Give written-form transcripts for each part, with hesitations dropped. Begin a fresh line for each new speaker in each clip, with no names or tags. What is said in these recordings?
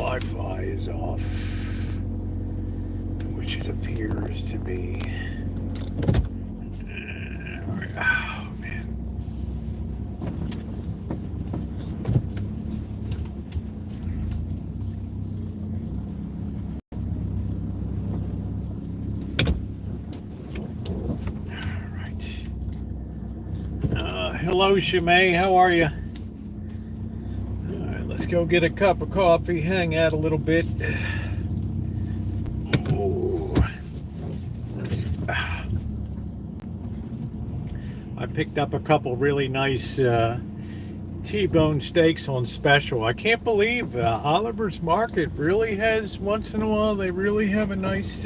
Wi-Fi is off, which it appears to be. Oh, man. All right. Hello, Shimei. How are you? Let's go get a cup of coffee, hang out a little bit. Ooh. I picked up a couple really nice T-bone steaks on special. I can't believe Oliver's Market really has, once in a while, they really have a nice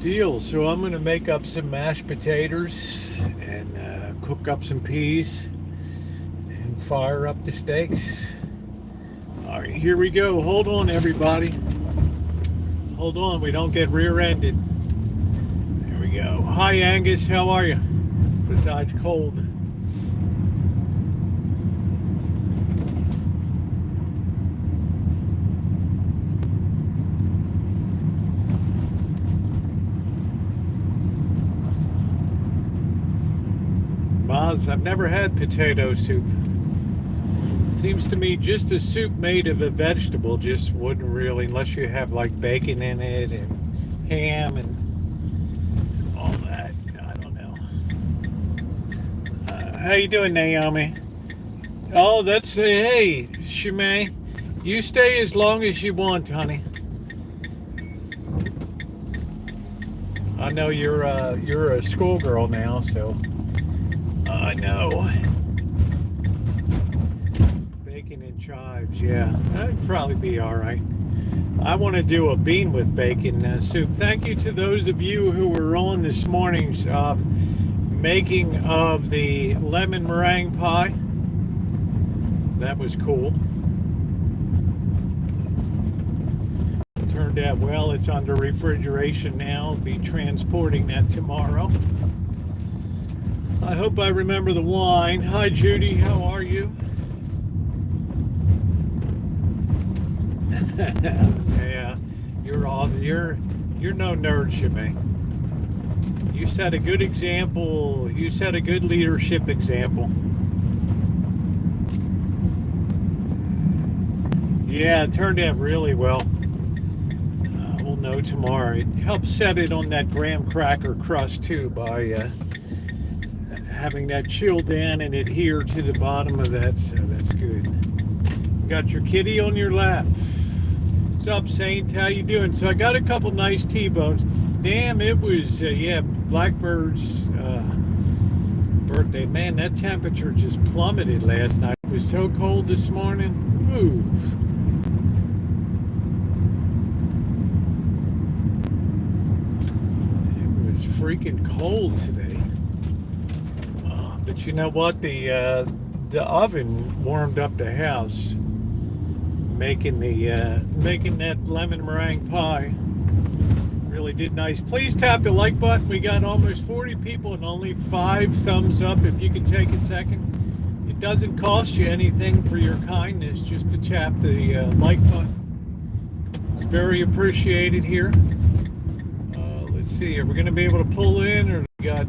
deal. So I'm going to make up some mashed potatoes and cook up some peas. Fire up the steaks. All right, here we go. Hold on, everybody. Hold on, we don't get rear-ended. There we go. Hi, Angus. How are you? Besides cold. Maz, I've never had potato soup. Seems to me just a soup made of a vegetable just wouldn't really, unless you have like bacon in it and ham and all that. I don't know. How you doing, Naomi? Oh, that's hey, Shimei. You stay as long as you want, honey. I know you're a schoolgirl now, so I know. Chives, yeah, that'd probably be all right. I want to do a bean with bacon soup. Thank you to those of you who were on this morning's making of the lemon meringue pie. That was cool. It turned out well. It's under refrigeration now. I'll be transporting that tomorrow. I hope I remember the wine. Hi, Judy. How are you? Yeah, you're awesome. You're no nerd, Shimei. You set a good example. You set a good leadership example. Yeah, it turned out really well. We'll know tomorrow. It helps set it on that graham cracker crust too by having that chill down and adhere to the bottom of that. So that's good. You got your kitty on your lap. What's up, Saint? How you doing? So I got a couple nice T-bones. Damn, it was yeah, BlackBird's birthday. Man, that temperature just plummeted last night. It was so cold this morning. Oof. It was freaking cold today. But you know what? The oven warmed up the house. Making that lemon meringue pie really did nice. Please tap the like button. We got almost 40 people and only 5 thumbs up. If you can take a second, it doesn't cost you anything for your kindness just to tap the like button. It's very appreciated here. Let's see, are we going to be able to pull in, or we got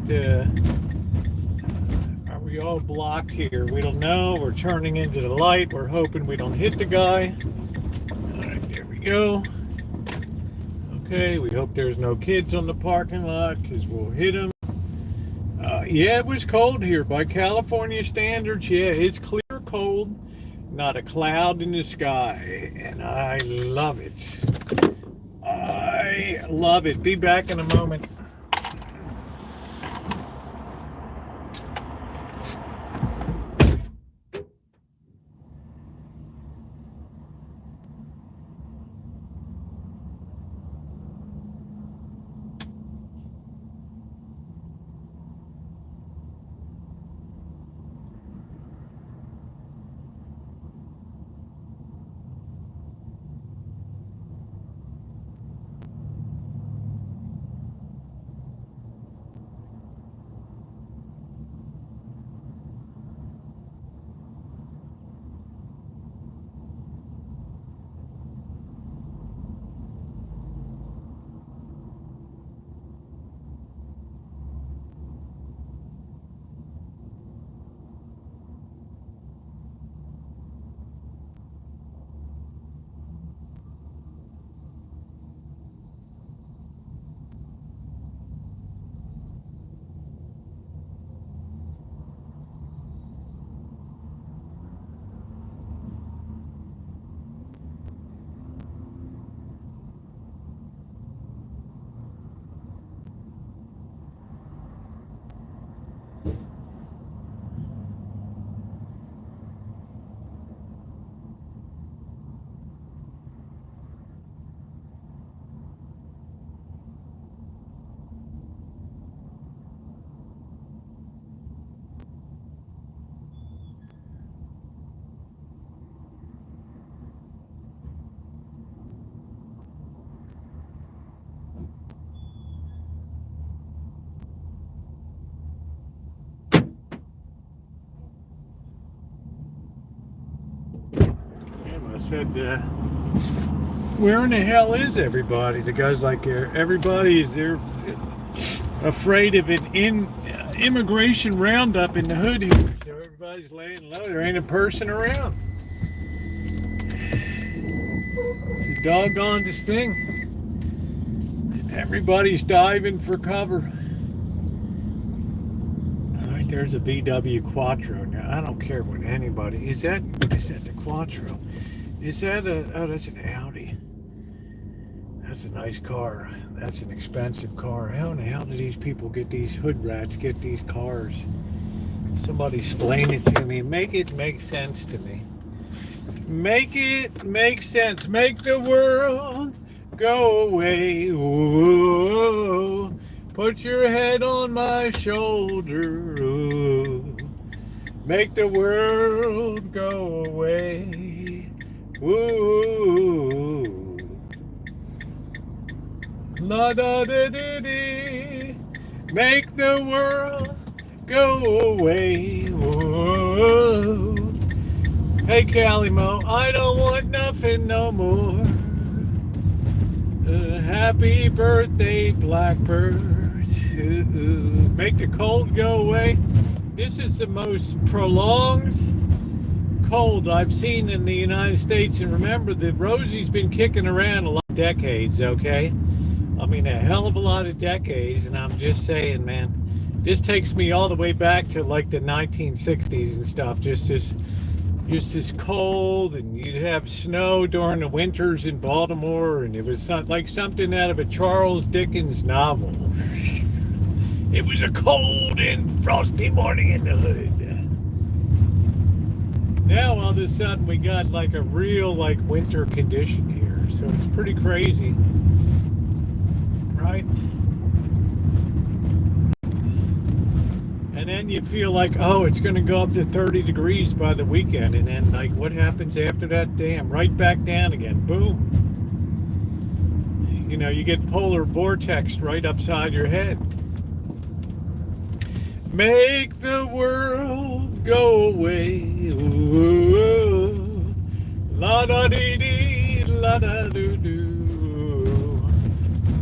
are we all blocked here? We don't know. We're turning into the light. We're hoping we don't hit the guy. All right, there we go. Okay, we hope there's no kids on the parking lot because we'll hit them. Yeah, it was cold here by California standards. Yeah, it's clear cold, not a cloud in the sky, and I love it. I love it. Be back in a moment. said, where in the hell is everybody? The guy's like, everybody's there afraid of an immigration roundup in the hood here. So everybody's laying low. There ain't a person around. It's a doggone thing. Everybody's diving for cover. All right, there's a VW Quattro. Now, I don't care what anybody... what is that the Quattro? Is that that's an Audi. That's a nice car. That's an expensive car. How in the hell do these people get these hood rats, get these cars? Somebody explain it to me. Make it make sense to me. Make it make sense. Make the world go away. Ooh, put your head on my shoulder. Ooh, make the world go away. Ooh, la da da da da. Make the world go away. Ooh. Hey, Calimo, I don't want nothing no more. Happy birthday, Blackbird. Make the cold go away. This is the most prolonged cold I've seen in the United States. And remember that Rosie's been kicking around a lot of decades, okay? I mean, a hell of a lot of decades. And I'm just saying, man, this takes me all the way back to like the 1960s and stuff. Just this cold, and you'd have snow during the winters in Baltimore, and it was like something out of a Charles Dickens novel. It was a cold and frosty morning in the hood. Now all of a sudden we got like a real like winter condition here, so it's pretty crazy, right? And then you feel like, oh, it's going to go up to 30 degrees by the weekend. And then, like, what happens after that? Damn, right back down again. Boom. You know, you get polar vortex right upside your head. Make the world go away. Ooh, la da dee dee, la da doo doo.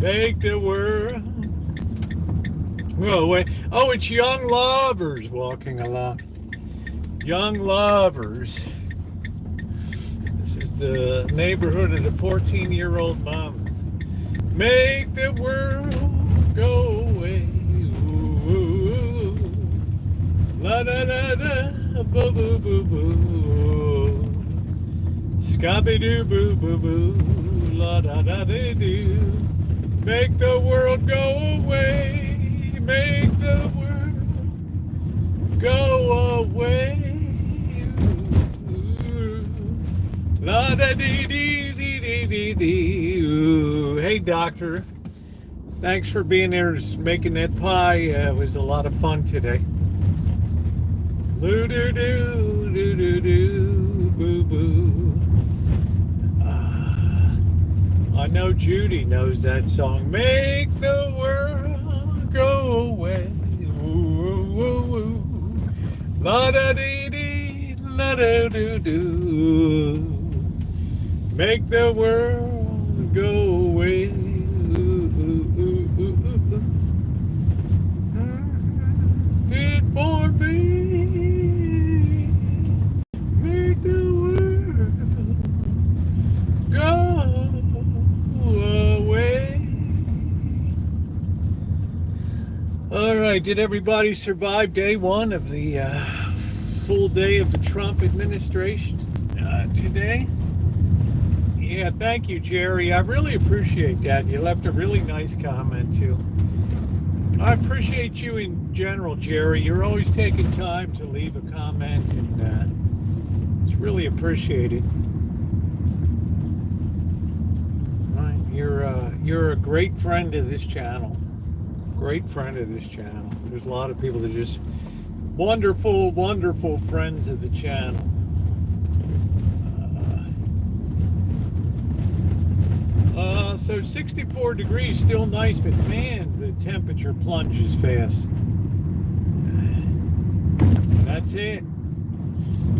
Make the world. Oh, wait. Oh, it's young lovers walking along. Young lovers. This is the neighborhood of the 14-year-old mom. Make the world go away. Ooh, la da da da, boo boo boo boo. Scabby doo boo boo boo. La da da dee doo. Make the world go away. Make the world go away. Ooh, la da dee dee dee dee dee dee. Ooh. Hey, doctor. Thanks for being there, making that pie. It was a lot of fun today. Loo doo doo doo doo doo boo boo. I know Judy knows that song. Make the world go away. Ooh, ooh, ooh. La da dee dee, la da doo doo. Make the world go away. Ooh, ooh, ooh, ooh, ooh. Fit for me. Make the world go away. All right, did everybody survive day one of the full day of the Trump administration today? Yeah, thank you, Jerry. I really appreciate that. You left a really nice comment, too. I appreciate you in general, Jerry. You're always taking time to leave a comment, and it's really appreciated. Right, you're a great friend of this channel. Great friend of this channel. There's a lot of people that are just wonderful, wonderful friends of the channel. So 64 degrees, still nice, but man, the temperature plunges fast. That's it.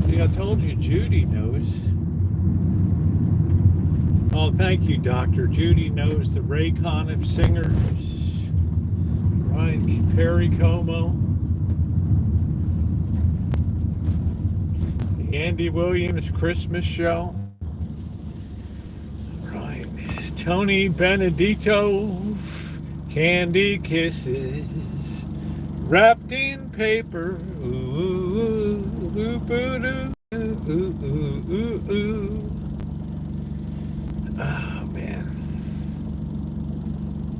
See, I told you, Judy knows. Oh, thank you, Doctor. Judy knows the Ray Conniff singers. Right, Perry Como, the Andy Williams Christmas show. Right, Tony Benedito, candy kisses wrapped in paper. Ooh, ooh, ooh, ooh, ooh, ooh, ooh, ooh. Oh man,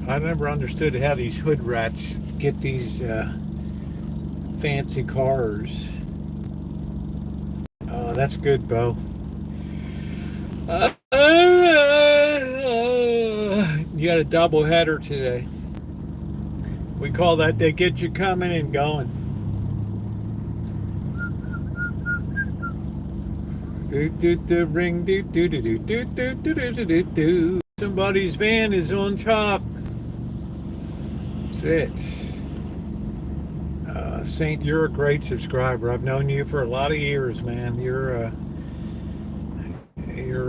I never understood how these hood rats get these fancy cars. That's good, Bo. You got a double header today. We call that they get you coming and going. Do do do ring do do do do do do do do do do. Somebody's van is on top. That's it. Saint, you're a great subscriber. I've known you for a lot of years, man. You're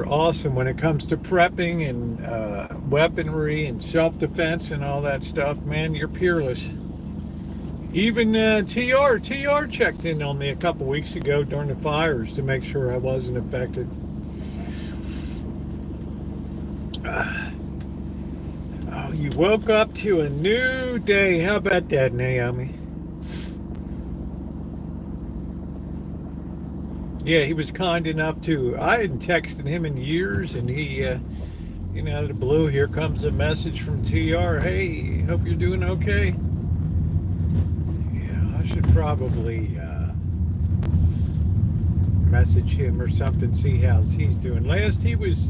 awesome when it comes to prepping and weaponry and self-defense and all that stuff, man. You're peerless. Even TR checked in on me a couple weeks ago during the fires to make sure I wasn't affected. Oh, you woke up to a new day. How about that, Naomi? Yeah, he was kind enough to. I hadn't texted him in years, and he, out of the blue, here comes a message from TR. Hey, hope you're doing okay. Yeah, I should probably message him or something, see how he's doing. Last he was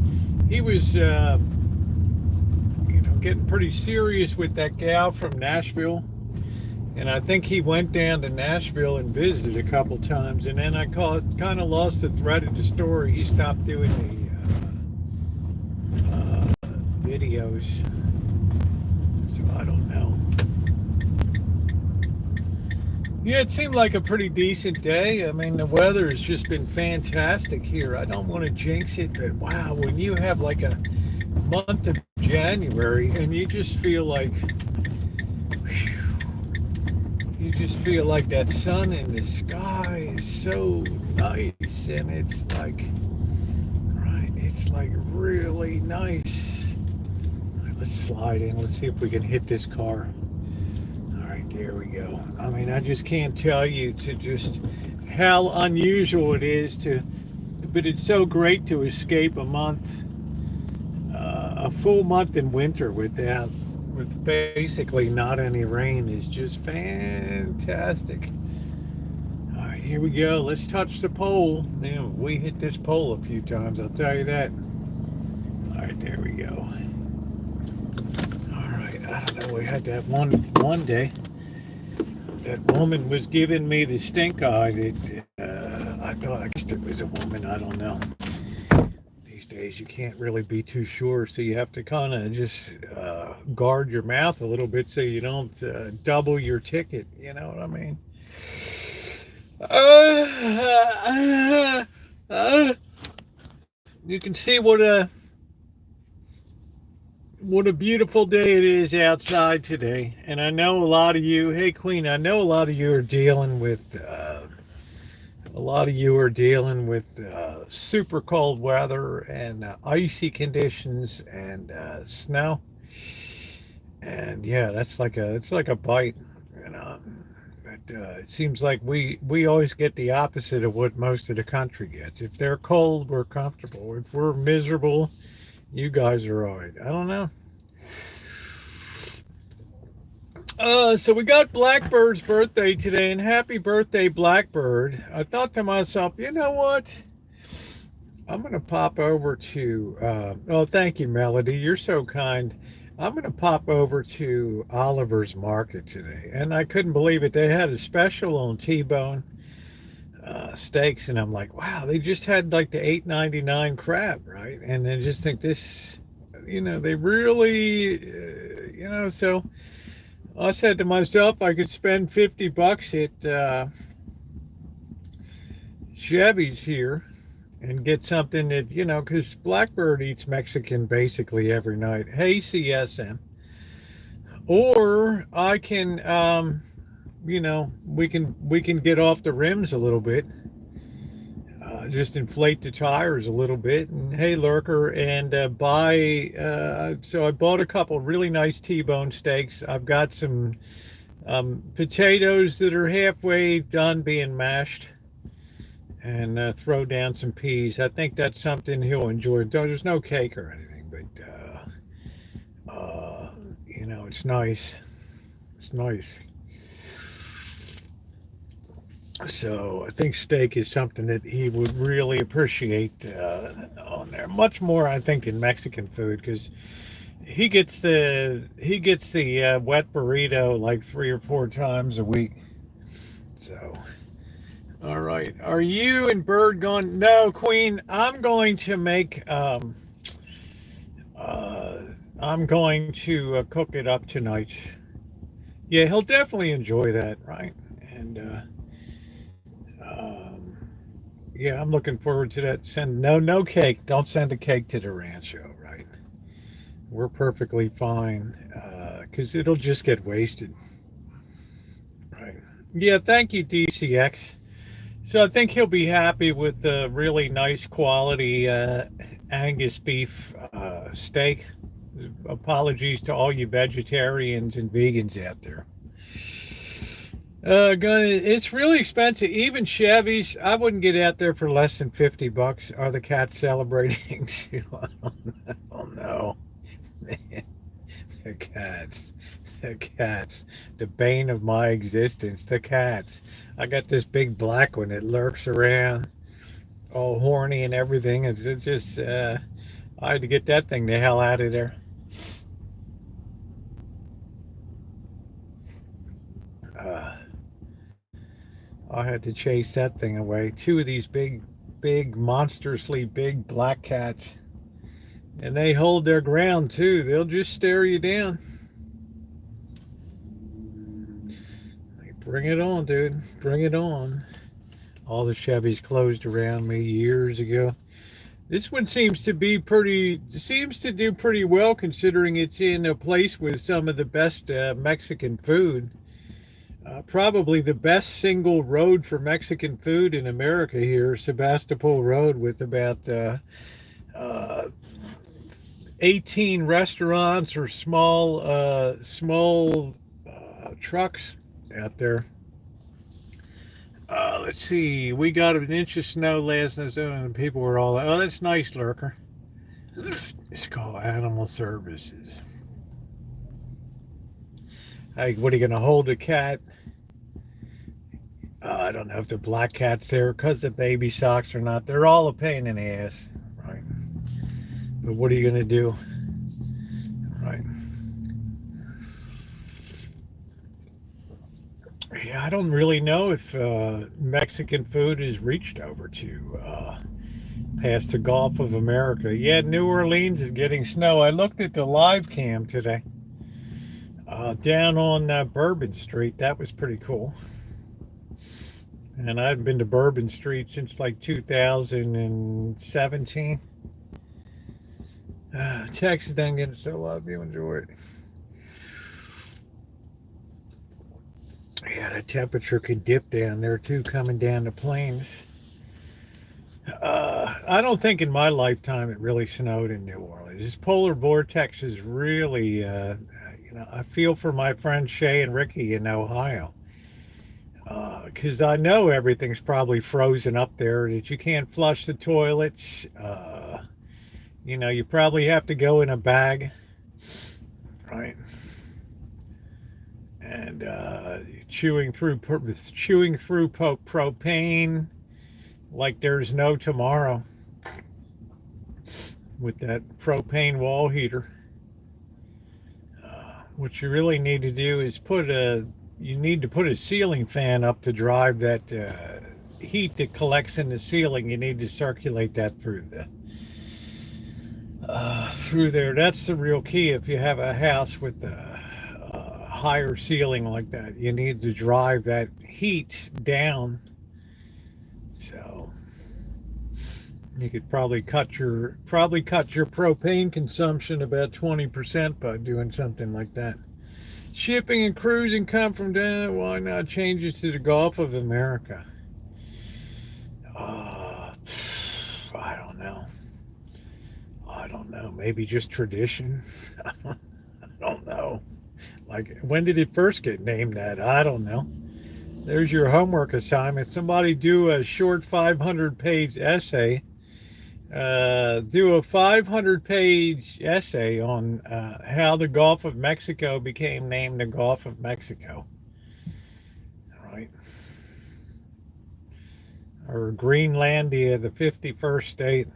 getting pretty serious with that gal from Nashville. And I think he went down to Nashville and visited a couple times. And then I kind of lost the thread of the story. He stopped doing the videos. So I don't know. Yeah, it seemed like a pretty decent day. I mean, the weather has just been fantastic here. I don't want to jinx it, but wow, when you have like a month of January and you just feel like... You just feel like that sun in the sky is so nice, and it's like really nice. All right, let's slide in. Let's see if we can hit this car. All right, there we go. I mean, I just can't tell you to just how unusual it is but it's so great to escape a full month in winter with basically not any rain is just fantastic. All right, here we go. Let's touch the pole. Man, we hit this pole a few times, I'll tell you that. All right, there we go. All right, I don't know. We had that one day. That woman was giving me the stink eye. I thought, I guess it was a woman. I don't know. These days you can't really be too sure, so you have to kind of just guard your mouth a little bit so you don't double your ticket, you know what I mean? You can see what a beautiful day it is outside today, and I know a lot of you, hey Queen, I know a lot of you are dealing with super cold weather and icy conditions and snow. And yeah, it's like a bite, you know. But it seems like we always get the opposite of what most of the country gets. If they're cold, we're comfortable. If we're miserable, you guys are all right. I don't know. So we got Blackbird's birthday today, and happy birthday, Blackbird. I thought to myself, you know what? I'm going to pop over to, oh, thank you, Melody. You're so kind. I'm going to pop over to Oliver's Market today. And I couldn't believe it. They had a special on T-bone steaks. And I'm like, wow, they just had like the $8.99 crab, right? And I just think this, they really, so I said to myself, I could spend $50 at Chevy's here and get something that, because BlackBird eats Mexican basically every night. Hey, CSM. Or I can, we can get off the rims a little bit, just inflate the tires a little bit, and hey, lurker, and buy. So I bought a couple really nice T-bone steaks. I've got some potatoes that are halfway done being mashed, and throw down some peas. I think that's something he'll enjoy. There's no cake or anything, but it's nice. It's nice. So I think steak is something that he would really appreciate on there, much more I think than Mexican food, because he gets the wet burrito like 3 or 4 times a week. So, all right, are you and Bird going? No, Queen. Uh, I'm going to cook it up tonight. Yeah, he'll definitely enjoy that, right? And um, yeah, I'm looking forward to that. Send no cake. Don't send a cake to the Rancho, right? We're perfectly fine because it'll just get wasted, right? Yeah, thank you, DCX. So I think he'll be happy with the really nice quality Angus beef steak. Apologies to all you vegetarians and vegans out there. It's really expensive. Even Chevys, I wouldn't get out there for less than $50. Are the cats celebrating too? Oh no, the cats, the cats, the bane of my existence. The cats. I got this big black one that lurks around, all horny and everything. It's just, I had to get that thing the hell out of there. Uh, I had to chase that thing away. Two of these big, monstrously big black cats. And they hold their ground too. They'll just stare you down. Like, bring it on, dude. Bring it on. All the Chevys closed around me years ago. This one seems to do pretty well considering it's in a place with some of the best Mexican food. Probably the best single road for Mexican food in America here, Sebastopol Road, with about uh, 18 restaurants or small trucks out there. Let's see. We got an inch of snow last night, and people were all, "Oh, that's nice, lurker." It's called animal services. Like, what are you gonna hold a cat? I don't know if the black cat's there because the baby socks or not. They're all a pain in the ass, right? But what are you gonna do, right? Yeah, I don't really know if Mexican food has reached over to past the Gulf of America. Yeah, New Orleans is getting snow. I looked at the live cam today down on Bourbon Street. That was pretty cool. And I've been to Bourbon Street since like 2017. Texas Duncan, so love you, enjoy it. Yeah, the temperature can dip down there too, coming down the plains. I don't think in my lifetime it really snowed in New Orleans. This polar vortex is really, I feel for my friends Shay and Ricky in Ohio. Because I know everything's probably frozen up there, that you can't flush the toilets. You probably have to go in a bag, right? And chewing through propane like there's no tomorrow with that propane wall heater. What you really need to do is put a ceiling fan up to drive that heat that collects in the ceiling. You need to circulate that through there. That's the real key. If you have a house with a higher ceiling like that, you need to drive that heat down. So You could probably cut your propane consumption about 20% by doing something like that. Shipping and cruising come from down. Why not change it to the Gulf of America? Uh, I don't know. I don't know. Maybe just tradition. I don't know. Like, when did it first get named that? I don't know. There's your homework assignment. Somebody do a short 500-page essay. Do a 500-page essay on how the Gulf of Mexico became named the Gulf of Mexico. All right. Or Greenlandia, the 51st state.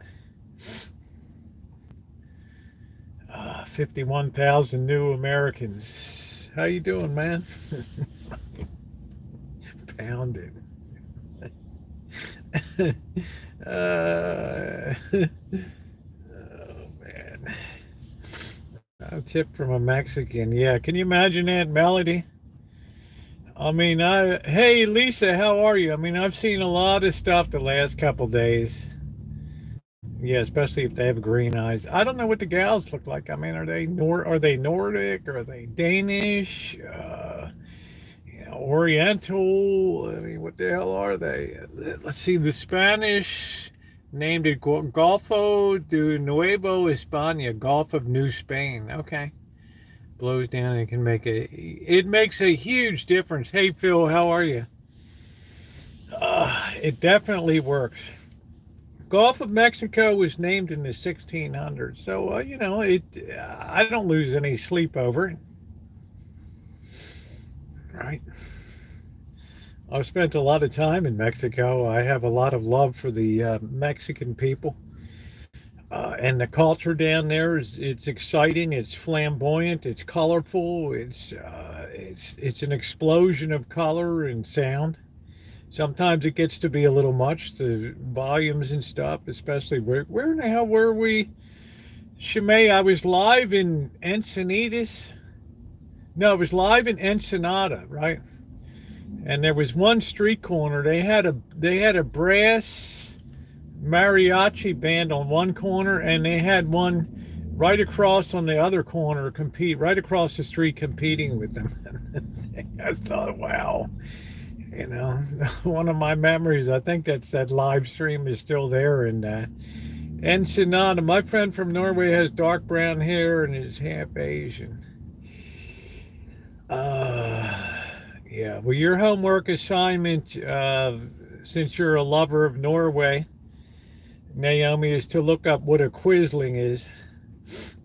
51,000 new Americans. How you doing, man? Pounded. Oh, man. A tip from a Mexican. Yeah, can you imagine that, Melody? I mean, hey, Lisa, how are you? I mean, I've seen a lot of stuff the last couple days. Yeah, especially if they have green eyes. I don't know what the gals look like. I mean, are they Nordic? Are they Danish? Oriental. I mean, what the hell are they? Let's see. The Spanish named it Golfo de Nuevo España, Gulf of New Spain. Okay, blows down and can it makes a huge difference. Hey, Phil, how are you? It definitely works. Gulf of Mexico was named in the 1600s, so I don't lose any sleep over it. Right. I've spent a lot of time in Mexico. I have a lot of love for the Mexican people, and the culture down there it's exciting. It's flamboyant. It's colorful. It's an explosion of color and sound. Sometimes it gets to be a little much, the volumes and stuff, especially where in the hell were we? Shimei, I was live in Encinitas. No, it was live in Ensenada, right? And there was one street corner. They had a brass mariachi band on one corner, and they had one right across on the other corner, right across the street, competing with them. I thought, wow. One of my memories, I think that live stream is still there. And Ensenada, my friend from Norway has dark brown hair and is half Asian. Yeah, well, your homework assignment, since you're a lover of Norway, Naomi, is to look up what a quisling is.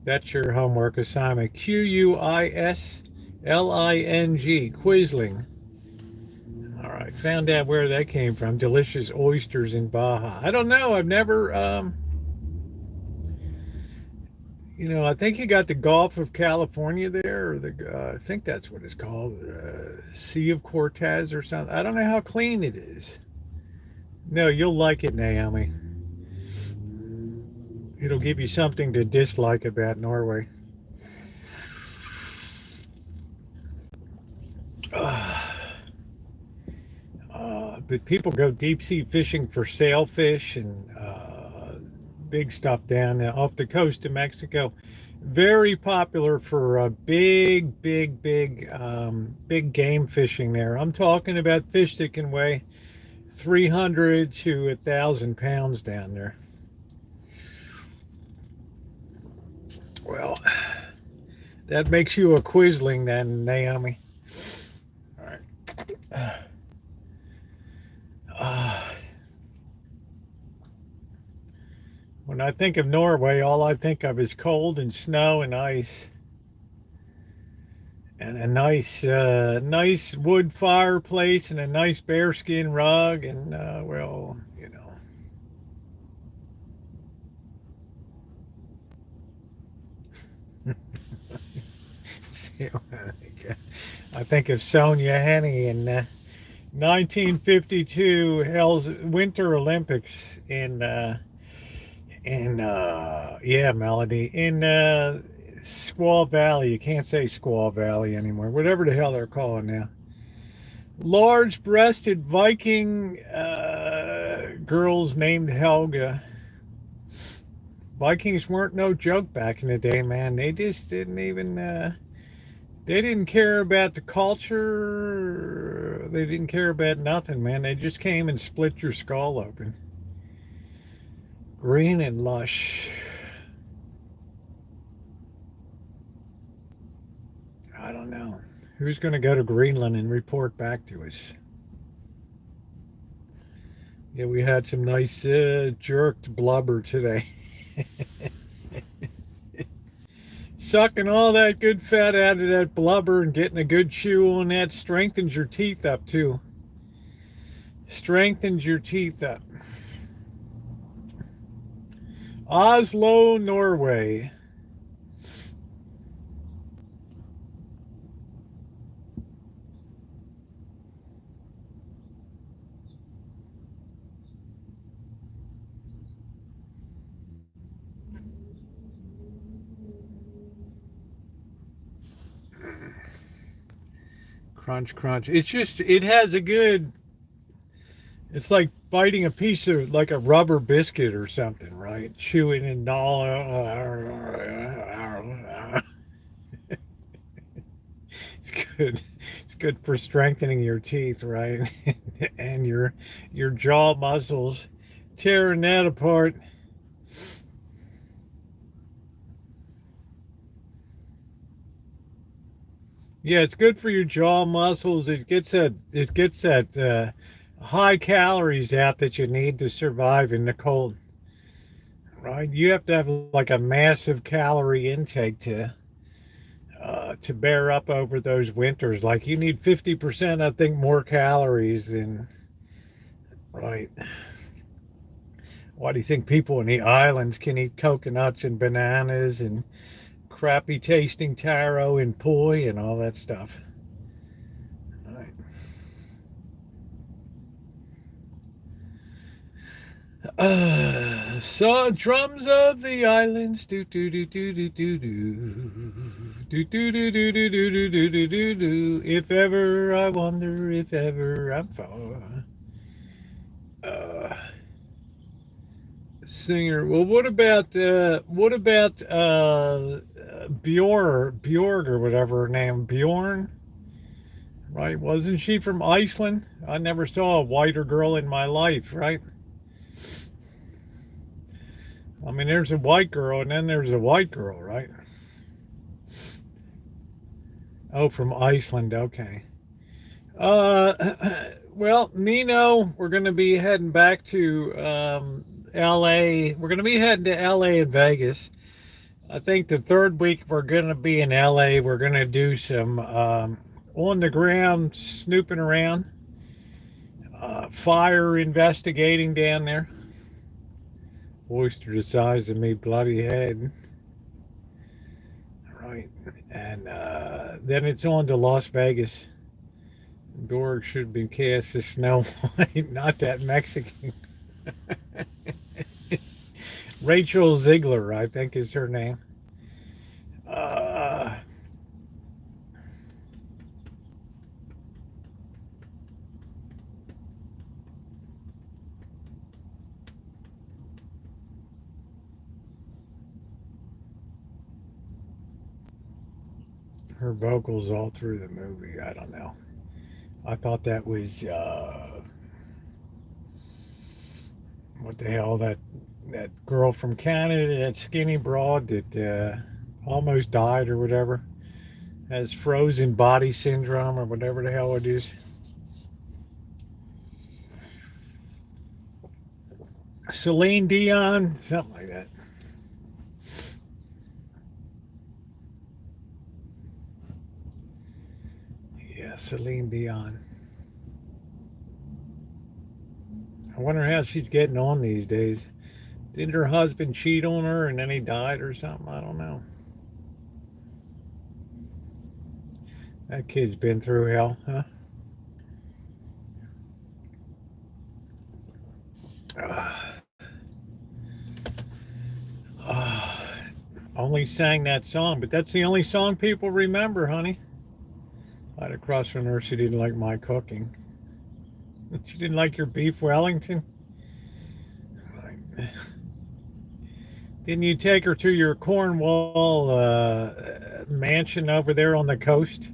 That's your homework assignment. Quisling, quisling. All right, found out where that came from. Delicious oysters in Baja. I don't know. I've never, I think you got the Gulf of California there, or I think that's what it's called, Sea of Cortez or something. I don't know how clean it is. No, you'll like it, Naomi. It'll give you something to dislike about Norway. But people go deep sea fishing for sailfish and big stuff down off the coast of Mexico. Very popular for big game fishing there. I'm talking about fish that can weigh 300 to 1,000 pounds down there. Well, that makes you a quisling then, Naomi. All right. When I think of Norway, all I think of is cold and snow and ice, and a nice wood fireplace and a nice bearskin rug, and I think of Sonia Henney in 1952 Hell's Winter Olympics in Melody, in Squaw Valley. You can't say Squaw Valley anymore. Whatever the hell they're calling now. Large-breasted Viking girls named Helga. Vikings weren't no joke back in the day, man. They just didn't even. They didn't care about the culture. They didn't care about nothing, man. They just came and split your skull open. Green and lush. I don't know. Who's going to go to Greenland and report back to us? Yeah, we had some nice jerked blubber today. Sucking all that good fat out of that blubber and getting a good chew on that strengthens your teeth up too. Strengthens your teeth up. Oslo, Norway. Crunch, crunch. It's just, it has a good, it's like biting a piece of, like a rubber biscuit or something, right? Chewing and all. It's good. It's good for strengthening your teeth, right? And your jaw muscles. Tearing that apart. Yeah, it's good for your jaw muscles. It gets that high calories out that you need to survive in the cold. Right? You have to have like a massive calorie intake to bear up over those winters. Like you need 50%, I think, more calories than right. Why do you think people in the islands can eat coconuts and bananas and crappy tasting taro and poi and all that stuff? Right. So drums of the islands, do do do do do do do do do do do do do do do do do. If ever I wonder, if ever I'm far. Uh, Singer. Well, what about Bjorg or whatever her name, Bjorn? Right? Wasn't she from Iceland? I never saw a whiter girl in my life, right? I mean, there's a white girl and then there's a white girl, right? Oh, from Iceland. Okay. Well, Nino, we're going to be heading back to LA. We're going to be heading to LA and Vegas. I think the third week we're going to be in LA. We're going to do some on the ground snooping around, fire investigating down there. Oyster the size of me bloody head. Right. And then it's on to Las Vegas. Dorg should be cast as Snow White, not that Mexican. Rachel Ziegler, I think is her name. Uh, Her vocals all through the movie. I don't know. I thought that was what the hell, that girl from Canada, that skinny broad that almost died or whatever, has frozen body syndrome or whatever the hell it is. Celine Dion, something like that. Yeah, Celine Dion. I wonder how she's getting on these days. Didn't her husband cheat on her and then he died or something? I don't know. That kid's been through hell, huh? Only sang that song, but that's the only song people remember, honey. Right across from her, she didn't like my cooking. She didn't like your beef Wellington. Right. Didn't you take her to your Cornwall mansion over there on the coast?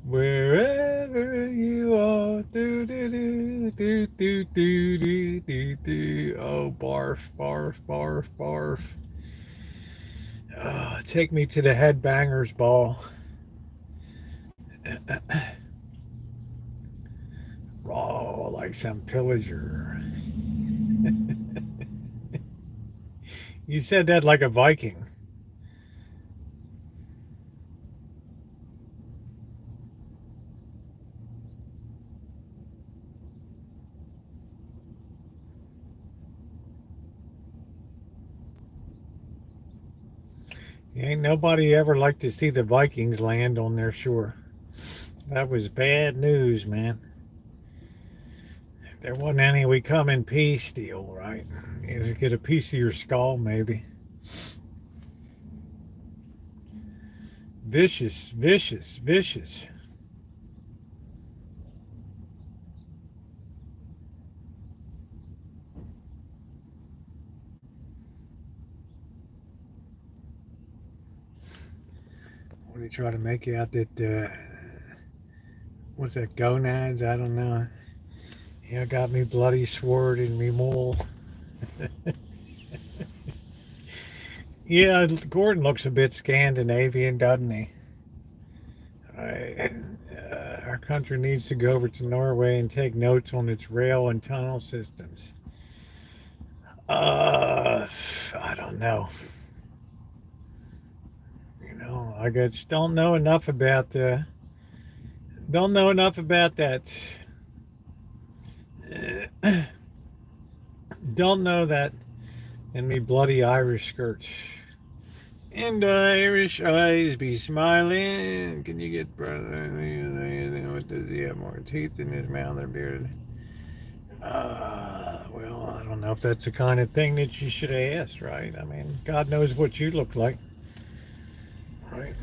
Wherever you are, do do do do do do do do do. Oh, barf, barf, barf, barf. Oh, take me to the headbangers ball. Raw like some pillager. You said that like a Viking. Ain't nobody ever like to see the Vikings land on their shore. That was bad news, man. There wasn't any we come in peace deal, right? Is it get a piece of your skull, maybe? Vicious, vicious, vicious. What do you try to make you out that, what's that, gonads? I don't know. Yeah, got me bloody sword in me mole. Yeah, Gordon looks a bit Scandinavian, doesn't he? Our country needs to go over to Norway and take notes on its rail and tunnel systems. I don't know. You know, I just don't know enough about don't know enough about that. Don't know that in me bloody Irish skirts. And Irish eyes be smiling. Can you get brother? What does he have more teeth in his mouth or beard? Well, I don't know if that's the kind of thing that you should have asked, right? I mean, God knows what you look like, right?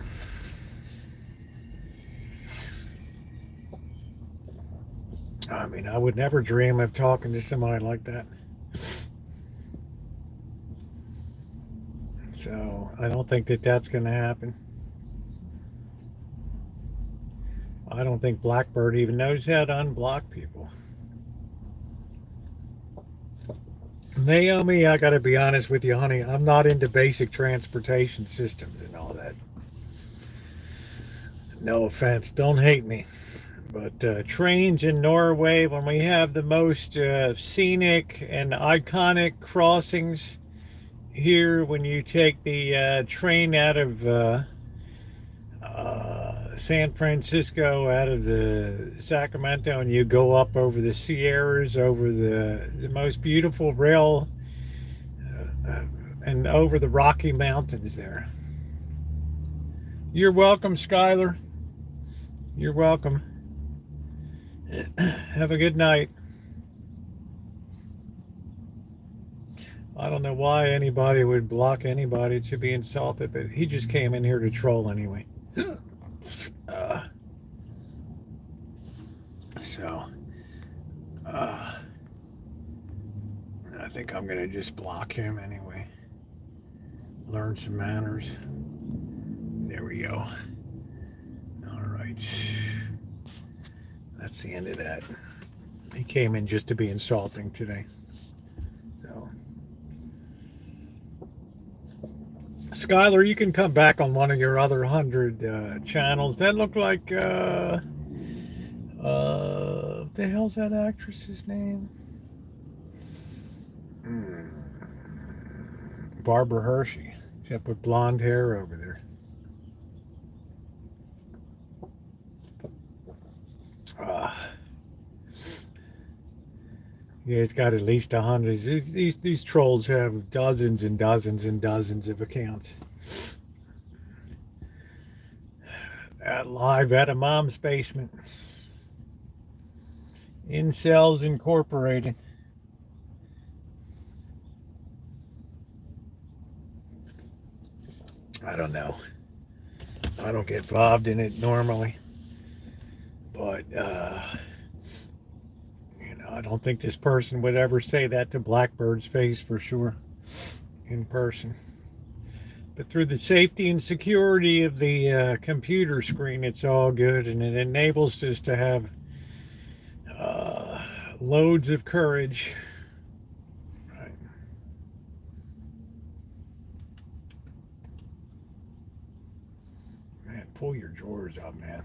I mean, I would never dream of talking to somebody like that. So I don't think that that's going to happen. I don't think BlackBird even knows how to unblock people. Naomi, I got to be honest with you, honey. I'm not into basic transportation systems and all that. No offense. Don't hate me. But trains in Norway, when we have the most scenic and iconic crossings here, when you take the train out of San Francisco, out of the Sacramento, and you go up over the Sierras, over the most beautiful rail, and over the Rocky Mountains there. You're welcome, Skylar. You're welcome. Have a good night. I don't know why anybody would block anybody to be insulted, but he just came in here to troll anyway. So, I think I'm going to just block him anyway. Learn some manners. There we go. All right. That's the end of that. He came in just to be insulting today. So, Skylar, you can come back on one of your other 100 channels. That looked like, what the hell's that actress's name? Barbara Hershey, except with blonde hair over there. Yeah, it's got at least 100. These trolls have dozens and dozens and dozens of accounts. Live at a mom's basement. Incels Incorporated. I don't know. I don't get involved in it normally. But, I don't think this person would ever say that to BlackBird's face for sure in person. But through the safety and security of the computer screen, it's all good, and it enables us to have loads of courage. Right. Man, pull your drawers up, man.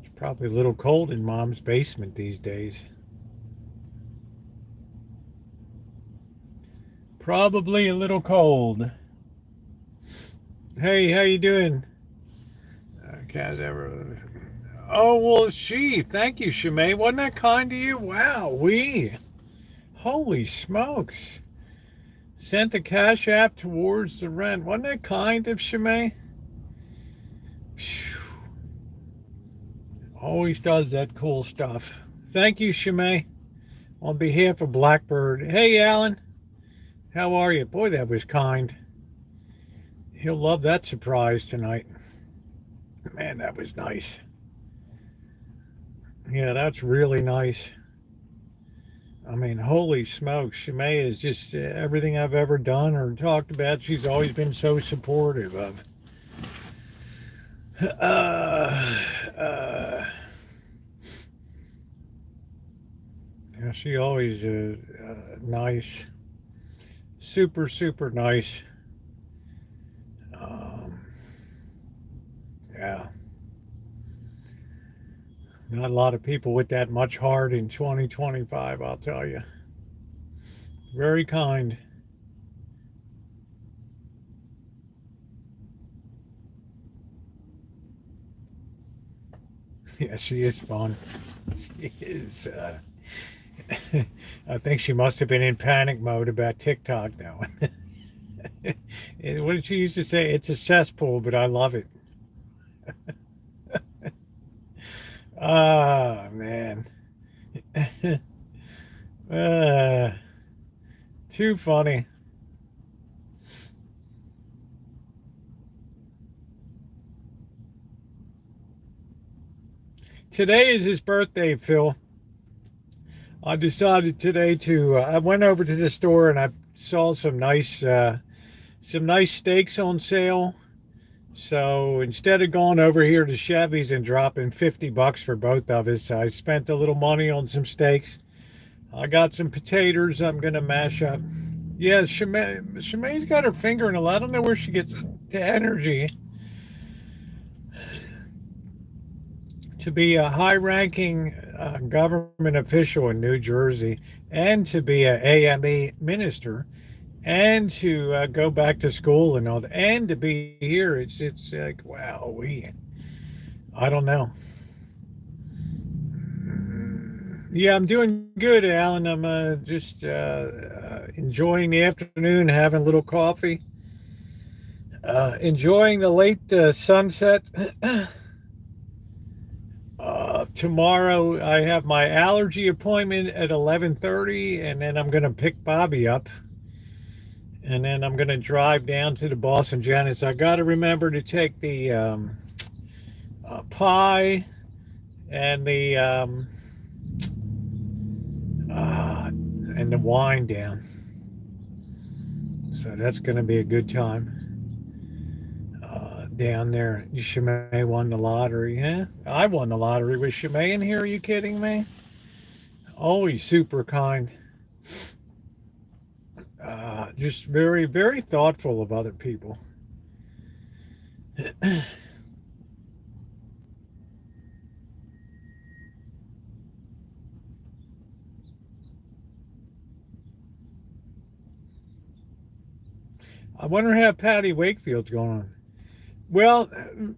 It's probably a little cold in Mom's basement these days. Probably a little cold. Hey, how you doing? Oh, well, thank you, Shimei. Wasn't that kind of you? Wow, holy smokes. Sent the Cash App towards the rent. Wasn't that kind of Shimei? Always does that cool stuff. Thank you, Shimei. On behalf of BlackBird. Hey, Alan. How are you? Boy, that was kind. He'll love that surprise tonight. Man, that was nice. Yeah, that's really nice. I mean, holy smokes. Shimei is just everything I've ever done or talked about. She's always been so supportive of. Yeah, she always nice. Super, super nice. Yeah. Not a lot of people with that much heart in 2025, I'll tell you. Very kind. Yeah, she is fun. She is. I think she must have been in panic mode about TikTok now. What did she used to say? It's a cesspool, but I love it. Ah, man. Too funny. Today is his birthday, Phil. I decided today I went over to the store and I saw some nice steaks on sale. So instead of going over here to Chevy's and dropping $50 for both of us, I spent a little money on some steaks. I got some potatoes I'm going to mash up. Yeah, Shemai's got her finger in a lot. I don't know where she gets the energy to be a high-ranking government official in New Jersey and to be an AME minister and to go back to school and all that, and to be here. It's like, wow, I don't know. Yeah, I'm doing good, Alan. I'm just enjoying the afternoon, having a little coffee, enjoying the late sunset. Tomorrow I have my allergy appointment at 11:30, and then I'm going to pick Bobby up. And then I'm going to drive down to the Boston Janet's. I got to remember to take the pie and the wine down. So that's going to be a good time down there. Shimei won the lottery, huh? I won the lottery. Was Shimei in here? Are you kidding me? Always super kind. Just very, very thoughtful of other people. I wonder how Patty Wakefield's going on. Well,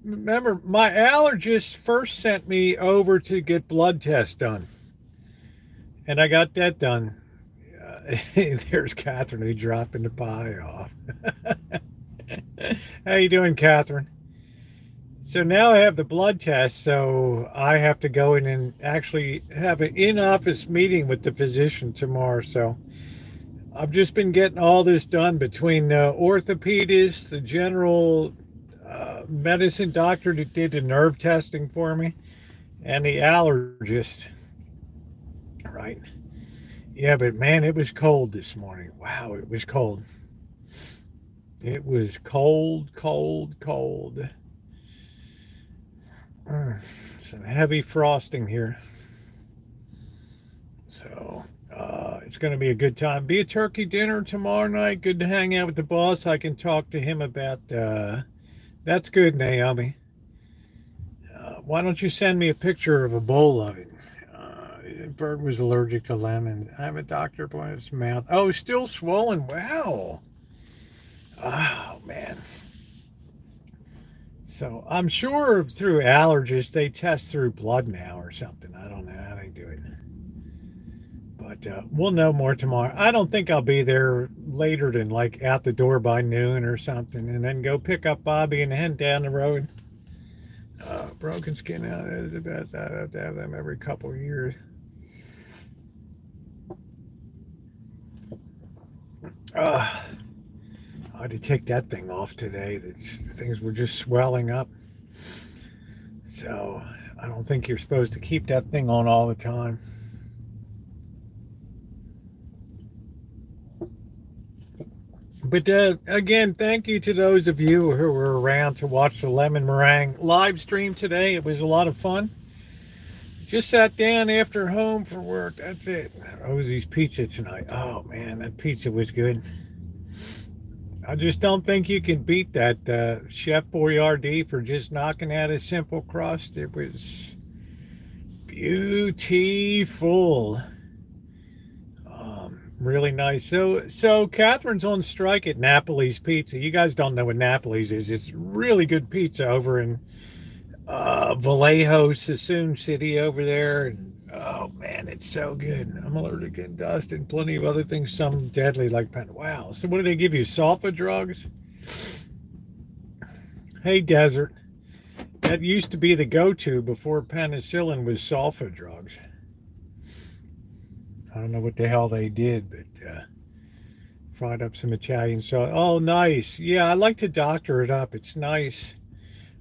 remember, my allergist first sent me over to get blood tests done. And I got that done. There's Catherine who dropping the pie off. How you doing, Catherine? So now I have the blood test, so I have to go in and actually have an in-office meeting with the physician tomorrow. So I've just been getting all this done between the orthopedist, the general medicine doctor that did the nerve testing for me, and the allergist. Right. Yeah, but man, it was cold this morning. Wow, it was cold. It was cold, cold, cold. Some heavy frosting here. So it's going to be a good time. Be a turkey dinner tomorrow night. Good to hang out with the boss. I can talk to him about. That's good, Naomi. Why don't you send me a picture of a bowl of it? Bird was allergic to lemon. I have a doctor appointment in his mouth. Oh, still swollen. Wow. Oh, man. So I'm sure through allergists, they test through blood now or something. I don't know how they do it. But we'll know more tomorrow. I don't think I'll be there later than like out the door by noon or something, and then go pick up Bobby and head down the road. Broken skin out is the best. I have to have them every couple of years. I had to take that thing off today. Things were just swelling up. So I don't think you're supposed to keep that thing on all the time. But again, thank you to those of you who were around to watch the lemon meringue live stream today. It was a lot of fun. Just sat down after home for work. That's it. Rosie's pizza tonight. Oh man, that pizza was good. I just don't think you can beat that Chef Boyardee for just knocking out a simple crust. It was beautiful. Really nice. So Catherine's on strike at Napoli's Pizza. You guys don't know what Napoli's is. It's really good pizza over in Vallejo, Sassoon City over there. And, oh man, it's so good. I'm allergic to dust and plenty of other things, some deadly like pen. Wow. So what do they give you? Sulfa drugs? Hey, Desert. That used to be the go-to before penicillin was sulfa drugs. I don't know what the hell they did, but fried up some Italian sauce. Oh, nice. Yeah, I like to doctor it up. It's nice.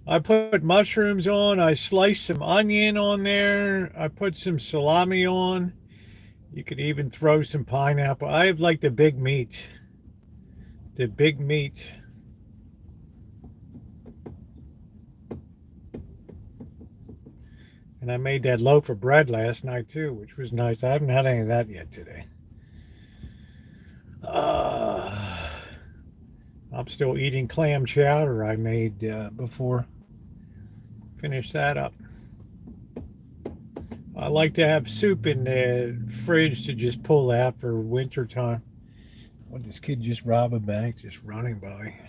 I put mushrooms on. I sliced some onion on there. I put some salami on. You could even throw some pineapple. I have like the big meat. The big meat. And I made that loaf of bread last night too, which was nice. I haven't had any of that yet today. I'm still eating clam chowder I made before. Finish that up. I like to have soup in the fridge to just pull out for winter time. What, this kid just rob a bank just running by?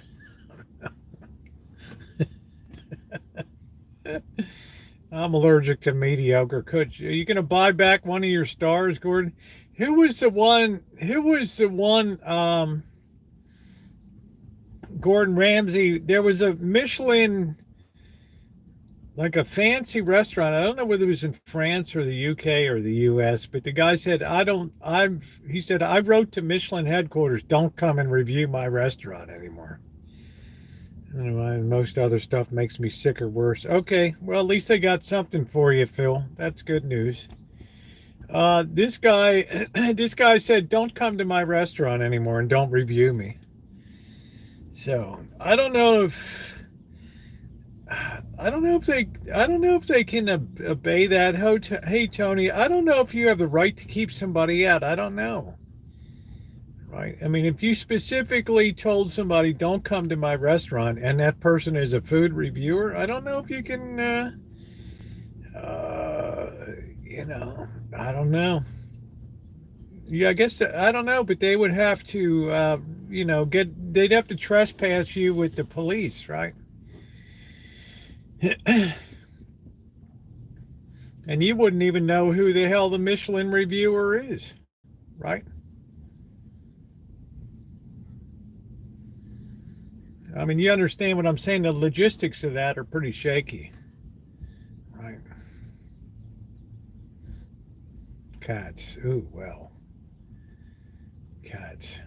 I'm allergic to mediocre cooks. Are you going to buy back one of your stars, Gordon? Who was the one? Gordon Ramsay. There was a Michelin, like a fancy restaurant. I don't know whether it was in France or the UK or the US, but the guy said, he said, I wrote to Michelin headquarters, don't come and review my restaurant anymore. Anyway, most other stuff makes me sick or worse. Okay, well, at least they got something for you, Phil. That's good news. This guy said, don't come to my restaurant anymore and don't review me. So I don't know if they can obey that. Hey, Tony, I don't know if you have the right to keep somebody out. I don't know. Right. I mean, if you specifically told somebody, don't come to my restaurant, and that person is a food reviewer, I don't know if you can, I don't know. Yeah, I guess, I don't know, but they would have to, they'd have to trespass you with the police, right? And you wouldn't even know who the hell the Michelin reviewer is, right? I mean, you understand what I'm saying. The logistics of that are pretty shaky, right? Cats. Ooh, well, cats.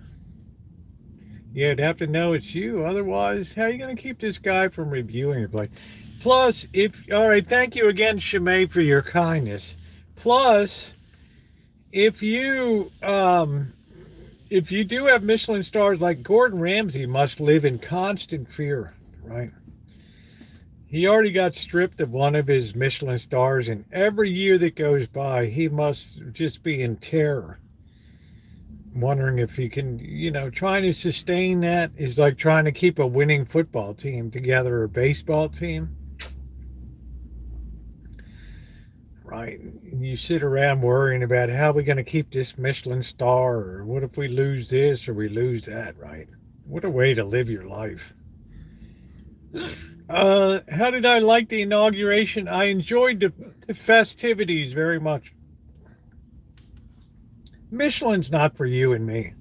Yeah, you'd have to know it's you. Otherwise, how are you going to keep this guy from reviewing your place? Plus, all right, thank you again, Shimei, for your kindness. Plus, if you, if you do have Michelin stars, like Gordon Ramsay must live in constant fear, right? He already got stripped of one of his Michelin stars, and every year that goes by, he must just be in terror, wondering if he can, trying to sustain that is like trying to keep a winning football team together or baseball team, right? You sit around worrying about how are we going to keep this Michelin star, or what if we lose this or we lose that, right? What a way to live your life. How did I like the inauguration? I enjoyed the festivities very much. Michelin's not for you and me,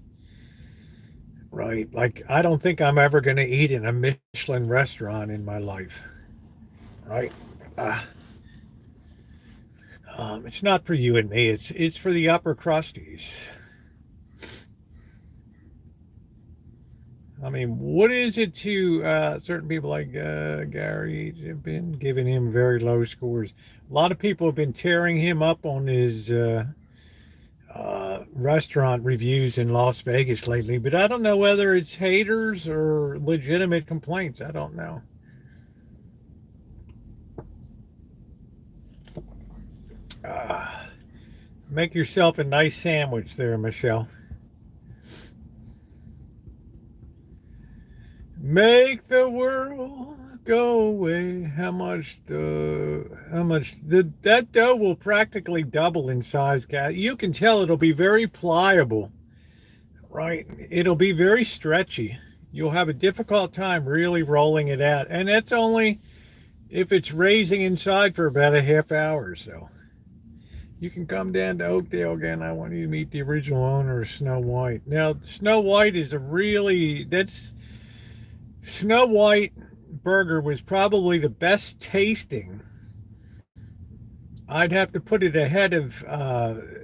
right? Like, I don't think I'm ever going to eat in a Michelin restaurant in my life, right? It's not for you and me. It's for the upper crusties. I mean, what is it to certain people like Gary have been giving him very low scores? A lot of people have been tearing him up on his restaurant reviews in Las Vegas lately, but I don't know whether it's haters or legitimate complaints. I don't know. Make yourself a nice sandwich there, Michelle. Make the world go away. That dough will practically double in size, Kat. You can tell it'll be very pliable, right? It'll be very stretchy. You'll have a difficult time really rolling it out. And that's only if it's raising inside for about a half hour or so. You can come down to Oakdale again. I want you to meet the original owner of Snow White. Now, Snow White is Snow White burger was probably the best tasting. I'd have to put it ahead of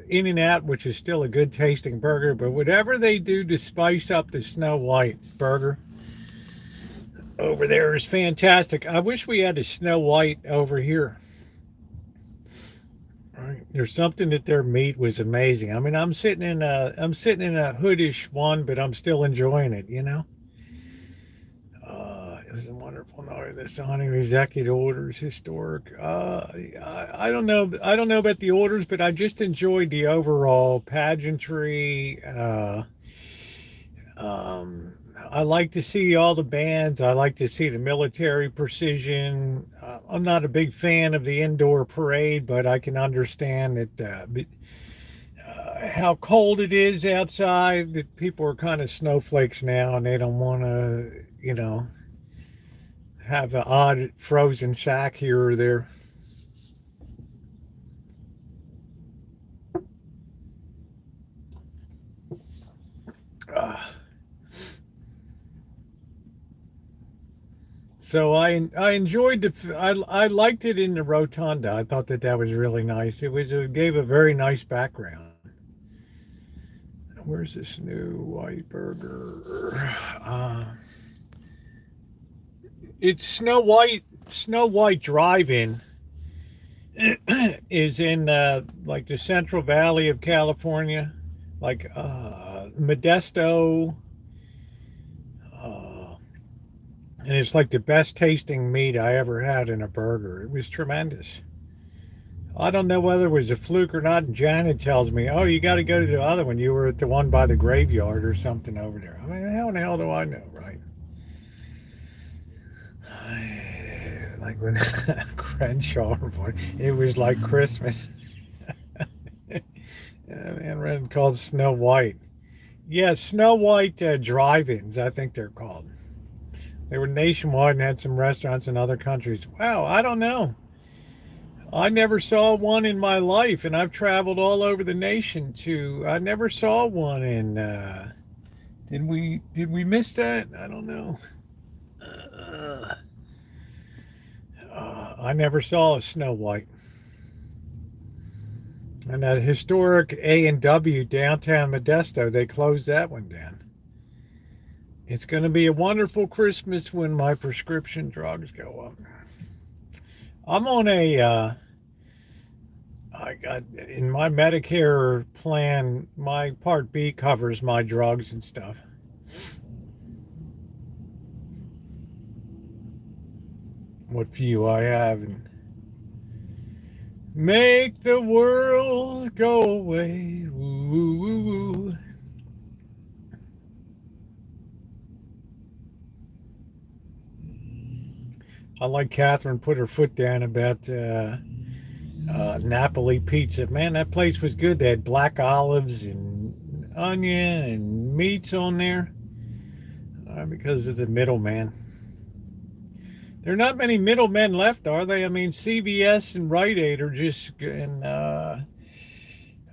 In-N-Out, which is still a good tasting burger, but whatever they do to spice up the Snow White burger over there is fantastic. I wish we had a Snow White over here. Right. There's something that their meat was amazing. I mean, I'm sitting in a hoodish one, but I'm still enjoying it, It was a wonderful night. The signing of executive orders, historic. I don't know. I don't know about the orders, but I just enjoyed the overall pageantry. I like to see all the bands. I like to see the military precision. I'm not a big fan of the indoor parade, but I can understand that how cold it is outside, that people are kind of snowflakes now and they don't want to, have an odd frozen sack here or there. So I enjoyed I liked it in the rotunda. I thought that was really nice. It gave a very nice background. Where's this new white burger? It's Snow White Drive-In is in like the Central Valley of California, like Modesto. And it's like the best tasting meat I ever had in a burger. It was tremendous. I don't know whether it was a fluke or not. And Janet tells me, oh, you got to go to the other one. You were at the one by the graveyard or something over there. I mean, how in the hell do I know, right? Like when Crenshaw, it was like Christmas. And red called Snow White. Yeah, Snow White drive-ins, I think they're called. They were nationwide and had some restaurants in other countries. Wow, I don't know. I never saw one in my life, and I've traveled all over the nation too. I never saw one in. Did we miss that? I don't know. I never saw a Snow White. And that historic A&W downtown Modesto, they closed that one down. It's going to be a wonderful Christmas when my prescription drugs go up. I'm on I got in my Medicare plan, my Part B covers my drugs and stuff. What few I have. And make the world go away. Woo, woo, woo, woo. I like Catherine put her foot down about Napoli pizza. Man, that place was good. They had black olives and onion and meats on there because of the middleman. There are not many middlemen left, are they? I mean, CVS and Rite Aid are just, and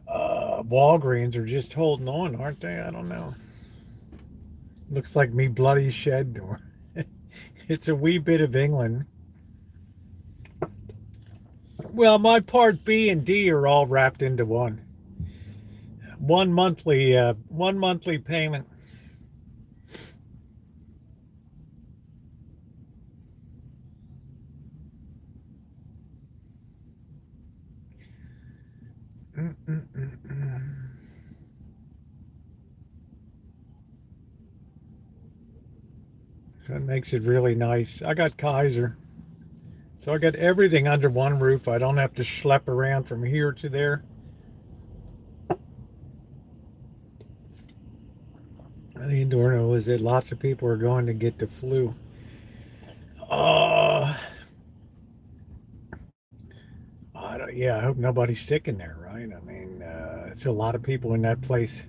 Walgreens are just holding on, aren't they? I don't know. Looks like me bloody shed door. It's a wee bit of England. Well, my Part B and D are all wrapped into one. One monthly payment. So it makes it really nice. I got Kaiser. So I got everything under one roof. I don't have to schlep around from here to there. The indoor was that lots of people are going to get the flu. I hope nobody's sick in there, right? I mean, it's a lot of people in that place.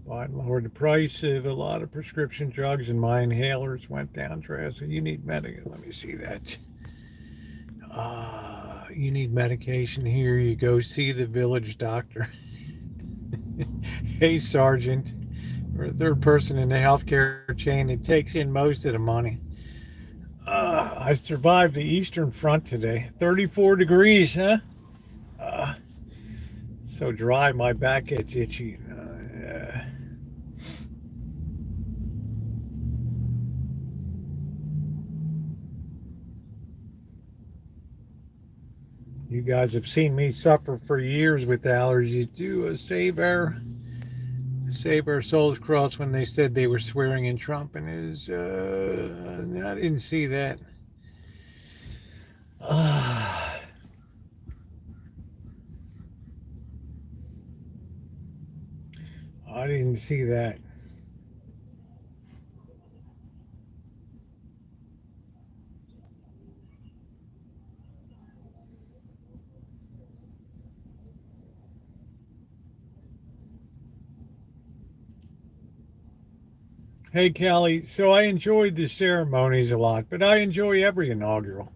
But Lord, the price of a lot of prescription drugs and my inhalers went down drastically. You need medication. Let me see that. You need medication. Here you go. See the village doctor. Hey, Sergeant. We're a third person in the healthcare chain that takes in most of the money. I survived the Eastern Front today. 34 degrees, huh? So dry, my back gets itchy. You guys have seen me suffer for years with allergies. To save our souls crossed when they said they were swearing in Trump, and I didn't see that. I didn't see that. Hey, Callie, so I enjoyed the ceremonies a lot, but I enjoy every inaugural.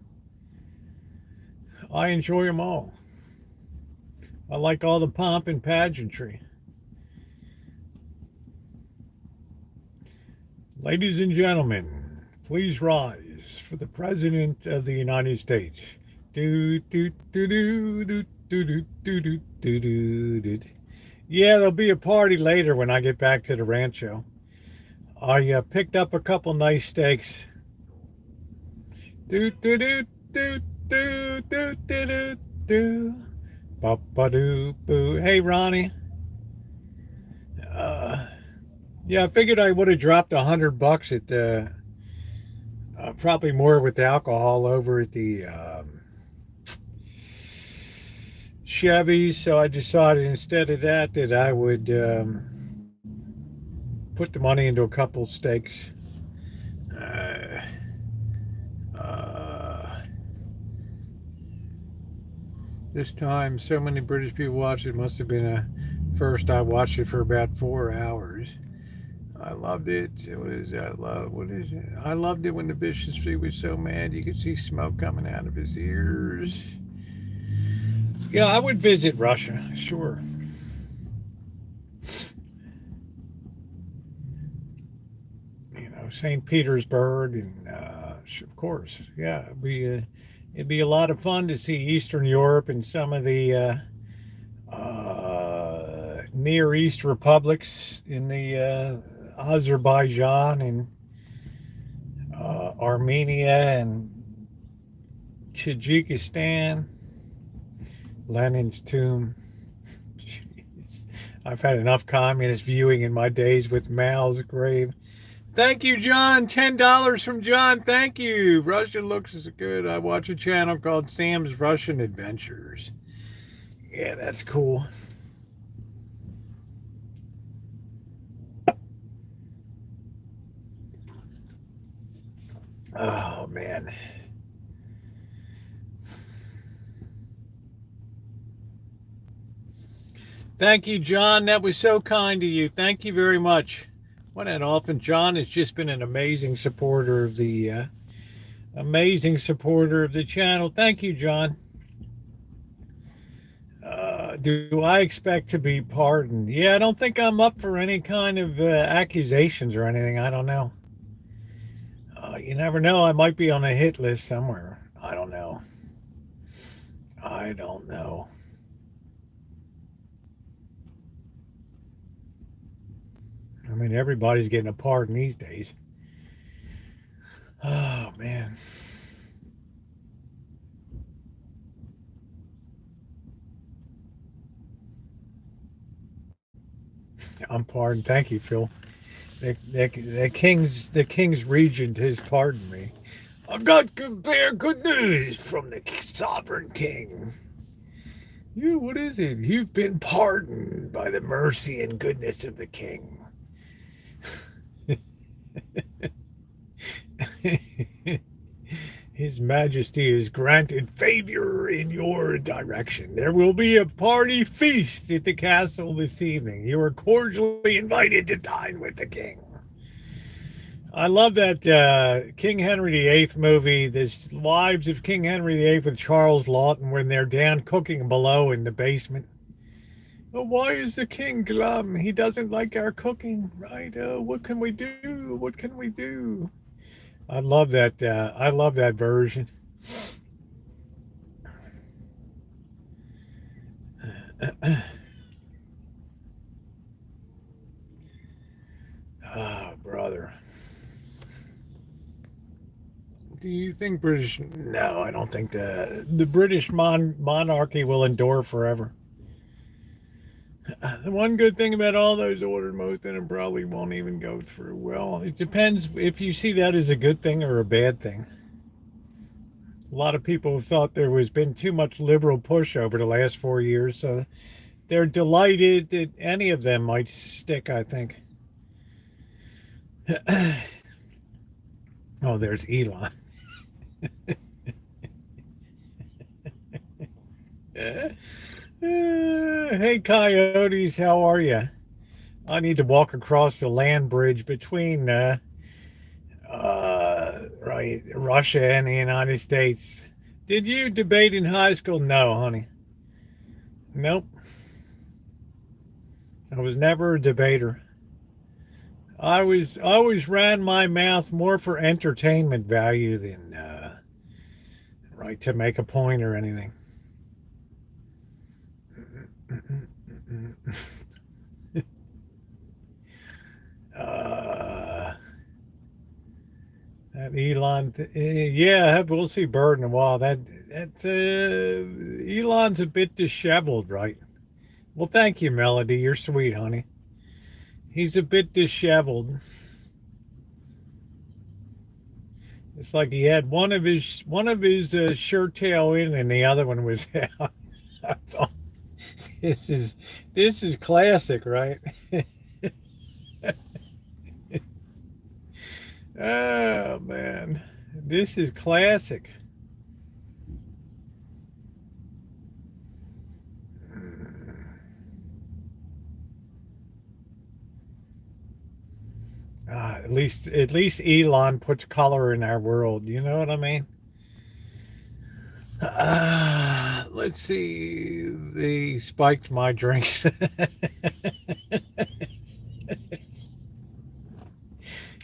I enjoy them all. I like all the pomp and pageantry. Ladies and gentlemen, please rise for the President of the United States. Do, do, do, do, do, do, do, do, do, do, do. Yeah, there'll be a party later when I get back to the Rancho. I picked up a couple nice steaks. Do do do do do do do do do. Ba ba doo boo. Hey Ronnie. Yeah, I figured I would have dropped $100 at the probably more with the alcohol over at the Chevy. So I decided instead of that I would put the money into a couple steaks. This time, so many British people watched it. Must have been a first. I watched it for about 4 hours. I loved it. What is it? I loved it when the Bishop was so mad you could see smoke coming out of his ears. Yeah, I would visit Russia, sure. You St. Petersburg, and of course, yeah, it'd be a lot of fun to see Eastern Europe and some of the Near East republics in the Azerbaijan and Armenia and Tajikistan, Lenin's tomb. Jeez. I've had enough communist viewing in my days with Mao's grave. Thank you, John. $10 from John. Thank you. Russia looks good. I watch a channel called Sam's Russian Adventures. Yeah, that's cool. Oh, man. Thank you, John. That was so kind to you. Thank you very much. What an often. John has just been an amazing supporter of the channel. Thank you, John. Do I expect to be pardoned? Yeah, I don't think I'm up for any kind of accusations or anything. I don't know. You never know. I might be on a hit list somewhere. I don't know. I don't know. I mean, everybody's getting a pardon these days. Oh, man. I'm pardoned. Thank you, Phil. The king's regent has pardoned me. I've got good news from the sovereign king. What is it? You've been pardoned by the mercy and goodness of the king. His Majesty has granted favor in your direction. There will be a party feast at the castle this evening. You are cordially invited to dine with the king. I love that King Henry VIII movie, this Lives of King Henry VIII with Charles Laughton, when they're down cooking below in the basement. Oh, why is the king glum? He doesn't like our cooking, right? What can we do? What can we do? I love that. I love that version. Oh, brother. Do you think British? No, I don't think the British monarchy will endure forever. The one good thing about all those orders, most of them probably won't even go through. Well, it depends if you see that as a good thing or a bad thing. A lot of people have thought there has been too much liberal push over the last 4 years, so they're delighted that any of them might stick, I think. Oh, there's Elon. Hey, coyotes, how are you? I need to walk across the land bridge between Russia and the United States. Did you debate in high school? No, honey. Nope. I was never a debater. I always ran my mouth more for entertainment value than to make a point or anything. That Elon, yeah, we'll see Bird in a while. Elon's a bit disheveled, right? Well, thank you, Melody. You're sweet, honey. He's a bit disheveled. It's like he had one of his shirt tail in, and the other one was out. I thought, this is classic, right? Oh man, this is classic. At least Elon puts color in our world. You know what I mean? Let's see. They spiked my drinks.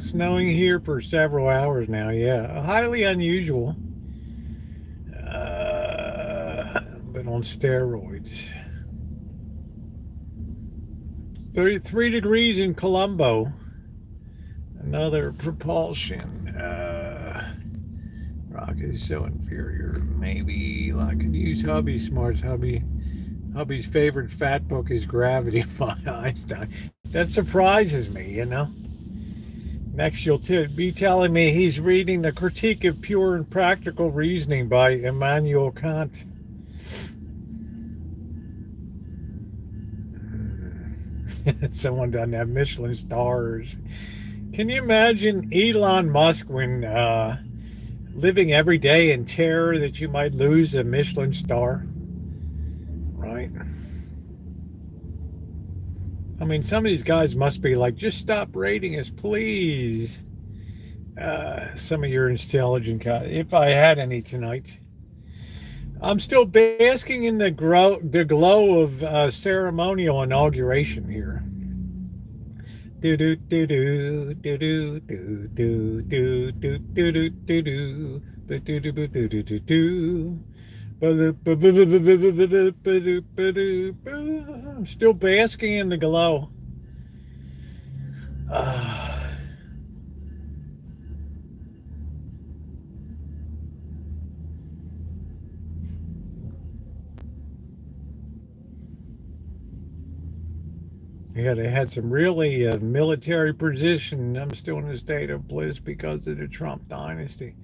Snowing here for several hours now. Yeah, highly unusual. But on steroids. 33 degrees in Colombo. Another propulsion. Rocket is so inferior. Maybe I could use Hubby Smart's Hubby's favorite fat book is Gravity by Einstein. That surprises me. Next, you'll be telling me he's reading The Critique of Pure and Practical Reasoning by Immanuel Kant. Someone doesn't have Michelin stars. Can you imagine Elon Musk when living every day in terror that you might lose a Michelin star? Right? I mean, some of these guys must be like, just stop rating us, please. Some of your intelligent guys, if I had any tonight. I'm still basking in the glow of ceremonial inauguration here. Do do do do do do do do do do do do do do. I'm still basking in the glow. Yeah, they had some really military position. I'm still in a state of bliss because of the Trump dynasty.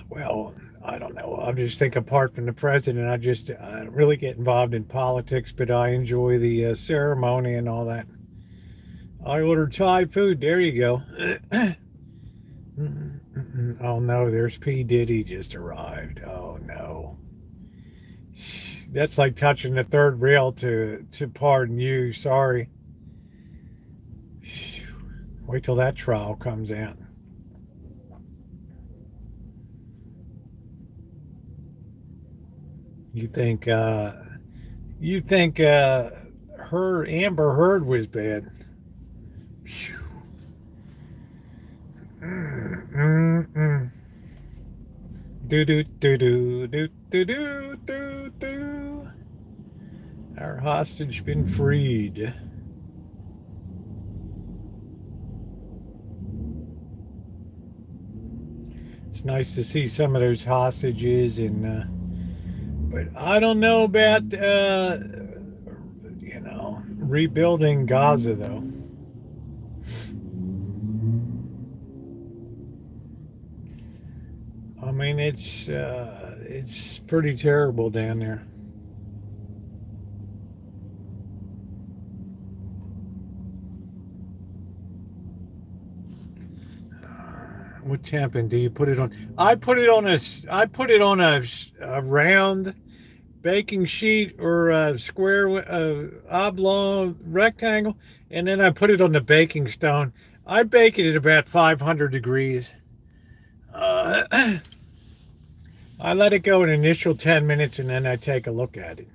Well, I don't know. I just think apart from the president, I don't really get involved in politics, but I enjoy the ceremony and all that. I ordered Thai food. There you go. Oh no, there's P. Diddy just arrived. Oh no. That's like touching the third rail to pardon you. Sorry. Wait till that trial comes out. You think her Amber Heard was bad? Do do do do do do do do do. Our hostage been freed. It's nice to see some of those hostages, but I don't know about rebuilding Gaza though. I mean, it's pretty terrible down there. What temping do you put it on? I put it on a round baking sheet or a square oblong rectangle, and then I put it on the baking stone. I bake it at about 500 degrees. I let it go an initial 10 minutes and then I take a look at it.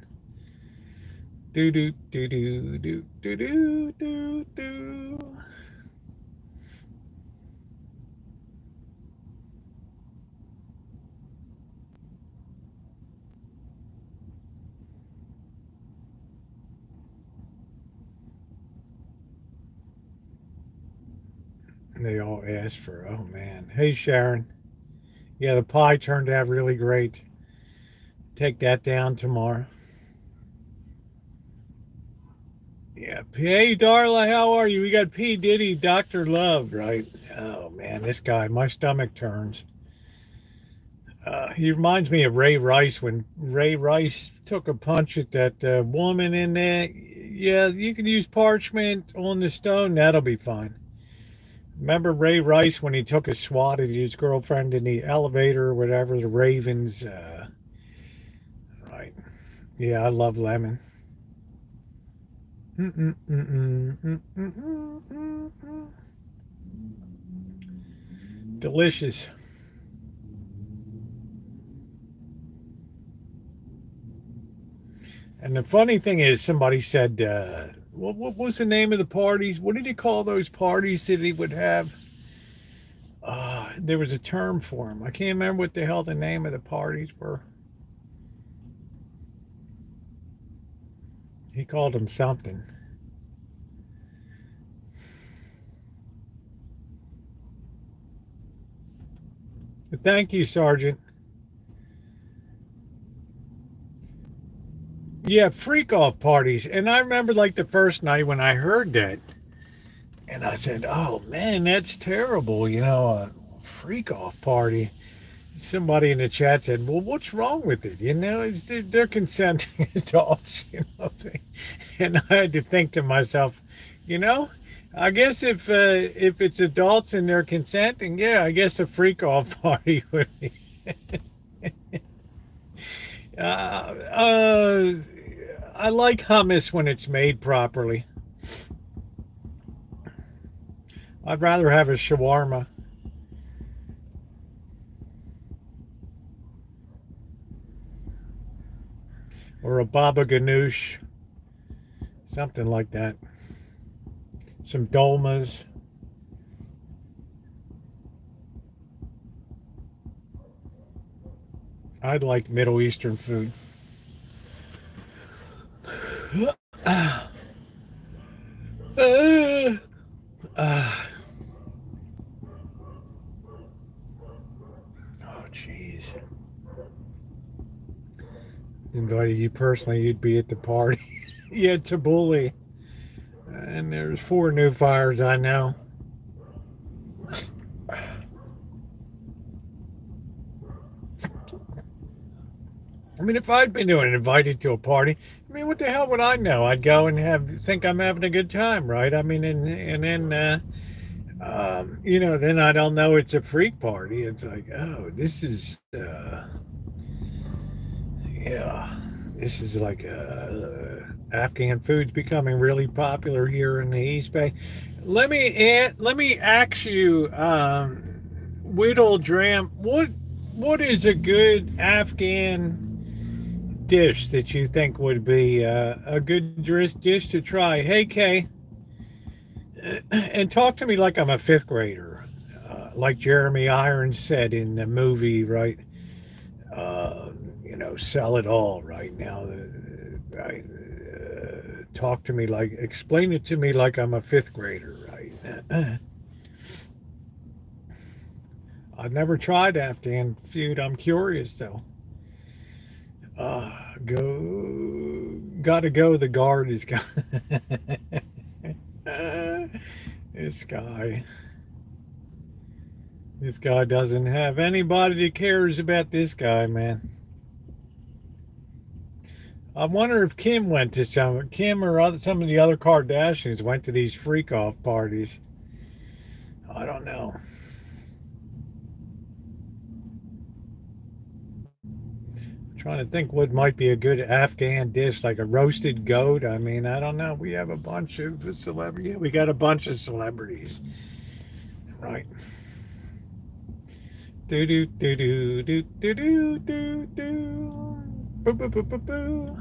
Do do do do do do do do do. They all asked for, oh man. Hey Sharon. Yeah, the pie turned out really great. Take that down tomorrow. Yeah. Hey, Darla, how are you? We got P. Diddy, Dr. Love, right? Oh, man, this guy, my stomach turns. He reminds me of Ray Rice when Ray Rice took a punch at that woman in there. Yeah, you can use parchment on the stone. That'll be fine. Remember Ray Rice when he took a swat at his girlfriend in the elevator or whatever, the Ravens? Right. Yeah, I love lemon. Delicious. And the funny thing is, somebody said, what was the name of the parties? What did he call those parties that he would have? There was a term for them. I can't remember what the hell the name of the parties were. He called them something. But thank you, Sergeant. Yeah, freak off parties. And I remember like the first night when I heard that, and I said, "Oh man, that's terrible." A freak off party. Somebody in the chat said, "Well, what's wrong with it? They're consenting adults." And I had to think to myself, you know, I guess if it's adults and they're consenting, yeah, I guess a freak off party would be. Uh, uh, I like hummus when it's made properly. I'd rather have a shawarma or a baba ganoush, something like that. Some dolmas. I'd like Middle Eastern food. Uh, uh, oh, jeez. Invited you personally, you'd be at the party. Yeah, Tabbouleh. And there's 4 new fires I know. I mean, if I'd been invited to a party, I mean, what the hell would I know? I'd go and think I'm having a good time, right? I mean, and then then I don't know it's a freak party. It's like, oh, this is yeah, this is like Afghan food's becoming really popular here in the East Bay. Let me ask you, Whittle Dram, what is a good Afghan dish that you think would be a good dish to try? Hey, Kay, and talk to me like I'm a fifth grader, like Jeremy Irons said in the movie, right? Uh, sell it all right now. Right? Talk to me like, explain it to me like I'm a fifth grader, right? I've never tried Afghan food. I'm curious though. Gotta go. The guard is got this guy. This guy doesn't have anybody that cares about this guy, man. I wonder if Kim or some of the other Kardashians went to these freak off parties. I don't know. I'm trying to think what might be a good Afghan dish, like a roasted goat. I mean, I don't know. We have a bunch of celebrities. Yeah, we got a bunch of celebrities, right? Do do do do do do do do do. Boo boo boo boo boo.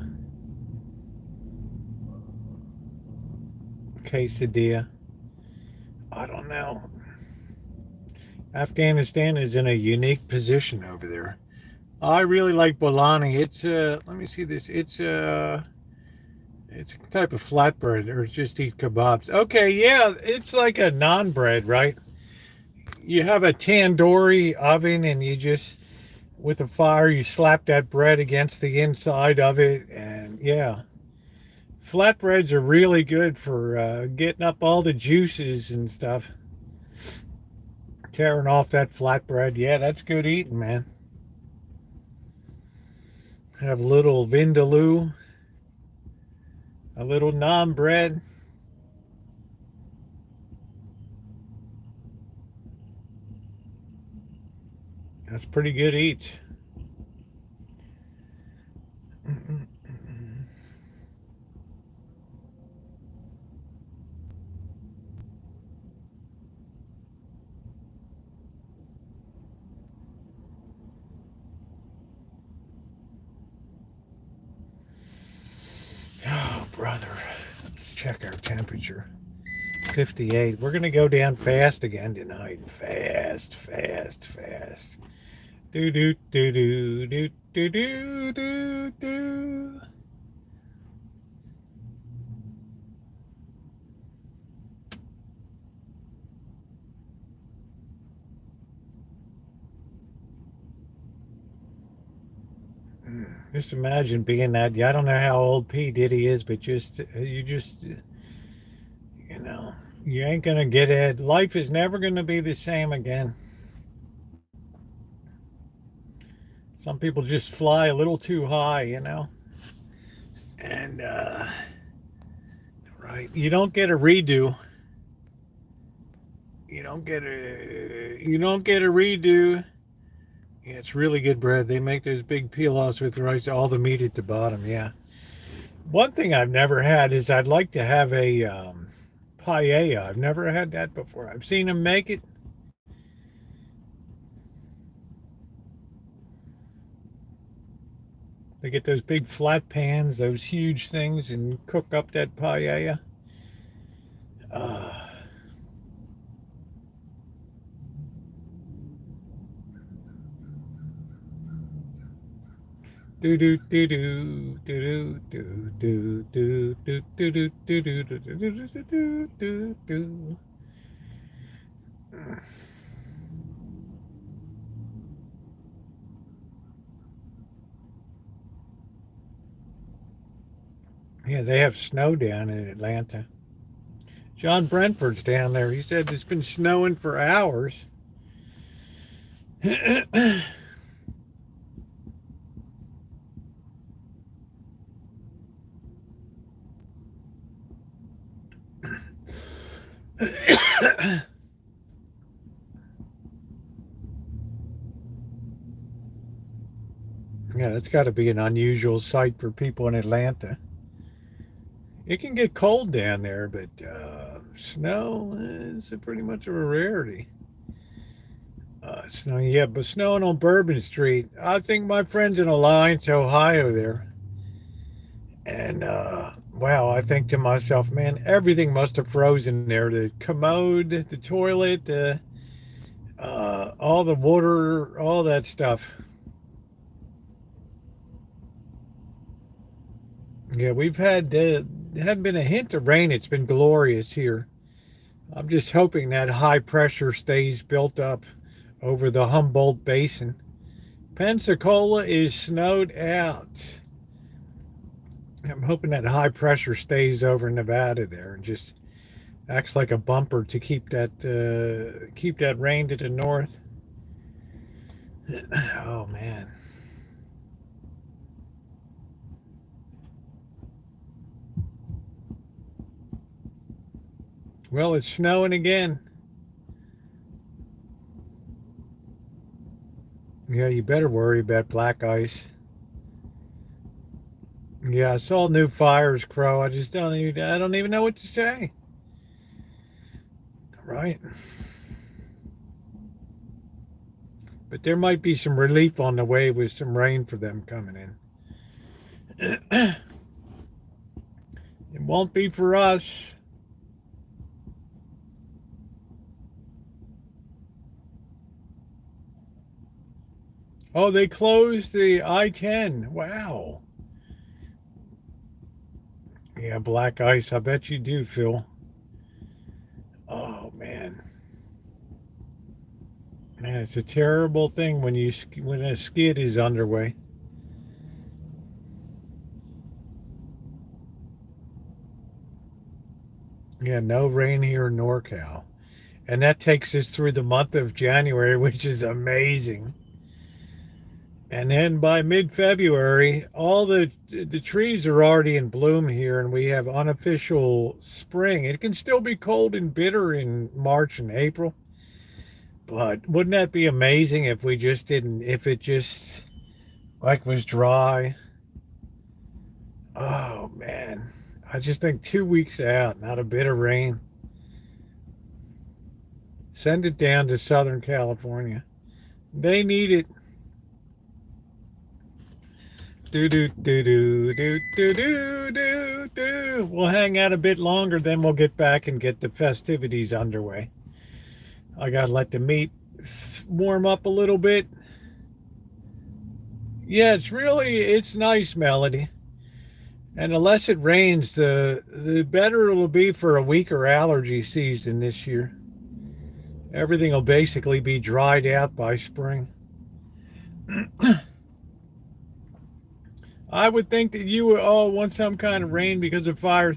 Quesadilla. I don't know. Afghanistan is in a unique position over there. I really like bolani. It's let me see this. It's a type of flatbread or just eat kebabs. Okay, yeah, it's like a naan bread, right? You have a tandoori oven and you just with a fire you slap that bread against the inside of it, and yeah, flatbreads are really good for getting up all the juices and stuff. Tearing off that flatbread, yeah, that's good eating, man. Have a little vindaloo, a little naan bread. That's pretty good eats. weather. Let's check our temperature. 58. We're going to go down fast again tonight. Fast, fast, fast. Do do do do do do do do do. Just imagine being that. I don't know how old P Diddy is, but you know, you ain't gonna get it. Life is never gonna be the same again. Some people just fly a little too high, you know. And right, you don't get a redo. You don't get a redo. Yeah, it's really good bread. They make those big peel-offs with rice, all the meat at the bottom. Yeah. One thing I've never had is I'd like to have a paella. I've never had that before. I've seen them make it. They get those big flat pans, those huge things, and cook up that paella. Uh, do do do do do do do do do do do do do do do do do do. Yeah, they have snow down in Atlanta. John Brentford's down there. He said it's been snowing for hours. Yeah, that's got to be an unusual sight for people in Atlanta. It can get cold down there, but snow is pretty much of a rarity. Snow, yeah, but snowing on Bourbon Street. I think my friends in Alliance, Ohio, there, and wow, I think to myself, man, everything must have frozen there. The commode, the toilet, all the water, all that stuff. Yeah, we've had hadn't been a hint of rain. It's been glorious here. I'm just hoping that high pressure stays built up over the Humboldt Basin. Pensacola is snowed out. I'm hoping that high pressure stays over Nevada there and just acts like a bumper to keep that rain to the north. Oh man. Well, it's snowing again. Yeah, you better worry about black ice. Yeah, I saw new fires, Crow. I don't even know what to say. Right. But there might be some relief on the way with some rain for them coming in. It won't be for us. Oh, they closed the I-10. Wow. Yeah, black ice. I bet you do, Phil. Oh man. Man, it's a terrible thing when a skid is underway. Yeah, no rain here in NorCal. And that takes us through the month of January, which is amazing. And then by mid-February, all the trees are already in bloom here, and we have unofficial spring. It can still be cold and bitter in March and April, but wouldn't that be amazing if we just didn't, if it just like was dry? Oh man, I just think 2 weeks out, not a bit of rain. Send it down to Southern California. They need it. Do do do do do do do do do. We'll hang out a bit longer, then we'll get back and get the festivities underway. I gotta let the meat warm up a little bit. Yeah, it's nice, Melody. And unless it rains, the better it'll be for a weaker allergy season this year. Everything will basically be dried out by spring. I would think that you would all want some kind of rain because of fires.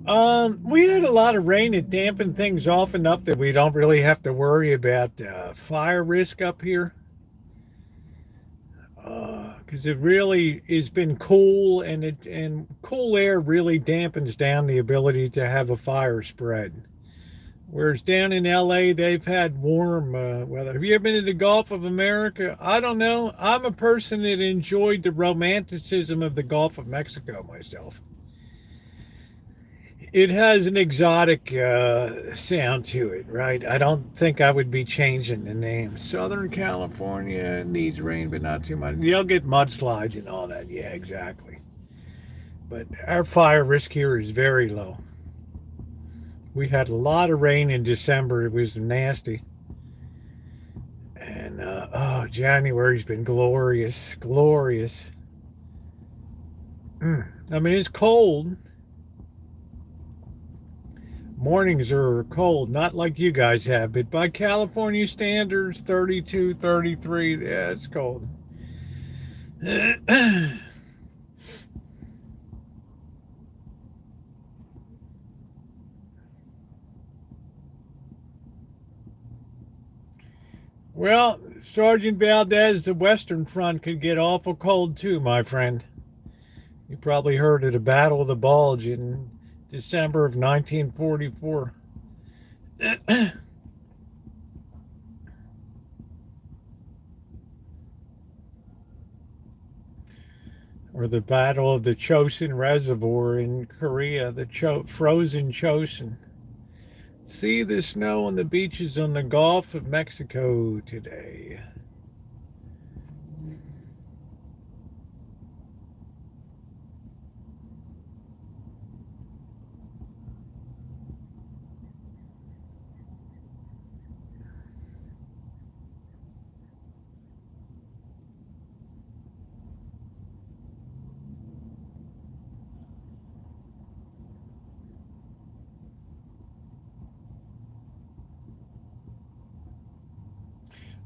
We had a lot of rain that dampened things off enough that we don't really have to worry about fire risk up here. Because it really has been cool, and cool air really dampens down the ability to have a fire spread. Whereas down in LA, they've had warm weather. Have you ever been to the Gulf of America? I don't know. I'm a person that enjoyed the romanticism of the Gulf of Mexico myself. It has an exotic sound to it, right? I don't think I would be changing the name. Southern California needs rain, but not too much. You'll get mudslides and all that. Yeah, exactly. But our fire risk here is very low. We had a lot of rain in December. It was nasty. And oh, January's been glorious, glorious. I mean, it's cold. Mornings are cold, not like you guys have, but by California standards, 32, 33. Yeah, it's cold. Well, Sergeant Valdez, the Western Front could get awful cold too, my friend. You probably heard of the Battle of the Bulge in December of 1944. Or the Battle of the Chosin Reservoir in Korea, the frozen Chosin. See the snow on the beaches on the Gulf of Mexico today.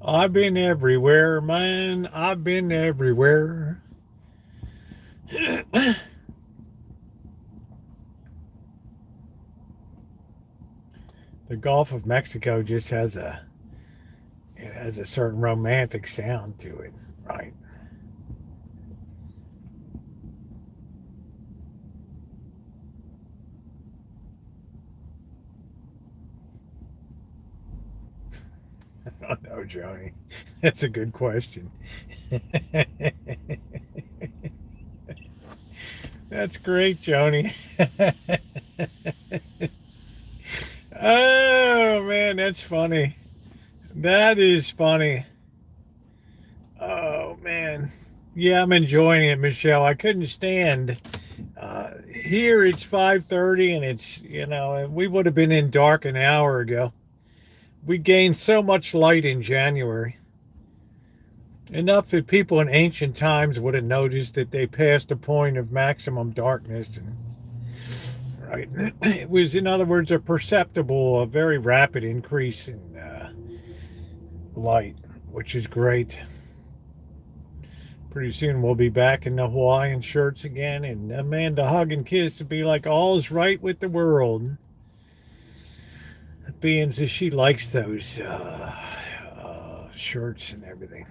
I've been everywhere, man. I've been everywhere. The Gulf of Mexico just has a certain romantic sound to it, right? I don't know, Joni. That's a good question. That's great, Joni. Oh man, that's funny. That is funny. Oh man. Yeah, I'm enjoying it, Michelle. I couldn't stand. Here it's 5:30, and we would have been in dark an hour ago. We gained so much light in January, enough that people in ancient times would have noticed that they passed a point of maximum darkness. And right, it was, in other words, a very rapid increase in light, which is great. Pretty soon we'll be back in the Hawaiian shirts again, and Amanda hug and kiss to be like all's right with the world. Being as she likes those shirts and everything.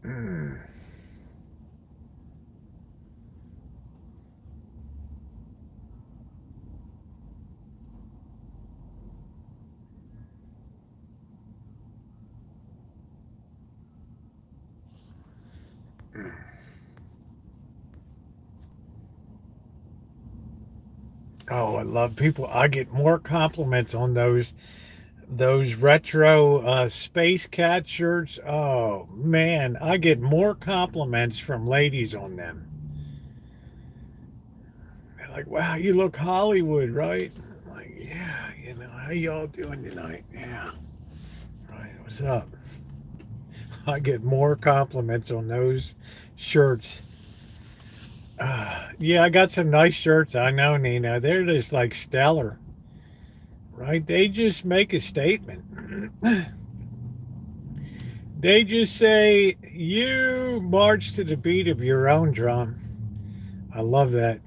Mm. Oh, I love people. I get more compliments on those retro space cat shirts. Oh man, I get more compliments from ladies on them. They're like, "Wow, you look Hollywood, right?" I'm like, "Yeah, how y'all doing tonight?" Yeah, right. What's up? I get more compliments on those shirts. Yeah, I got some nice shirts. I know, Nina. They're just like stellar, right? They just make a statement. They just say, you march to the beat of your own drum. I love that.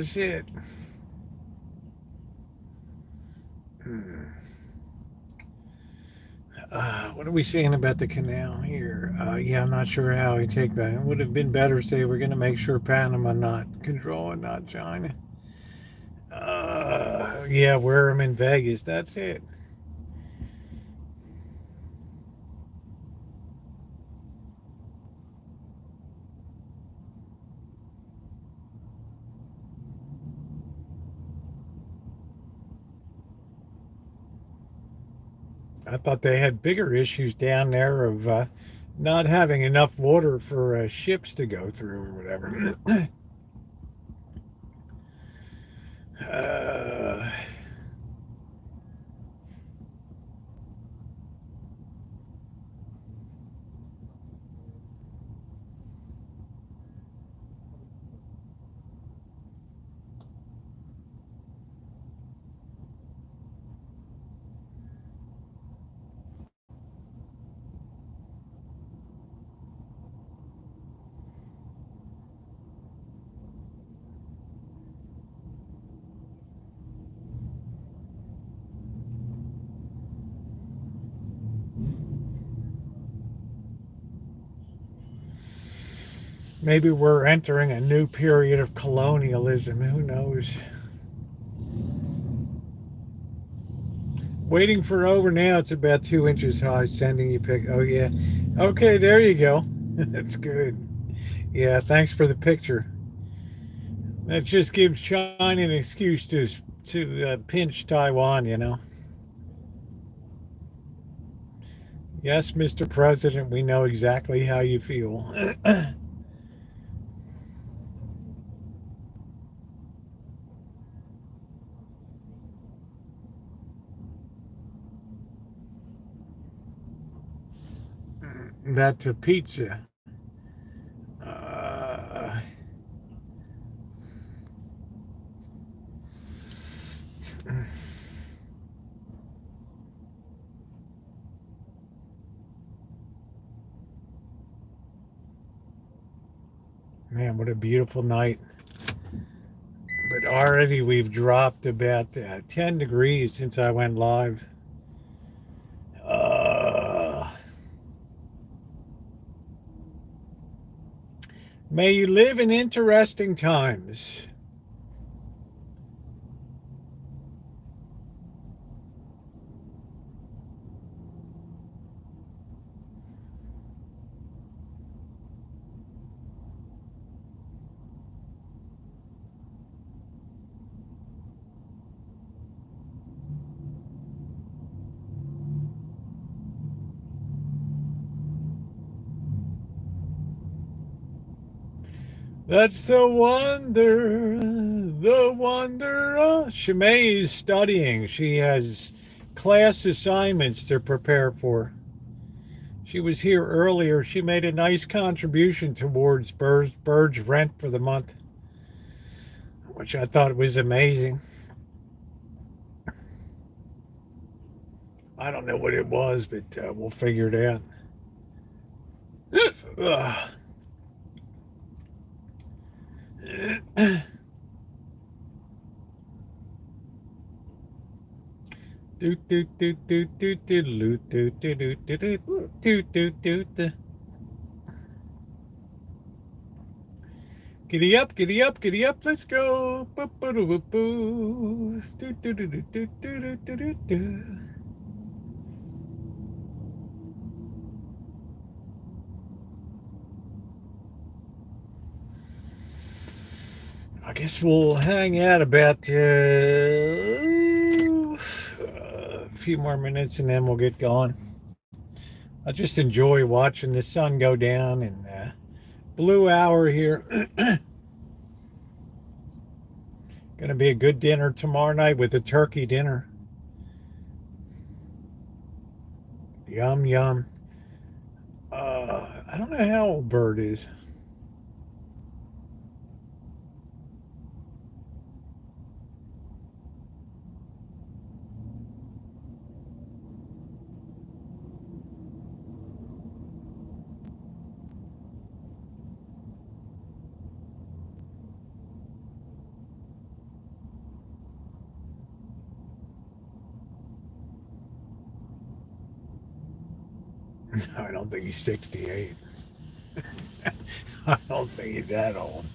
Shit. Hmm. What are we saying about the canal here? Yeah, I'm not sure how we take that. It would have been better to say we're going to make sure Panama not control and not China. Yeah, wear them in Vegas. That's it. I thought they had bigger issues down there of not having enough water for ships to go through or whatever. uh, Maybe we're entering a new period of colonialism. Who knows? Waiting for over now. It's about 2 inches high. Sending you pic. Oh yeah. Okay, there you go. That's good. Yeah, thanks for the picture. That just gives China an excuse to pinch Taiwan. Yes, Mr. President, we know exactly how you feel. That to pizza. Uh, Man, what a beautiful night. But already we've dropped about 10 degrees since I went live. Uh, May you live in interesting times. That's the wonder, the wonder. Shimei is studying. She has class assignments to prepare for. She was here earlier. She made a nice contribution towards Bird's rent for the month, which I thought was amazing. I don't know what it was, but we'll figure it out. Giddy up, giddy up, giddy up, let's go. guess we'll hang out about a few more minutes and then we'll get going. I just enjoy watching the sun go down and blue hour here. Gonna be a good dinner tomorrow night with a turkey dinner. Yum, yum. I don't know how old Bird is. No, I don't think he's 68. I don't think he's that old.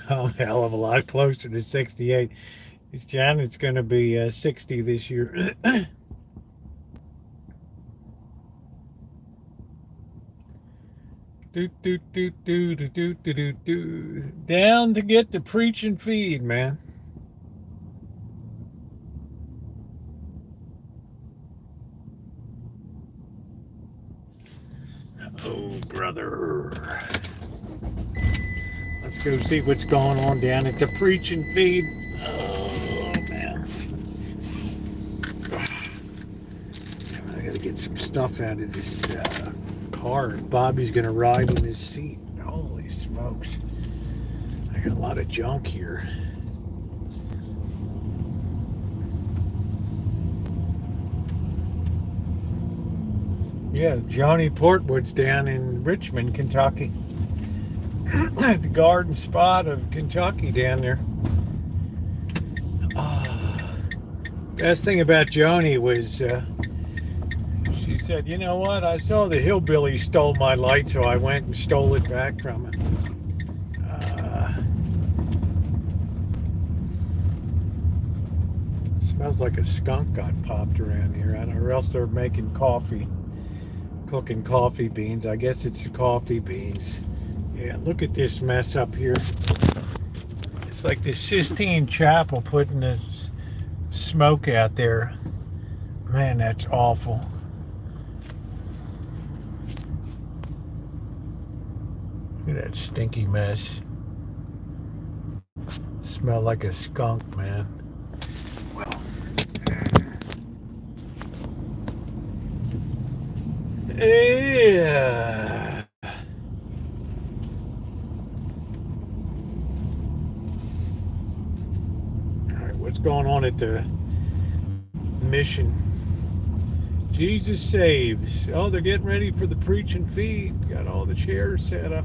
I'm a hell of a lot closer to 68. Janet's going to be 60 this year. Down to get the preach and feed, man. Oh, brother. Let's go see what's going on down at the preach and feed. Oh, man. I got to get some stuff out of this car. Bobby's going to ride in his seat. Holy smokes. I got a lot of junk here. Yeah, Johnny Portwood's down in Richmond, Kentucky. The garden spot of Kentucky down there. Best thing about Joni was she said, you know what, I saw the hillbilly stole my light, so I went and stole it back from him. Smells like a skunk got popped around here, or else they're making coffee. Cooking coffee beans. I guess it's the coffee beans. Yeah, look at this mess up here. It's like the Sistine Chapel putting this smoke out there. Man, that's awful. Look at that stinky mess. Smell like a skunk, man. Well, yeah. All right, what's going on at the mission? Jesus saves. Oh, they're getting ready for the preach and feed. Got all the chairs set up.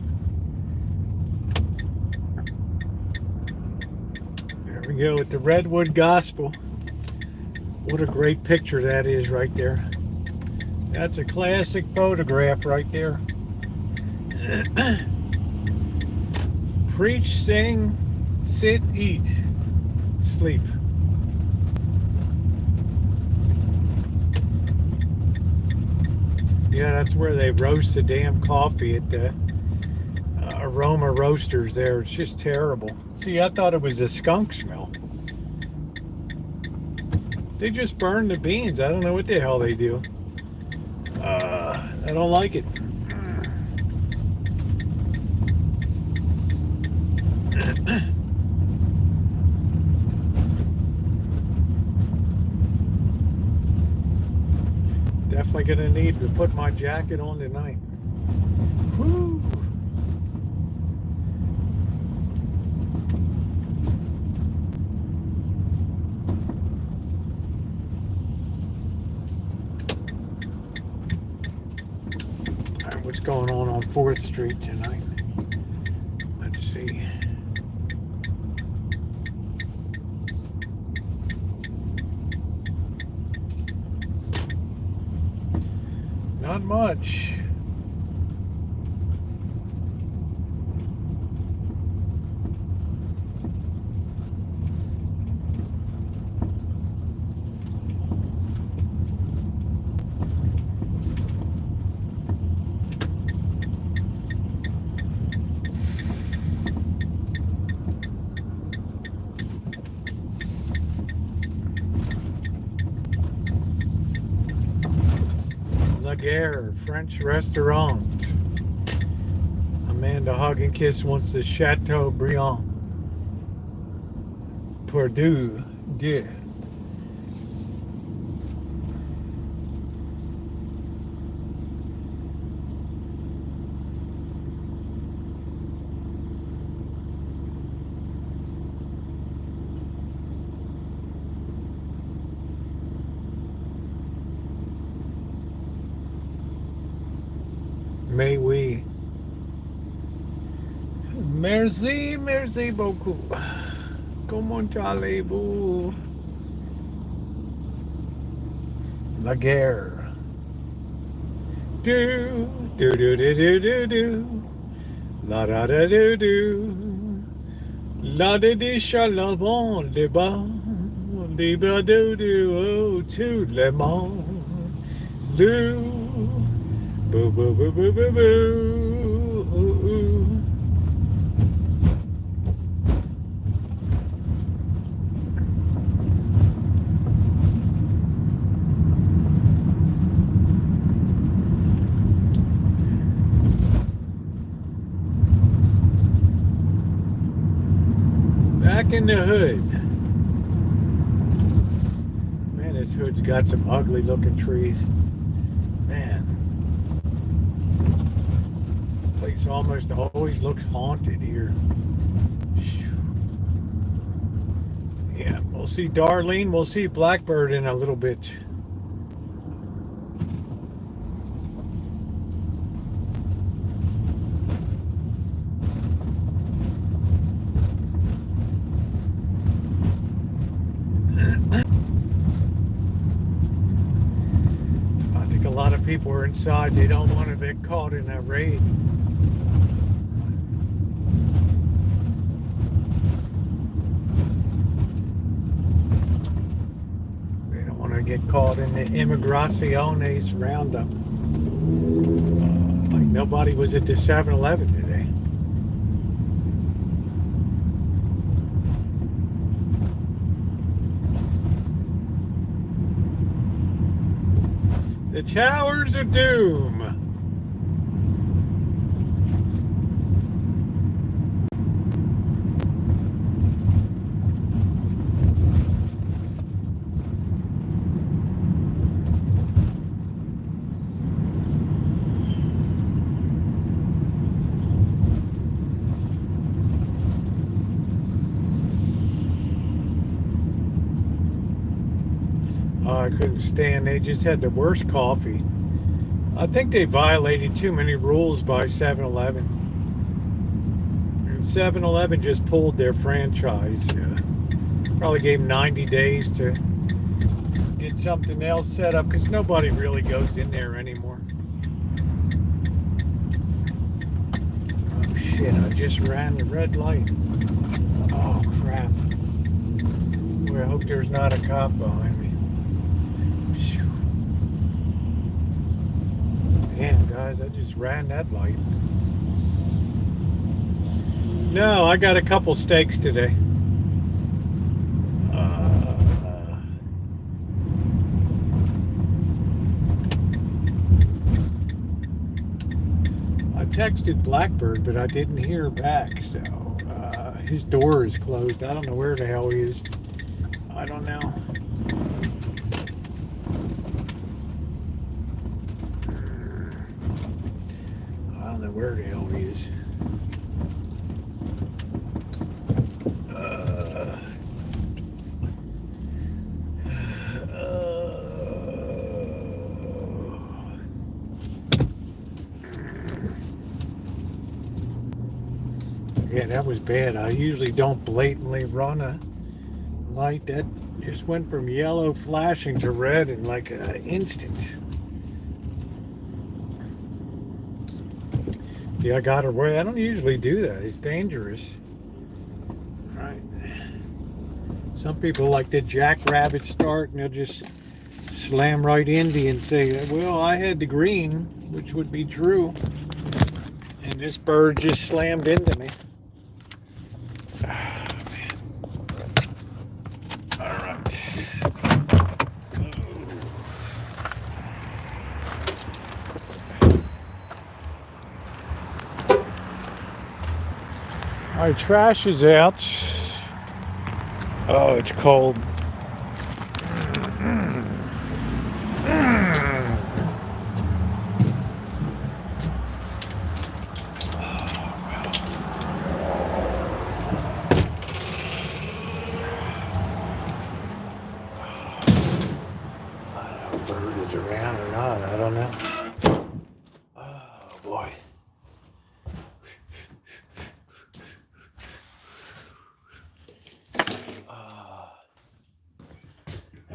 There we go with the Redwood Gospel. What a great picture that is right there. That's a classic photograph right there. Preach, sing, sit, eat, sleep. Yeah, that's where they roast the damn coffee at the Aroma Roasters there. It's just terrible. See, I thought it was a skunk smell. They just burn the beans. I don't know what the hell they do. I don't like it. Definitely gonna need to put my jacket on tonight. Whew. What's going on 4th Street tonight? Let's see. Not much. La Gare French restaurant. Amanda Hug and Kiss wants the Chateaubriand. Purdue. Yeah. May we. Merci, merci beaucoup. Comment allez-vous? La Guerre. Do, do, do, do, do, do, do. La da da do do. La da di shalom, de ba. De ba do do, oh, to le monde. Do. Boo, boo, boo, boo, boo, boo. Ooh, ooh. Back in the hood. Man, this hood's got some ugly looking trees. Man. Place almost always looks haunted here. Yeah, we'll see Darlene. We'll see Blackbird in a little bit. I think a lot of people are inside. They don't want to be caught in a raid. Get caught in the Immigraciones roundup. Like nobody was at the 7-Eleven today. The Towers of Doom. I couldn't stand. They just had the worst coffee. I think they violated too many rules by 7-Eleven. And 7-Eleven just pulled their franchise. Probably gave them 90 days to get something else set up because nobody really goes in there anymore. Oh shit, I just ran the red light. Oh crap. Boy, I hope there's not a cop behind me. Damn, guys, I just ran that light. No, I got a couple steaks today. I texted Blackbird, but I didn't hear back, so his door is closed. I don't know where the hell he is. I don't know. Where the hell he is. Yeah, that was bad. I usually don't blatantly run a light. That just went from yellow flashing to red in like an instant. Yeah, I got her away. I don't usually do that. It's dangerous. Right. Some people like the jackrabbit start and they'll just slam right into you and say, well, I had the green, which would be true. And this bird just slammed into me. Ah, man. All right. My trash is out. Oh, it's cold. Bird is around or not, I don't know. Oh boy.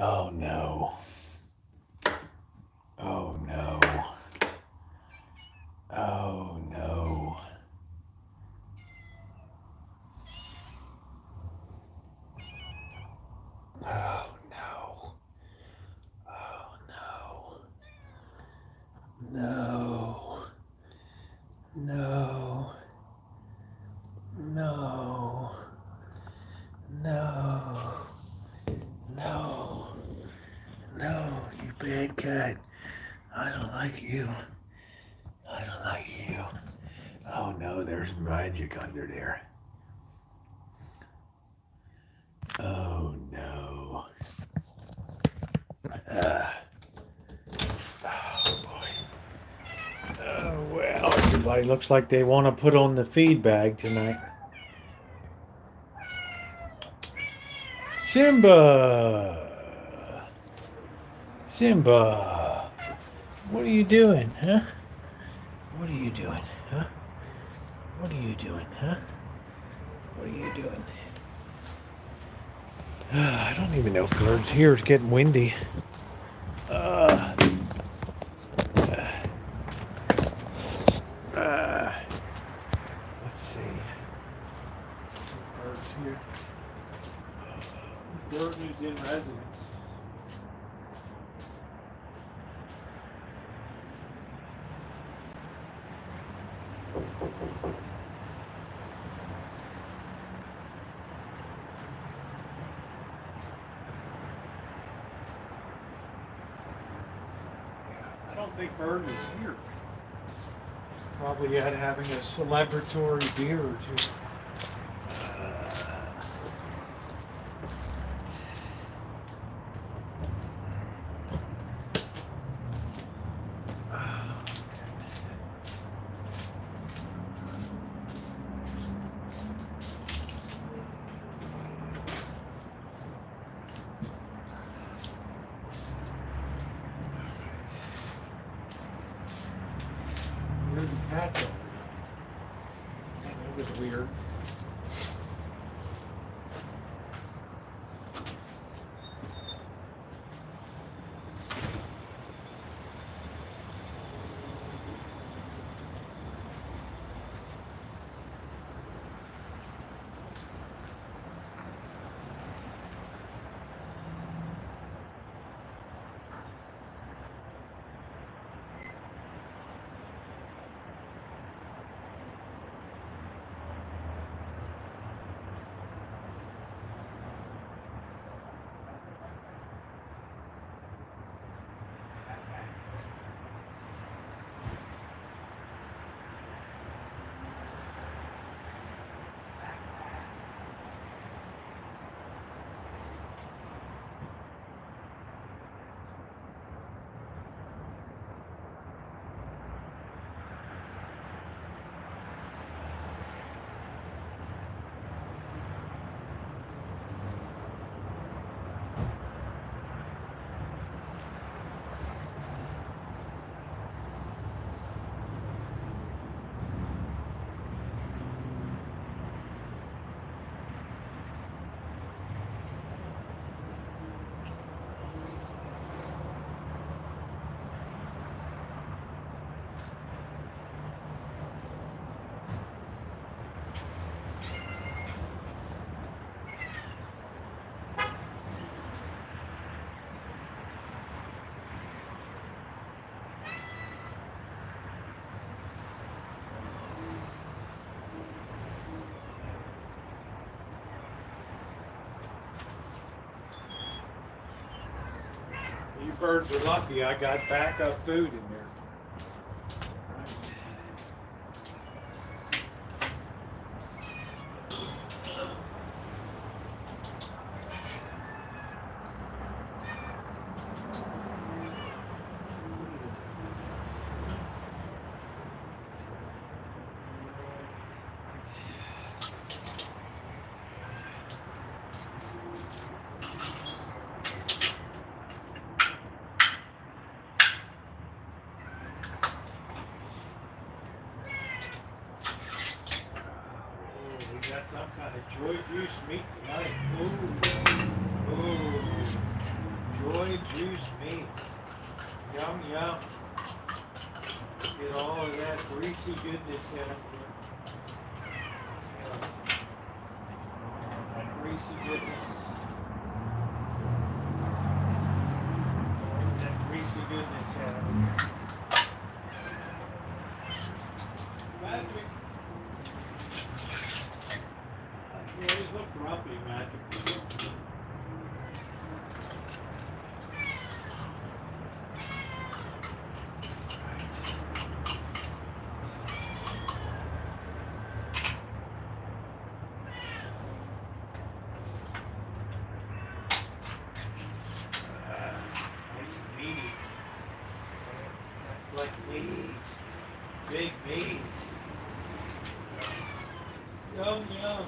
Oh no. Oh no. Oh no. Oh no. Oh no. No. No. No. No. No. No, you bad cat. I don't like you. I don't like you. Oh no, there's magic under there. Oh no. Oh boy. Oh well, everybody looks like they want to put on the feed bag tonight. Simba! Simba! What are you doing, huh? What are you doing, huh? What are you doing, huh? What are you doing? I don't even know if Bird's here. It's getting windy. Let's see. Bird's here. Bird is in residence. I don't think Bird was here. Probably out having a celebratory beer or two. Weird cat over there. It was weird. You birds are lucky I got backup food in there. Joy juice meat tonight. Ooh. Ooh. Joy juice meat. Yum, yum. Get all of that greasy goodness in it. That greasy goodness. All that greasy goodness in it. Magic. You always look grumpy, Magic. Like meat, big meat. Yum, yum.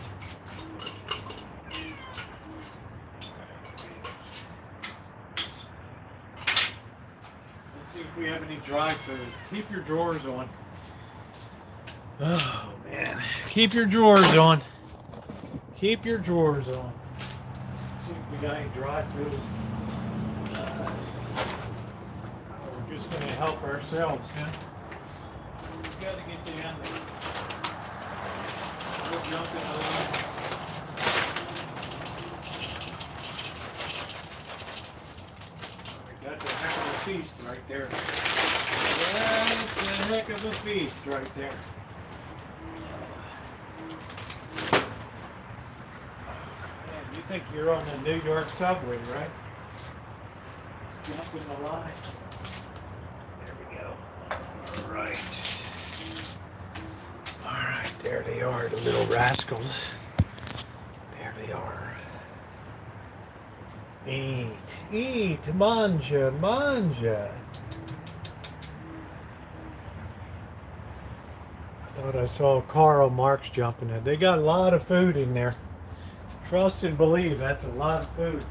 Let's see if we have any dry food. Keep your drawers on. Oh, man. Keep your drawers on. Keep your drawers on. Let's see if we got any dry food. We're just going to help ourselves, huh? We got to get down there. We're jumping along. We got the heck of a feast right there. That's a heck of a feast right there. Man, you think you're on the New York subway, right? Jumping the line. There we go. All right. All right, there they are, the little rascals. There they are. Eat, manja, manja. I thought I saw Karl Marx jumping in. They got a lot of food in there. Trust and believe, that's a lot of food.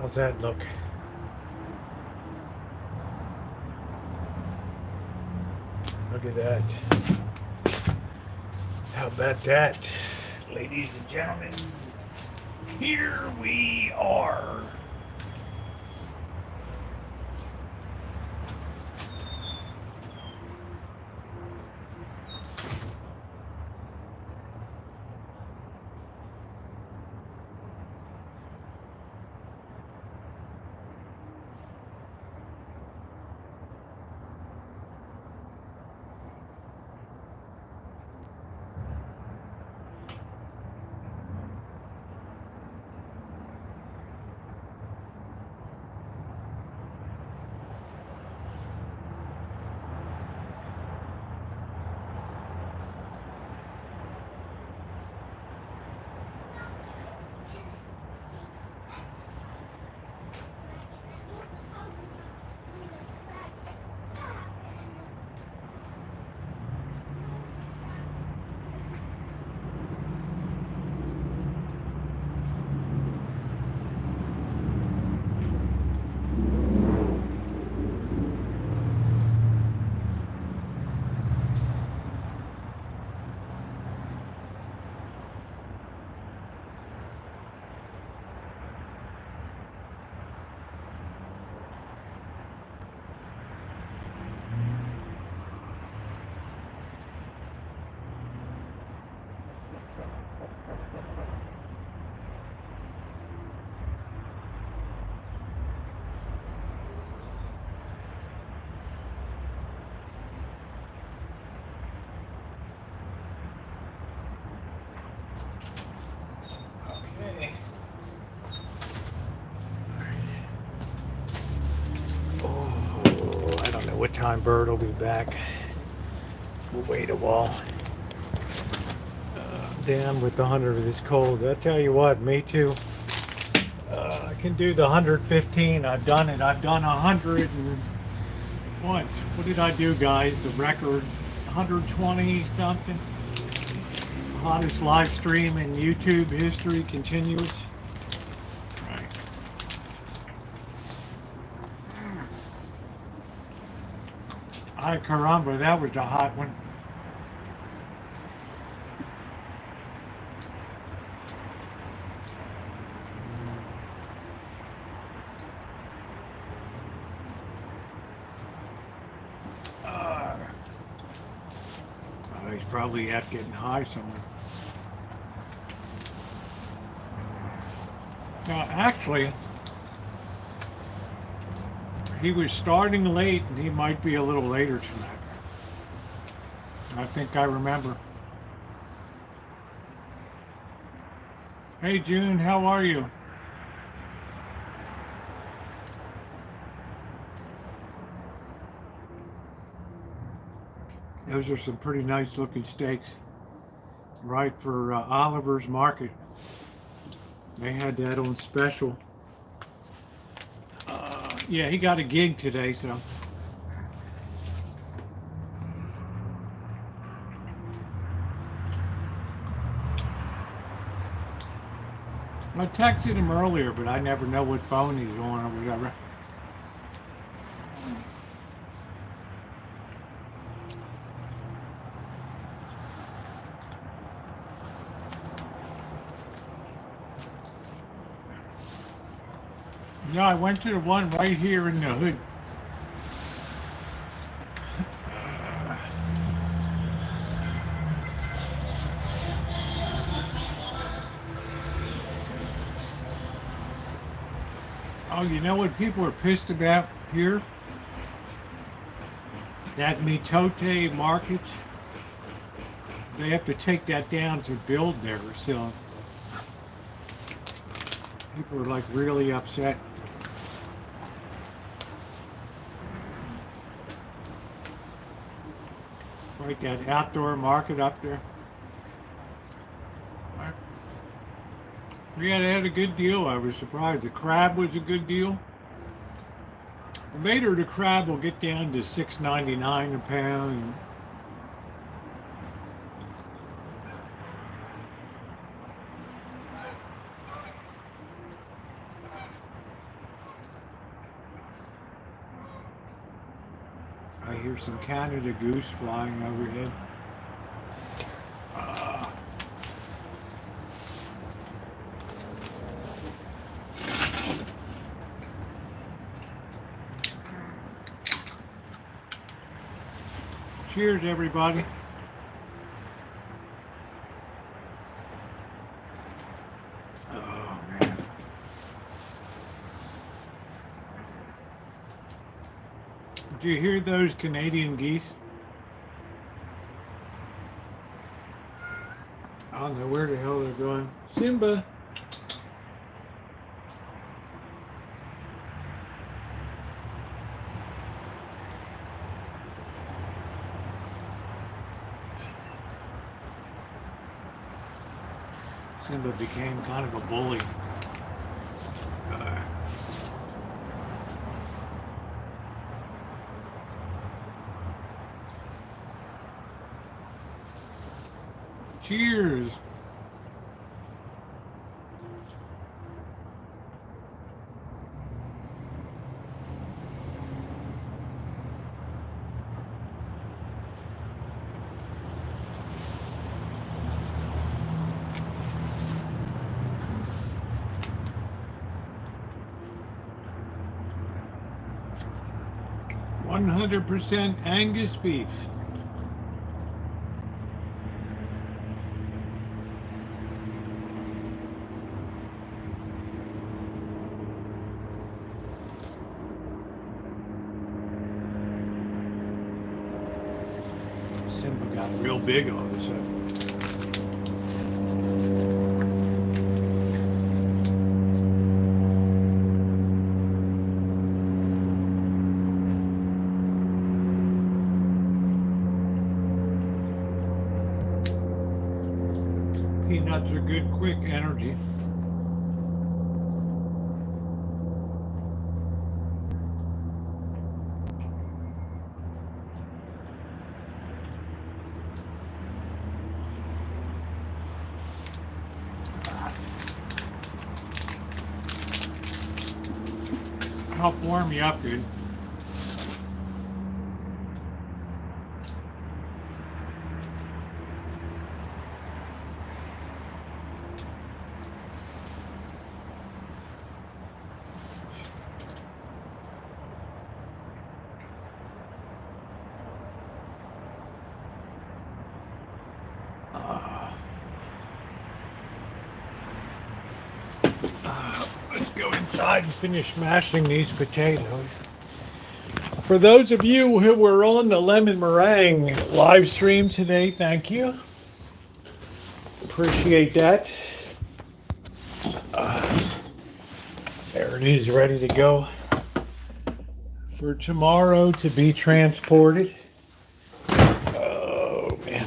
How's that look? Look at that. How about that, ladies and gentlemen? Here we are. What time Bird will be back. We'll wait a while. Damn, with the 100 it's cold. I tell you what, me too. I can do the 115. I've done it. I've done 100 and What did I do, guys? The record 120 something. Hottest live stream in YouTube history continues. Right. Ay caramba, that was a hot one. He's probably out getting high somewhere. Now, actually, he was starting late, and he might be a little later tonight. I think I remember. Hey, June, how are you? Those are some pretty nice looking steaks. Right for Oliver's Market. They had that on special. Yeah, he got a gig today, so. I texted him earlier, but I never know what phone he's on or whatever. Yeah, I went to the one right here in the hood. Oh, you know what people are pissed about here? That mitote markets, they have to take that down to build there, so people are like really upset. Right, that outdoor market up there. Yeah, they had a good deal. I was surprised. The crab was a good deal. Later, the crab will get down to $6.99 a pound. I hear some Canada goose flying overhead. Cheers, everybody. Oh, man. Did you hear those Canadian geese? I don't know where the hell they're going. Simba. Simba became kind of a bully. Cheers. %100% Angus beef. Simba got real big all of a sudden. Peanuts are good, quick energy. Help warm you up, dude. Let's go inside and finish mashing these potatoes. For those of you who were on the lemon meringue live stream today, thank you. Appreciate that. There it is, ready to go for tomorrow to be transported. Oh man.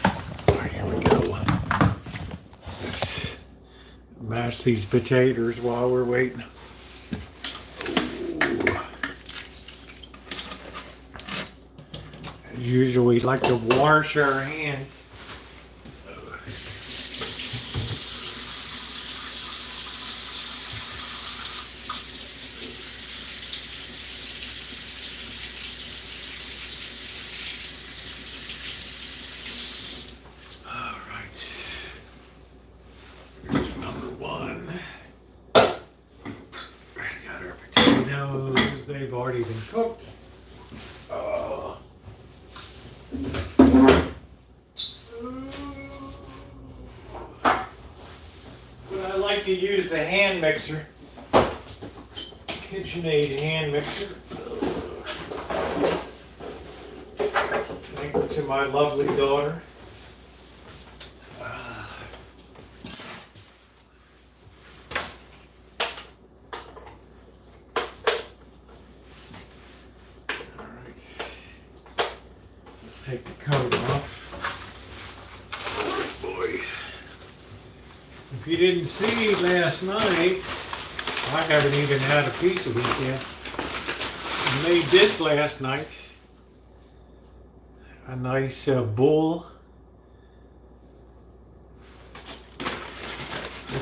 All right, here we go. Let's mash these potatoes while we're waiting. As usual, we like to wash our hands. They've already been cooked. But I like to use the hand mixer, KitchenAid hand mixer. Thank you to my lovely daughter. Take the coat off. Oh boy. If you didn't see last night, I haven't even had a piece of it yet. I made this last night. A nice bowl.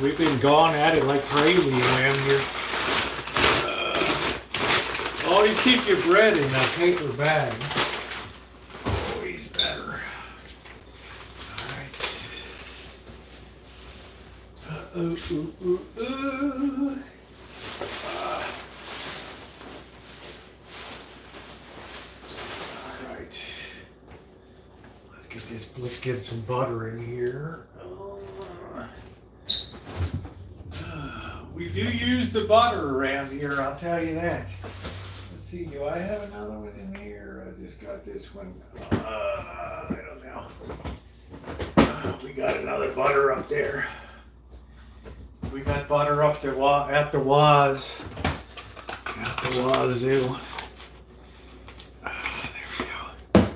We've been gone at it like crazy around here. Always keep your bread in a paper bag. Ooh, ooh, ooh, ooh. All right. Let's get some butter in here. We do use the butter around here, I'll tell you that. Let's see, do I have another one in here? I just got this one. I don't know. We got another butter up there. We got butter up the at the Waz. At the Wazoo. There we go.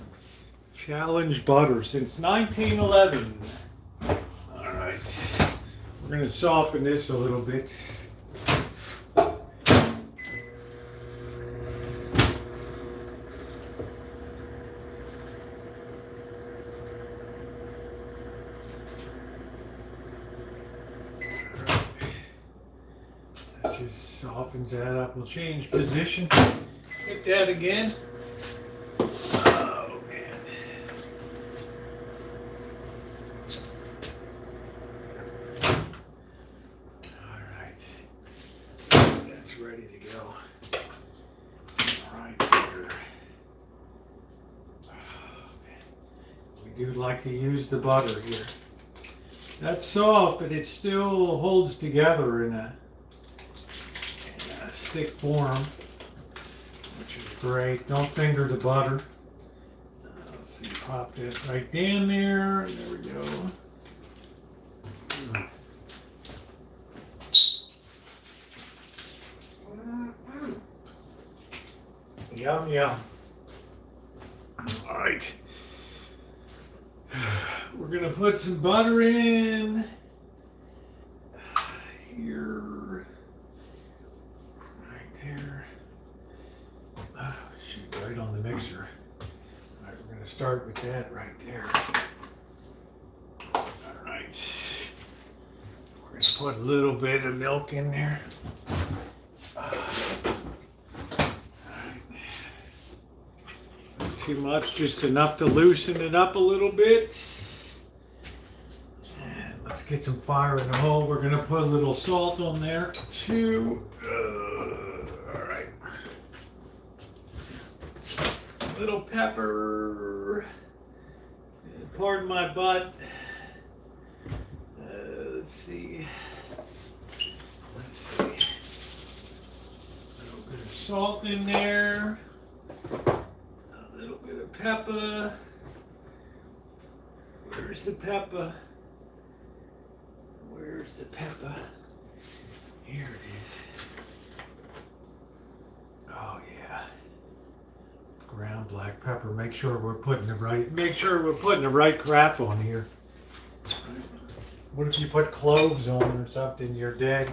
Challenge butter since 1911. Alright. We're going to soften this a little bit. Just softens that up. We'll change position. Hit that again. Oh man. Alright. That's ready to go. Right there. Oh man. We do like to use the butter here. That's soft, but it still holds together in a thick form, which is great. Don't finger the butter. Let's see, pop that right down there. There we go. Yum, yum. All right. We're going to put some butter in here. Right on the mixer. All right, we're going to start with that right there. All right. We're going to put a little bit of milk in there. too much, just enough to loosen it up a little bit. And let's get some fire in the hole. We're gonna put a little salt on there too. All right. A little pepper. Pardon my butt. Let's see. A little bit of salt in there. A little bit of pepper. Where's the pepper? Where's the pepper? Here it is. Oh yeah. Ground black pepper. Make sure we're putting the right crap on here. What if you put cloves on or something? You're dead.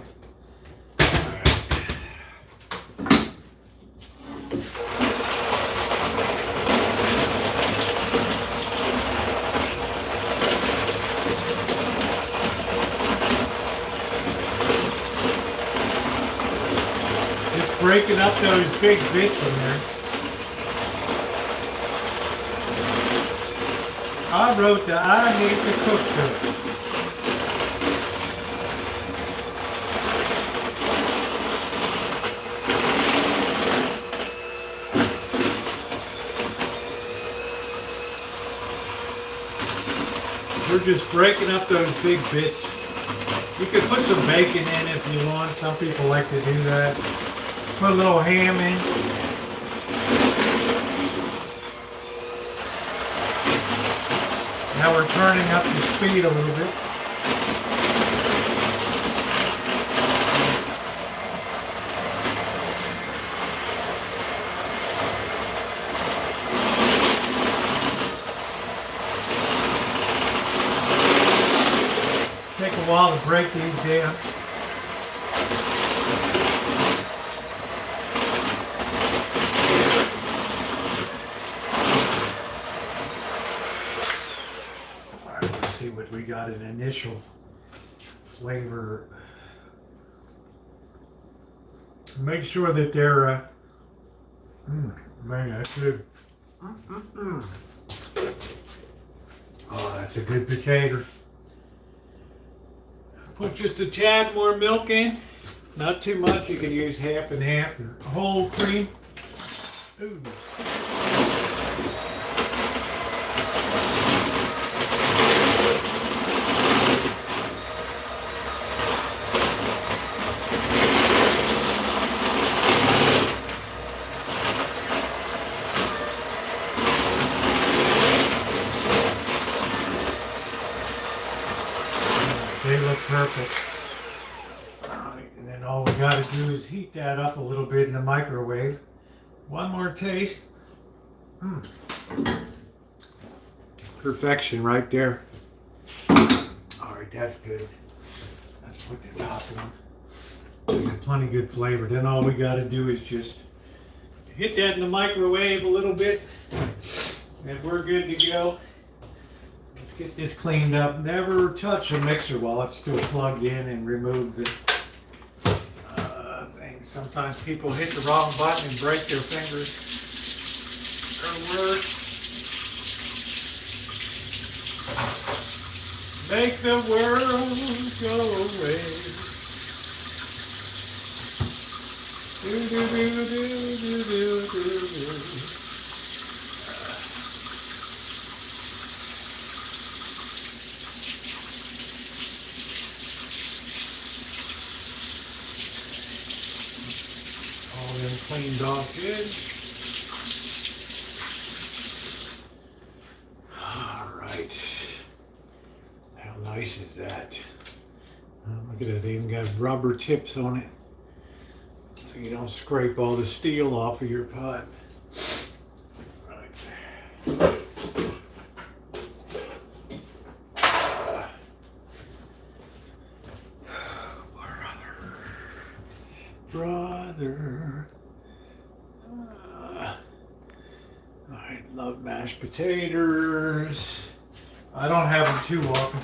Just breaking up those big bits in there. I wrote that I hate to cook this. We're just breaking up those big bits. You could put some bacon in if you want. Some people like to do that. Put a little ham in. Now we're turning up the speed a little bit. Take a while to break these down. We got an initial flavor. Make sure that they're man, that's good. Oh, that's a good potato. Put just a tad more milk in, not too much. You can use half and half or whole cream. Ooh. They look perfect. Alright, and then all we got to do is heat that up a little bit in the microwave. One more taste. Perfection right there. Alright, that's good. Let's put the top on. We got plenty good flavor. Then all we got to do is just hit that in the microwave a little bit, and we're good to go. Let's get this cleaned up. Never touch a mixer while it's still plugged in, and remove the thing. Sometimes people hit the wrong button and break their fingers or worse. Make the world go away. Do do do do do do do. Cleaned off good. All right. How nice is that? Look at it, they even got rubber tips on it, so you don't scrape all the steel off of your pot. Right. Brother. I love mashed potatoes. I don't have them too often.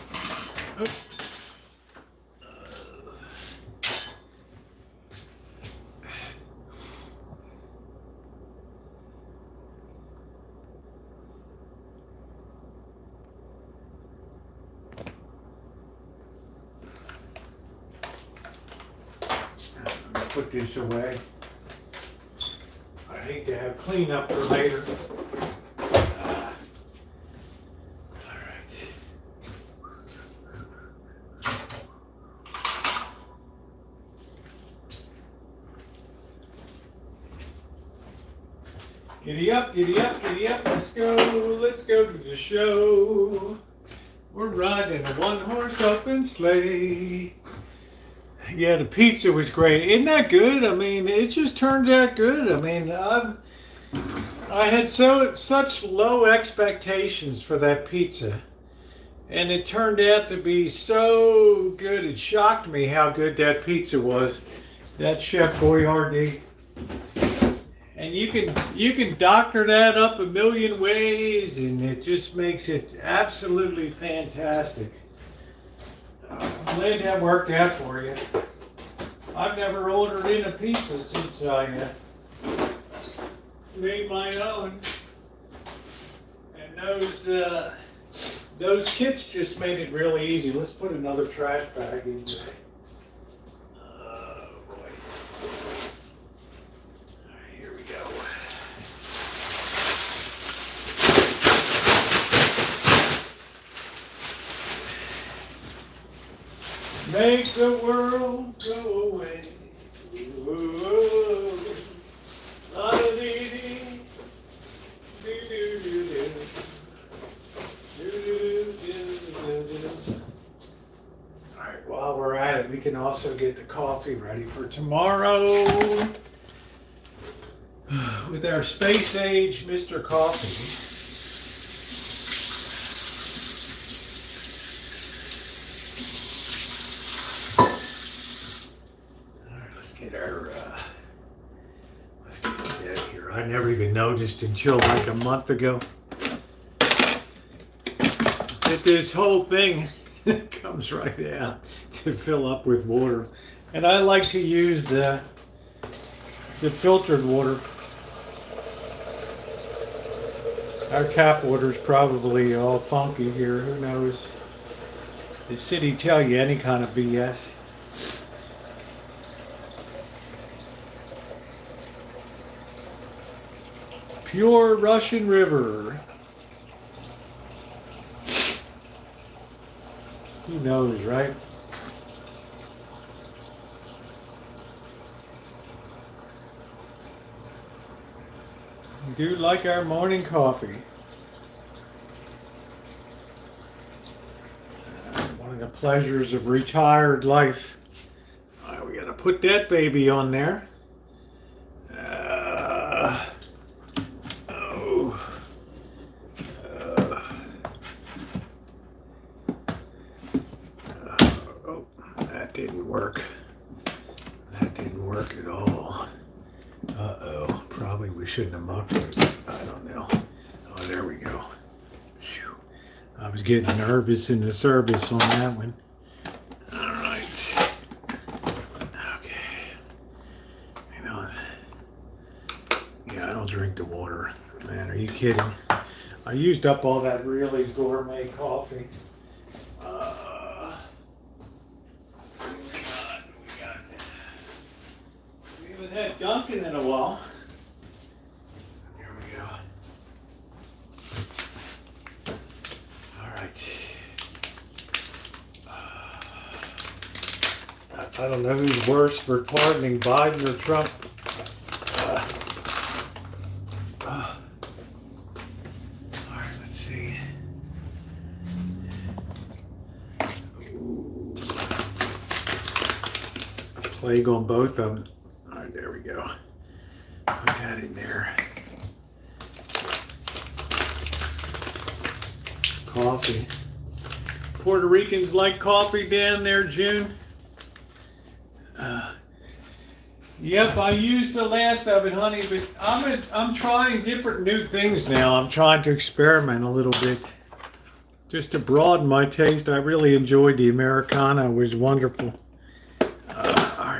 Oops. put this away. I hate to have cleanup for later. All right. Giddy up, giddy up, giddy up. Let's go to the show. We're riding a one-horse open sleigh. Yeah, the pizza was great. Isn't that good? I mean, it just turns out good. I mean, I had such low expectations for that pizza, and it turned out to be so good. It shocked me how good that pizza was. That Chef Boyardee. And you can doctor that up a million ways, and it just makes it absolutely fantastic. I'm glad that worked out for you. I've never ordered in a pizza since I made my own, and those kits just made it really easy. Let's put another trash bag in there. Make the world go away. Whoa. La-da-dee-dee. Do-do-do-do. Do-do-do-do-do-do. All right, while we're at it, we can also get the coffee ready for tomorrow with our space age Mr. Coffee. Let's get this out of here. I never even noticed until like a month ago that this whole thing comes right out to fill up with water. And I like to use the filtered water. Our tap water's probably all funky here. Who knows? The city tell you any kind of BS. Pure Russian River. Who knows, right? We do like our morning coffee. One of the pleasures of retired life. All right, we gotta put that baby on there. Didn't work. That didn't work at all. Uh-oh. Probably we shouldn't have mucked it. I don't know. Oh, there we go. Whew. I was getting nervous in the service on that one. All right. Okay. You know, yeah, I don't drink the water. Man, are you kidding? I used up all that really gourmet coffee. Had Dunkin' in a while. Here we go. All right. I don't know who's worse for pardoning, Biden or Trump. All right, let's see. Ooh. Plague on both of them. There we go. Put that in there. Coffee. Puerto Ricans like coffee down there, June. Yep, I used the last of it, honey, but I'm trying different new things now. I'm trying to experiment a little bit. Just to broaden my taste. I really enjoyed the Americano. It was wonderful.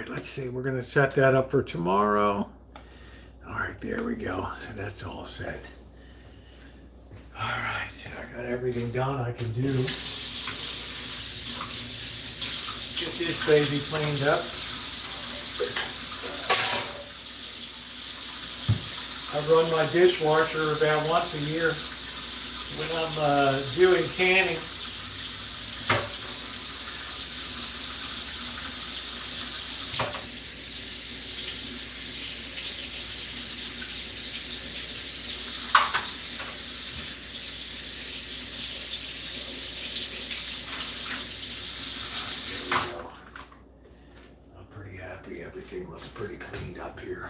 Let's see, we're going to set that up for tomorrow. All right, there we go. So that's all set. All right, I got everything done I can do. Get this baby cleaned up. I run my dishwasher about once a year when I'm doing canning. Everything looks pretty cleaned up here.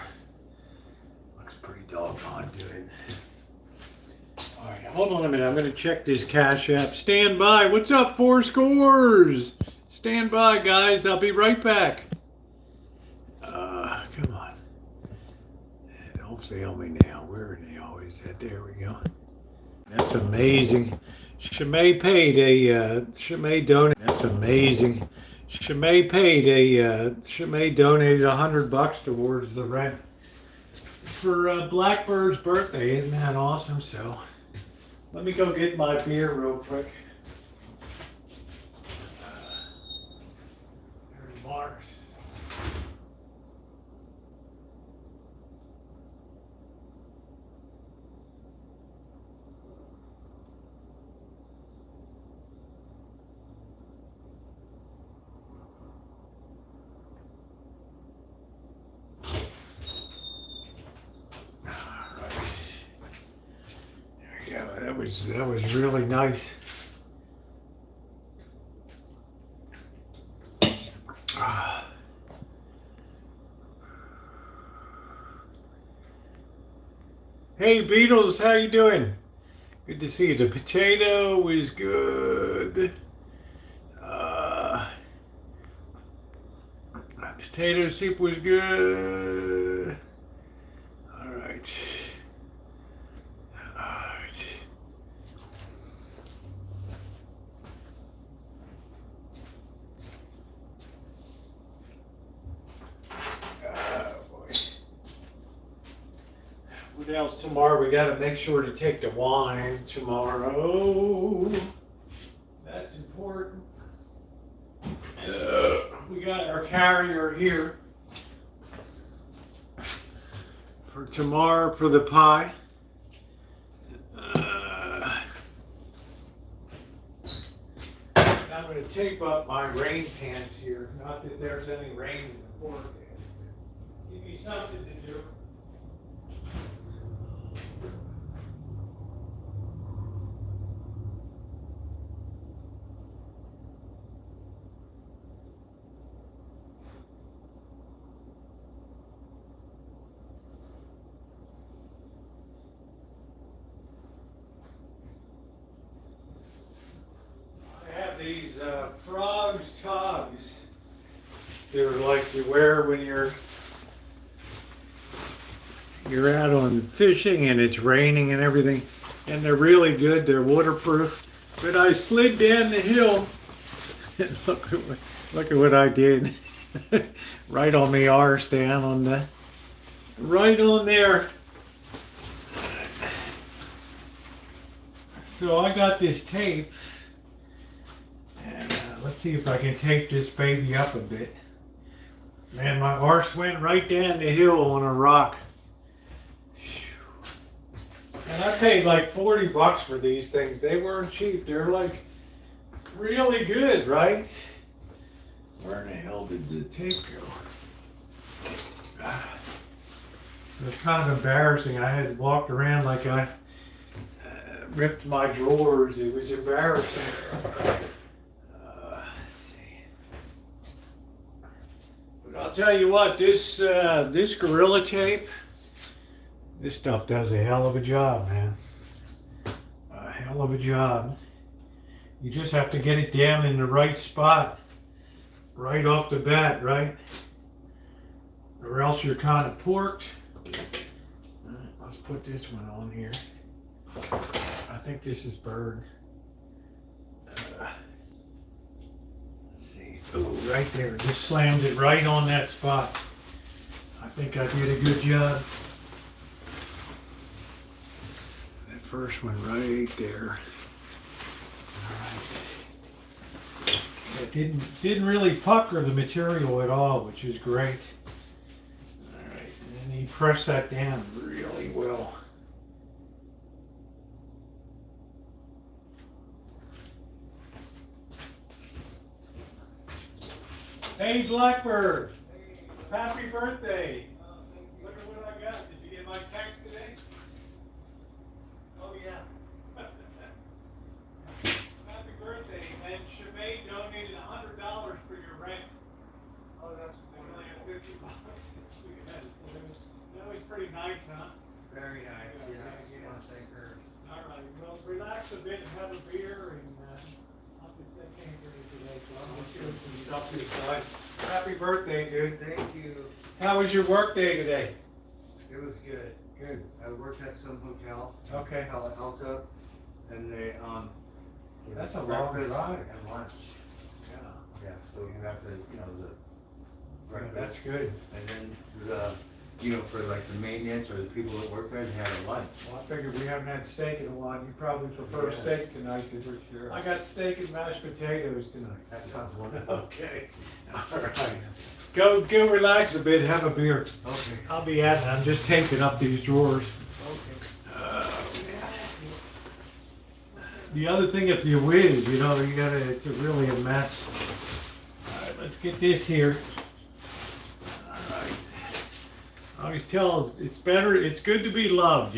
Looks pretty doggone good. All right, hold on a minute. I'm going to check this Cash App. Stand by. What's up, Four Scores? Stand by, guys. I'll be right back. Come on. Don't fail me now. Where are they always at? There we go. That's amazing. Shimei paid a, Shimei donated. That's amazing. Shimei donated $100 towards the rent for BlackBird's birthday. Isn't that awesome? So let me go get my beer real quick. There's Mark's. That was really nice. Hey Beatles, how you doing? Good to see you. The potato was good. Potato soup was good. All right. What else tomorrow? We got to make sure to take the wine tomorrow. That's important. We got our carrier here for tomorrow for the pie. I'm going to tape up my rain pants here. Not that there's any rain in the forecast. Give me something to do. These frogs togs. They're like you wear when you're out on fishing and it's raining and everything, and they're really good. They're waterproof. But I slid down the hill. Look at what I did. Right on the arse, down on the right on there. So I got this tape. Let's see if I can tape this baby up a bit. Man, my arse went right down the hill on a rock. And I paid like $40 for these things. They weren't cheap. They're like really good, right? Where in the hell did the tape go? It was kind of embarrassing. I had walked around like I ripped my drawers. It was embarrassing. I'll tell you what, this Gorilla Tape, this stuff does a hell of a job, man. A hell of a job. You just have to get it down in the right spot, right off the bat, right? Or else you're kind of porked. Let's put this one on here. I think this is Bird. Oh, right there. Just slammed it right on that spot. I think I did a good job. That first one right there. All right. It didn't really pucker the material at all, which is great. All right, and then you press that down really well. will. Hey, Blackbird. Happy birthday. Look at what I got. Did you get my text today?
Oh, yeah.
Happy birthday. And Sinead donated $100 for your rent.
Oh, that's
I only
wonderful.
have $50 that you had. That was pretty nice, huh?
Very nice. Yes, you want to thank her.
All right. Well, relax a bit and have a beer, and I'll just I can't drink today, so I'm just doing some stuff to the side. Happy birthday, dude.
Thank you.
How was your work day today?
It was good.
Good.
I worked at some hotel.
Okay.
Hotel Alta, and they gave
That's
us
a long
breakfast
drive.
and lunch.
Yeah.
Yeah, so you have to, the breakfast.
That's good.
And then for like the maintenance or the people that work there, they had a lunch.
Well, I figured we haven't had steak in a while. You probably prefer
Yeah.
steak tonight.
For sure.
I got steak and mashed potatoes tonight.
That sounds wonderful.
Okay. All right. Go relax a bit. Have a beer.
Okay.
I'll be at it. I'm just taping up these drawers.
Okay.
The other thing, if you whiz, it's really a mess. All right, let's get this here. All right. I always tell, it's good to be loved,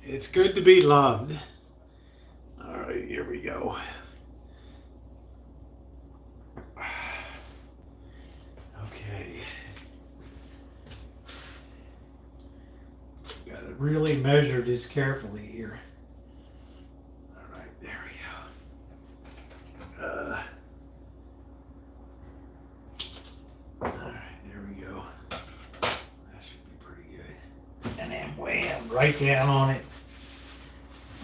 It's good to be loved. All right, here we go. Okay. Got to really measure this carefully here. All right, there we go. All right, there we go. That should be pretty good. And then wham, right down on it.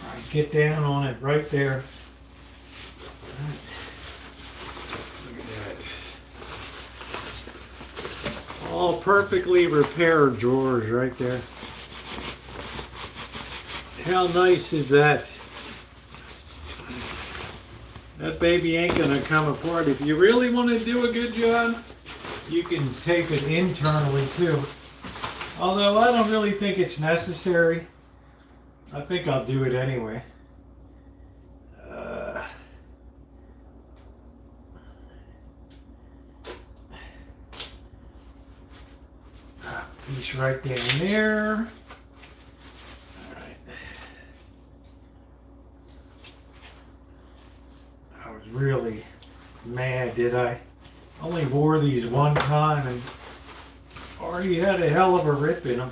All right, get down on it right there. All right. Look at that. All perfectly repaired drawers right there. How nice is that? That baby ain't gonna come apart. If you really want to do a good job, you can tape it internally too. Although I don't really think it's necessary. I think I'll do it anyway. Piece right down there. All right. I was really mad, did I? Only wore these one time and already had a hell of a rip in them.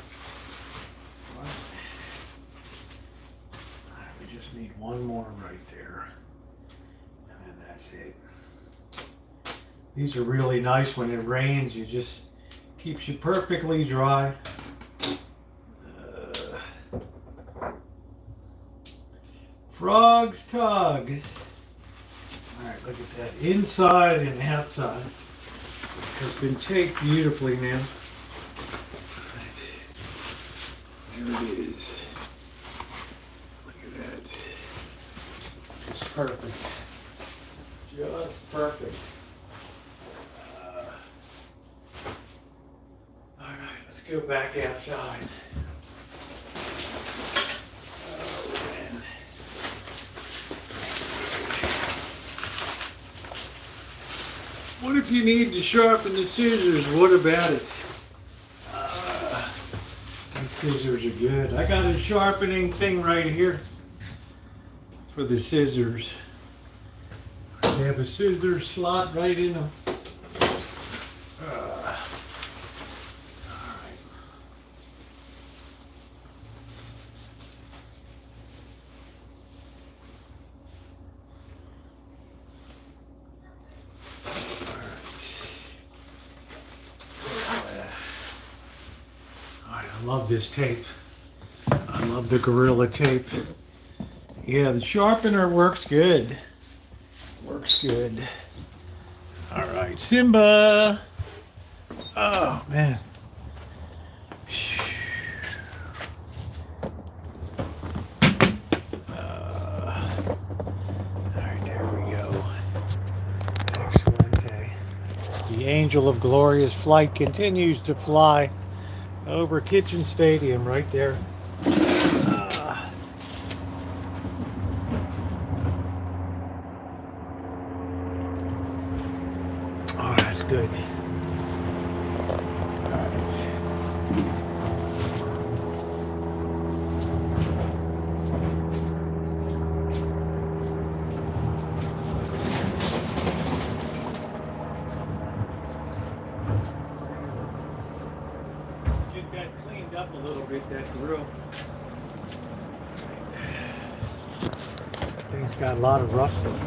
We just need one more right there. And then that's it. These are really nice when it rains. You just keeps you perfectly dry. Frogs tug. Alright, look at that. Inside and outside. It's been taped beautifully now. There it is. Look at that. It's perfect. Just perfect. Alright, let's go back outside. Oh, man. What if you need to sharpen the scissors? What about it? These scissors are good. I got a sharpening thing right here for the scissors. They have a scissor slot right in them. I love this tape. I love the Gorilla tape. Yeah, the sharpener works good. Works good. All right, Simba. Oh, man. All right, there we go. Excellent. The angel of glorious flight continues to fly Over Kitchen Stadium, right there. Oh, that's good. All right. Get that cleaned up a little bit, that grill. That thing's got a lot of rust on it.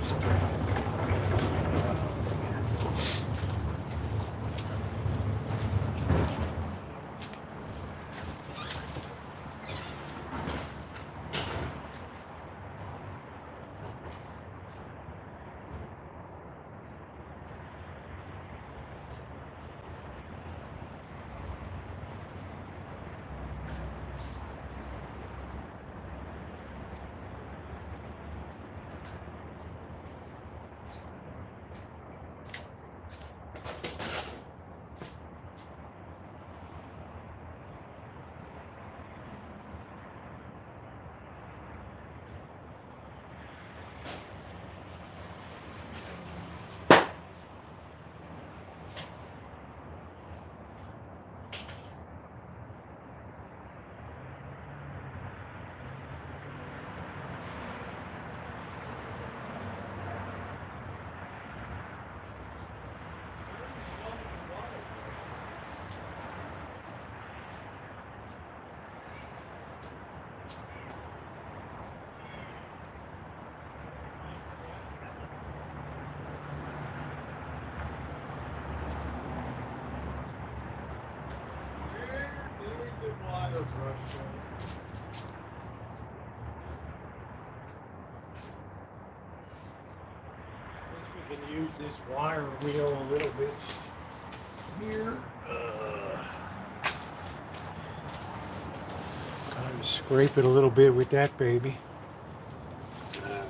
We can use this wire wheel a little bit here. Kind of scrape it a little bit with that baby. Oh man.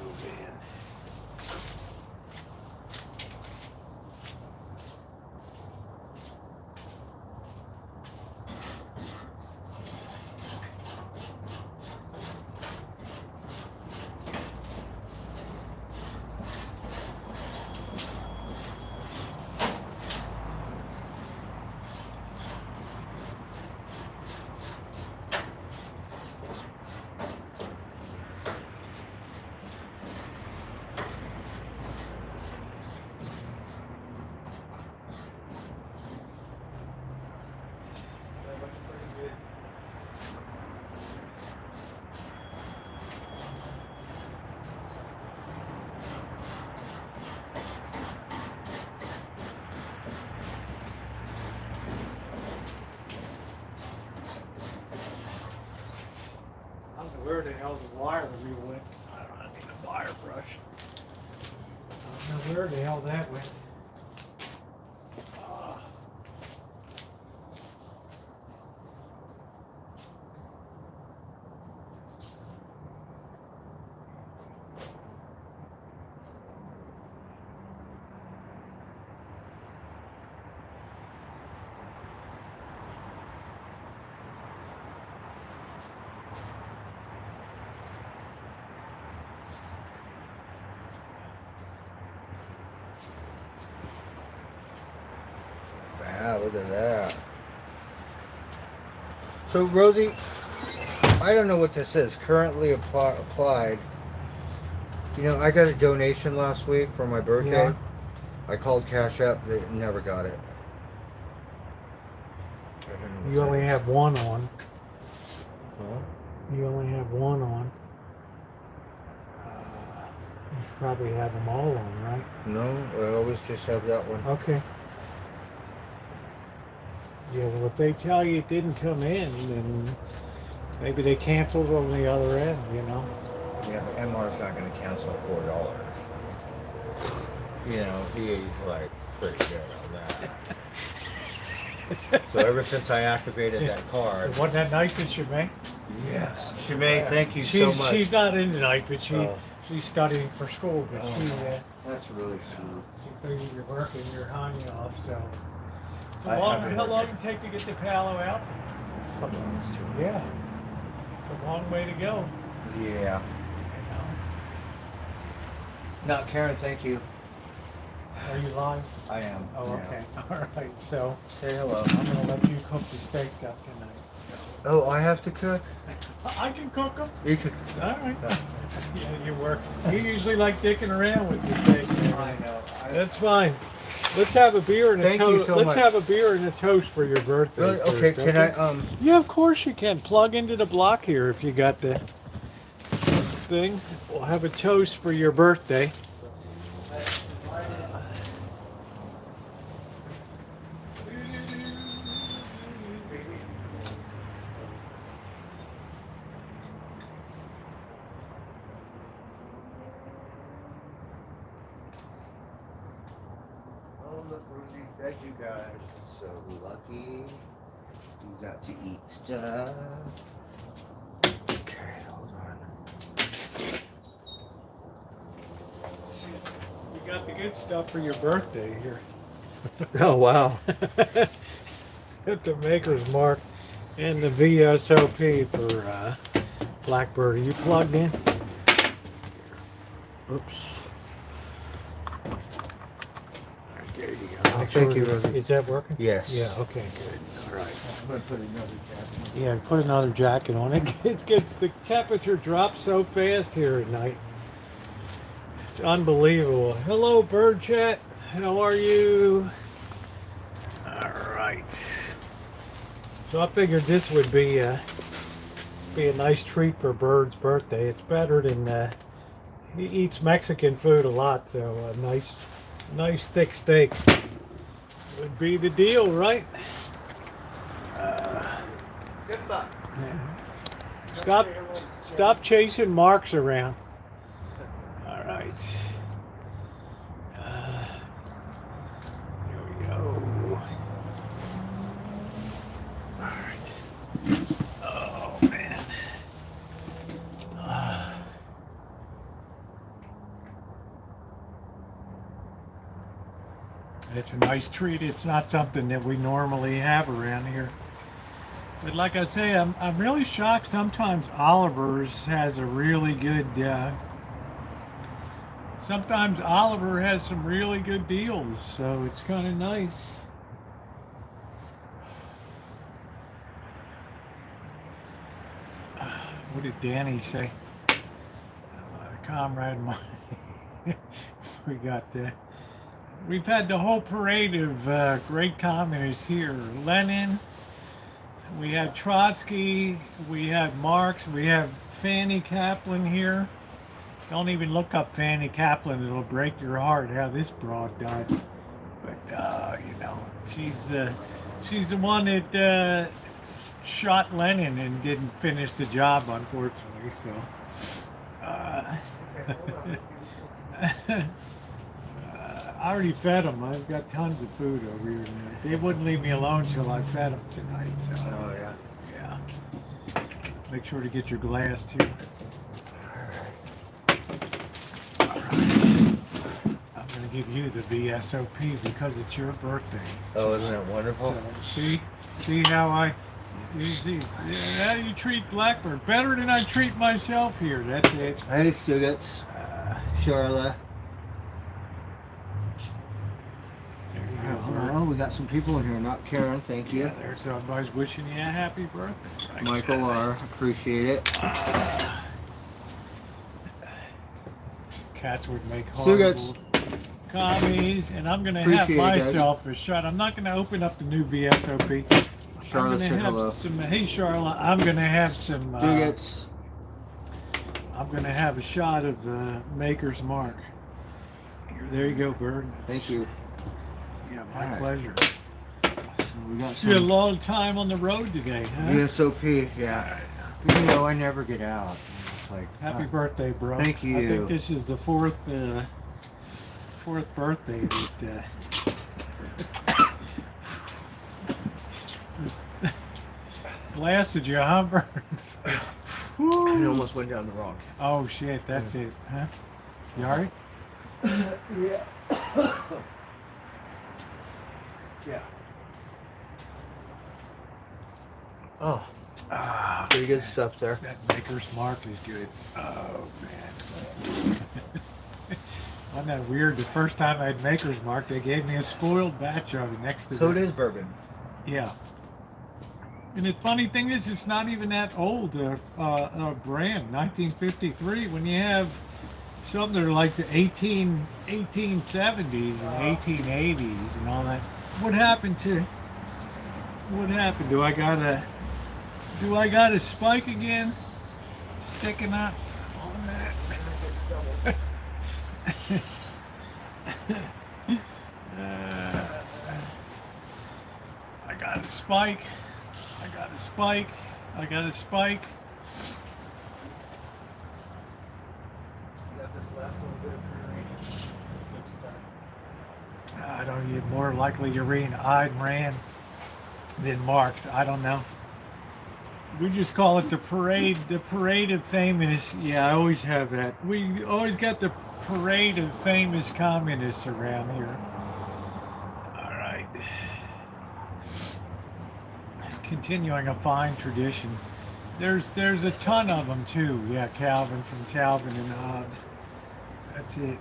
Where the hell the wire wheel went? I need a wire brush. I don't know where the hell that went.
Wow, look at that. So, Rosie, I don't know what this is. Currently applied. You know, I got a donation last week for my birthday.
Yeah.
I called Cash App. They never got it. I don't know what's
You only
that.
have one on.
Huh?
You only have one on. You probably have them all on, right?
No, I always just have that one.
Okay. Yeah, well, if they tell you it didn't come in, then maybe they canceled on the other end, you know?
Yeah, but MR's not going to cancel $4. You know, he's like pretty good on that. So ever since I activated that card.
Wasn't that nice of Shemay?
Yes. Shemay, thank you so much.
She's not in tonight, but she's studying for school. But
that's really sweet.
She figured you're working your honey off, so.
I
How
haven't
long
worked
did it take to get the Palo out?
Couple hours too.
Yeah. It's a long way to go.
Yeah.
You know.
Not Karen, thank you.
Are you live?
I am.
Oh,
yeah.
okay. All right. So
Say hello.
I'm gonna let you cook the steaks up tonight.
Oh, I have to cook?
I can cook them.
You could.
All right. Yeah, you work. You usually like dicking around with your steaks.
I know.
That's fine. Let's have a beer and a
Thank you
toast.
so
Let's
much.
have a beer and a toast for your birthday.
Really? Okay,
first,
can I,
Yeah, of course you can. Plug into the block here if you got the thing. We'll have a toast for your birthday.
Oh, look, Rosie fed you guys. So lucky. You got to eat stuff. Okay, hold on.
We got the good stuff for your birthday here.
Oh, wow.
At the Maker's Mark and the VSOP for BlackBird. Are you plugged in?
Oops.
There you go.
Oh, thank you, Rosie.
Is that working?
Yes.
Yeah, okay, good. All right.
I'm going to put another jacket on.
Yeah, put another jacket on. It gets, the temperature drops so fast here at night. It's unbelievable. Hello, Bird Chat. How are you? All right. So I figured this would be a nice treat for Bird's birthday. It's better than he eats Mexican food a lot, so a nice thick steak would be the deal, right?
Simba.
Stop chasing marks around. All right. Here we go. All right. Oh man. It's a nice treat. It's not something that we normally have around here. But like I say, I'm really shocked. Sometimes Oliver's has a really good. Sometimes Oliver has some really good deals, so it's kind of nice. What did Danny say? Comrade of mine. We got. We've had the whole parade of great communists here. Lenin. We had Trotsky, we have Marx, we have Fanny Kaplan here. Don't even look up Fanny Kaplan, it'll break your heart how this broad died. But, you know, she's the one that shot Lenin and didn't finish the job, unfortunately, so. I already fed them. I've got tons of food over here. They wouldn't leave me alone till I fed them tonight. So.
Oh, yeah.
Yeah. Make sure to get your glass too. All right. I'm going to give you the VSOP because it's your birthday.
Oh, isn't that wonderful?
So, see how you see how you treat BlackBird better than I treat myself here. That's it.
Hey, Stugatz. Charlotte. Oh, we got some people in here. Not Karen, thank you.
Yeah, there's everybody's wishing you a happy birthday. Right?
Michael R. Appreciate it.
Cats would make horrible
Stugatz.
commies, and I'm going to have
Appreciate it, guys.
myself a shot. I'm not going to open up the new VSOP.
Charlotte
I'm
said
gonna have
hello.
some. Hey, Charlotte. I'm going to have some.
Stugatz.
I'm going to have a shot of Maker's Mark. Here, there you go, Bird.
Thank you.
Yeah, my
All right.
pleasure.
So we got
It's been a
some
long time on the road today, huh?
VSOP, yeah. You know, I never get out. It's like,
Happy birthday, bro.
Thank you.
I think this is the fourth birthday that blasted you, huh, Bird?
it almost went down the wrong.
Oh shit, that's it, huh? You alright?
Yeah. Yeah. Oh,
Ah,
pretty good
man.
stuff there.
That Maker's Mark is good. Oh, man. Wasn't that weird? The first time I had Maker's Mark, they gave me a spoiled batch of it next to
So it
the...
is bourbon.
Yeah. And the funny thing is, it's not even that old brand, 1953. When you have some that are like the 1870s and 1880s and all that, what happened to... What happened? Do I got a spike again sticking up on that? I got a spike. I got a spike. I got a spike. I don't get more likely to read Ayn Rand than Marx. I don't know. We just call it the parade of famous. Yeah, I always have that. We always got the parade of famous communists around here. All right. Continuing a fine tradition. There's a ton of them too. Yeah, Calvin from Calvin and Hobbes. That's it.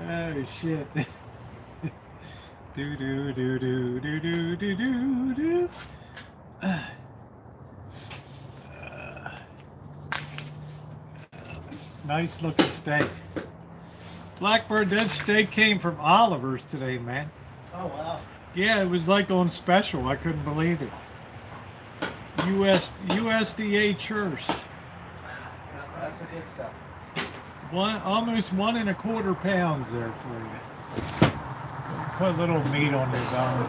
Oh shit. Do do do do do do do do do. Nice looking steak. Blackbird, that steak came from Oliver's today, man.
Oh wow.
Yeah, it was like on special. I couldn't believe it. USDA church.
That's the good stuff.
Almost 1.25 pounds there for you. Put a little meat on your bone.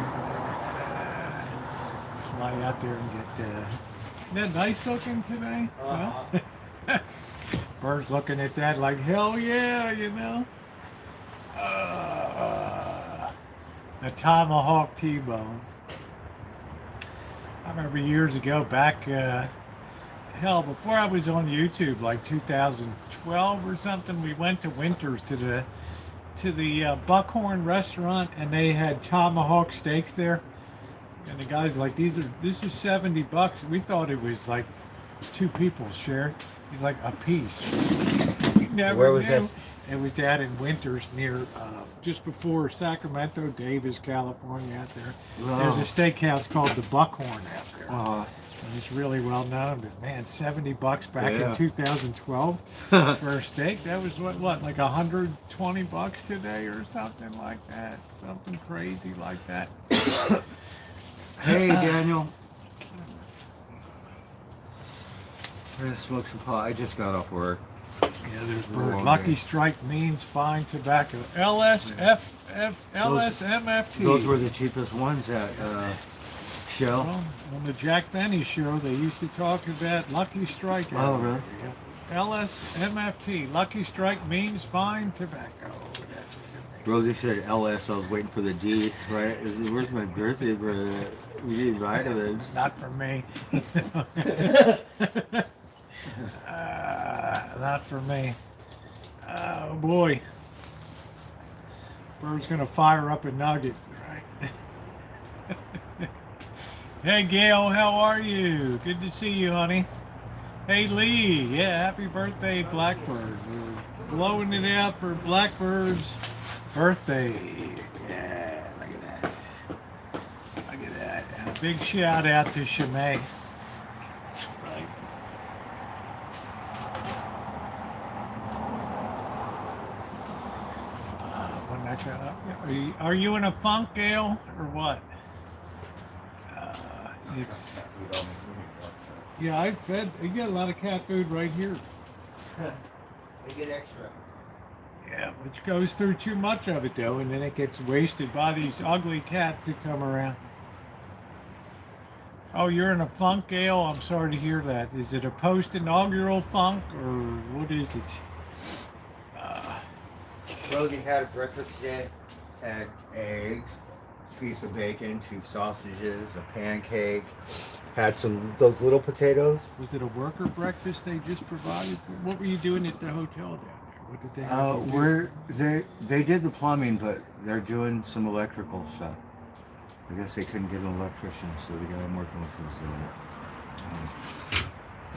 Fly out there and get. Isn't that nice looking today?
Uh-huh.
Huh? Bird's looking at that like hell yeah, you know. A tomahawk T-bone. I remember years ago, back hell, before I was on YouTube, like 2012 or something, we went to Winters to the Buckhorn restaurant, and they had tomahawk steaks there. And the guy's like, this is $70. We thought it was like 2 people share. He's like, a piece. We never
Where was
knew.
this?
It was out in Winters near, just before Sacramento, Davis, California, out there.
Oh.
There's a steakhouse called the Buckhorn out there.
Uh,
And it's really well known, but man, $70 back
Yeah.
in 2012 for a steak. That was what, like $120 today or something like that. Something crazy like that.
Hey Daniel. We're gonna smoke some pot. I just got off work.
Yeah, there's
Oh,
Bird.
okay.
Lucky Strike means fine tobacco. LSMFT.
Those were the cheapest ones at Shell.
Well, on the Jack Benny show, they used to talk about Lucky Strike.
Oh, really?
Yep. LSMFT. Lucky Strike means fine tobacco.
Rosie said LS. I was waiting for the D. Right? Where's my birthday? We didn't write it.
Not for me. Not for me. Oh boy. Bird's gonna fire up a nugget, right? Hey Gail, how are you? Good to see you, honey. Hey Lee, yeah, happy birthday, Blackbird. We're blowing it out for Blackbird's birthday. Yeah, look at that. Look at that. And a big shout out to Shimei. Right. When that got up, are you in a funk, Gail, or what? It's yeah, I fed. You get a lot of cat food right here.
They get extra.
Yeah, which goes through too much of it though, and then it gets wasted by these ugly cats that come around. Oh, you're in a funk, Gail? I'm sorry to hear that. Is it a post-inaugural funk, or what is it?
Rosie had a breakfast today. Had eggs, piece of bacon, 2 sausages, a pancake. Had those little potatoes.
Was it a worker breakfast they just provided? What were you doing at the hotel down there? What did they have you do?
They did the plumbing, but they're doing some electrical stuff. I guess they couldn't get an electrician, so the guy I'm working with is doing it.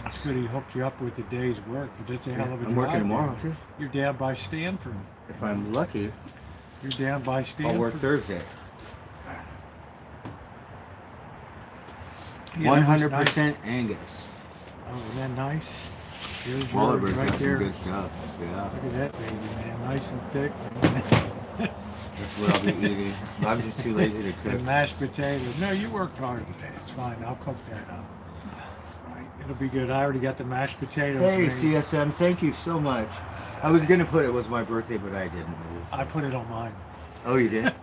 It's good he hooked you up with a day's work, but that's a hell of a job.
I'm working tomorrow too.
You're down by Stanford.
If I'm lucky,
You're down by Stanford.
I'll work Thursday.
Yeah, that was
100%
nice.
Angus.
Oh, isn't that nice? Here's yours
Wahlberg's
right
got
there.
some good stuff. Yeah,
Look at that baby, man. Nice and thick.
that's what I'll be eating. I'm just too lazy to cook.
And mashed potatoes. No, you worked hard today. It's fine. I'll cook that up. Right. It'll be good. I already got the mashed potatoes.
Hey,
made.
CSM, thank you so much. I was gonna put it was my birthday, but I didn't.
I put it on mine.
Oh, you did?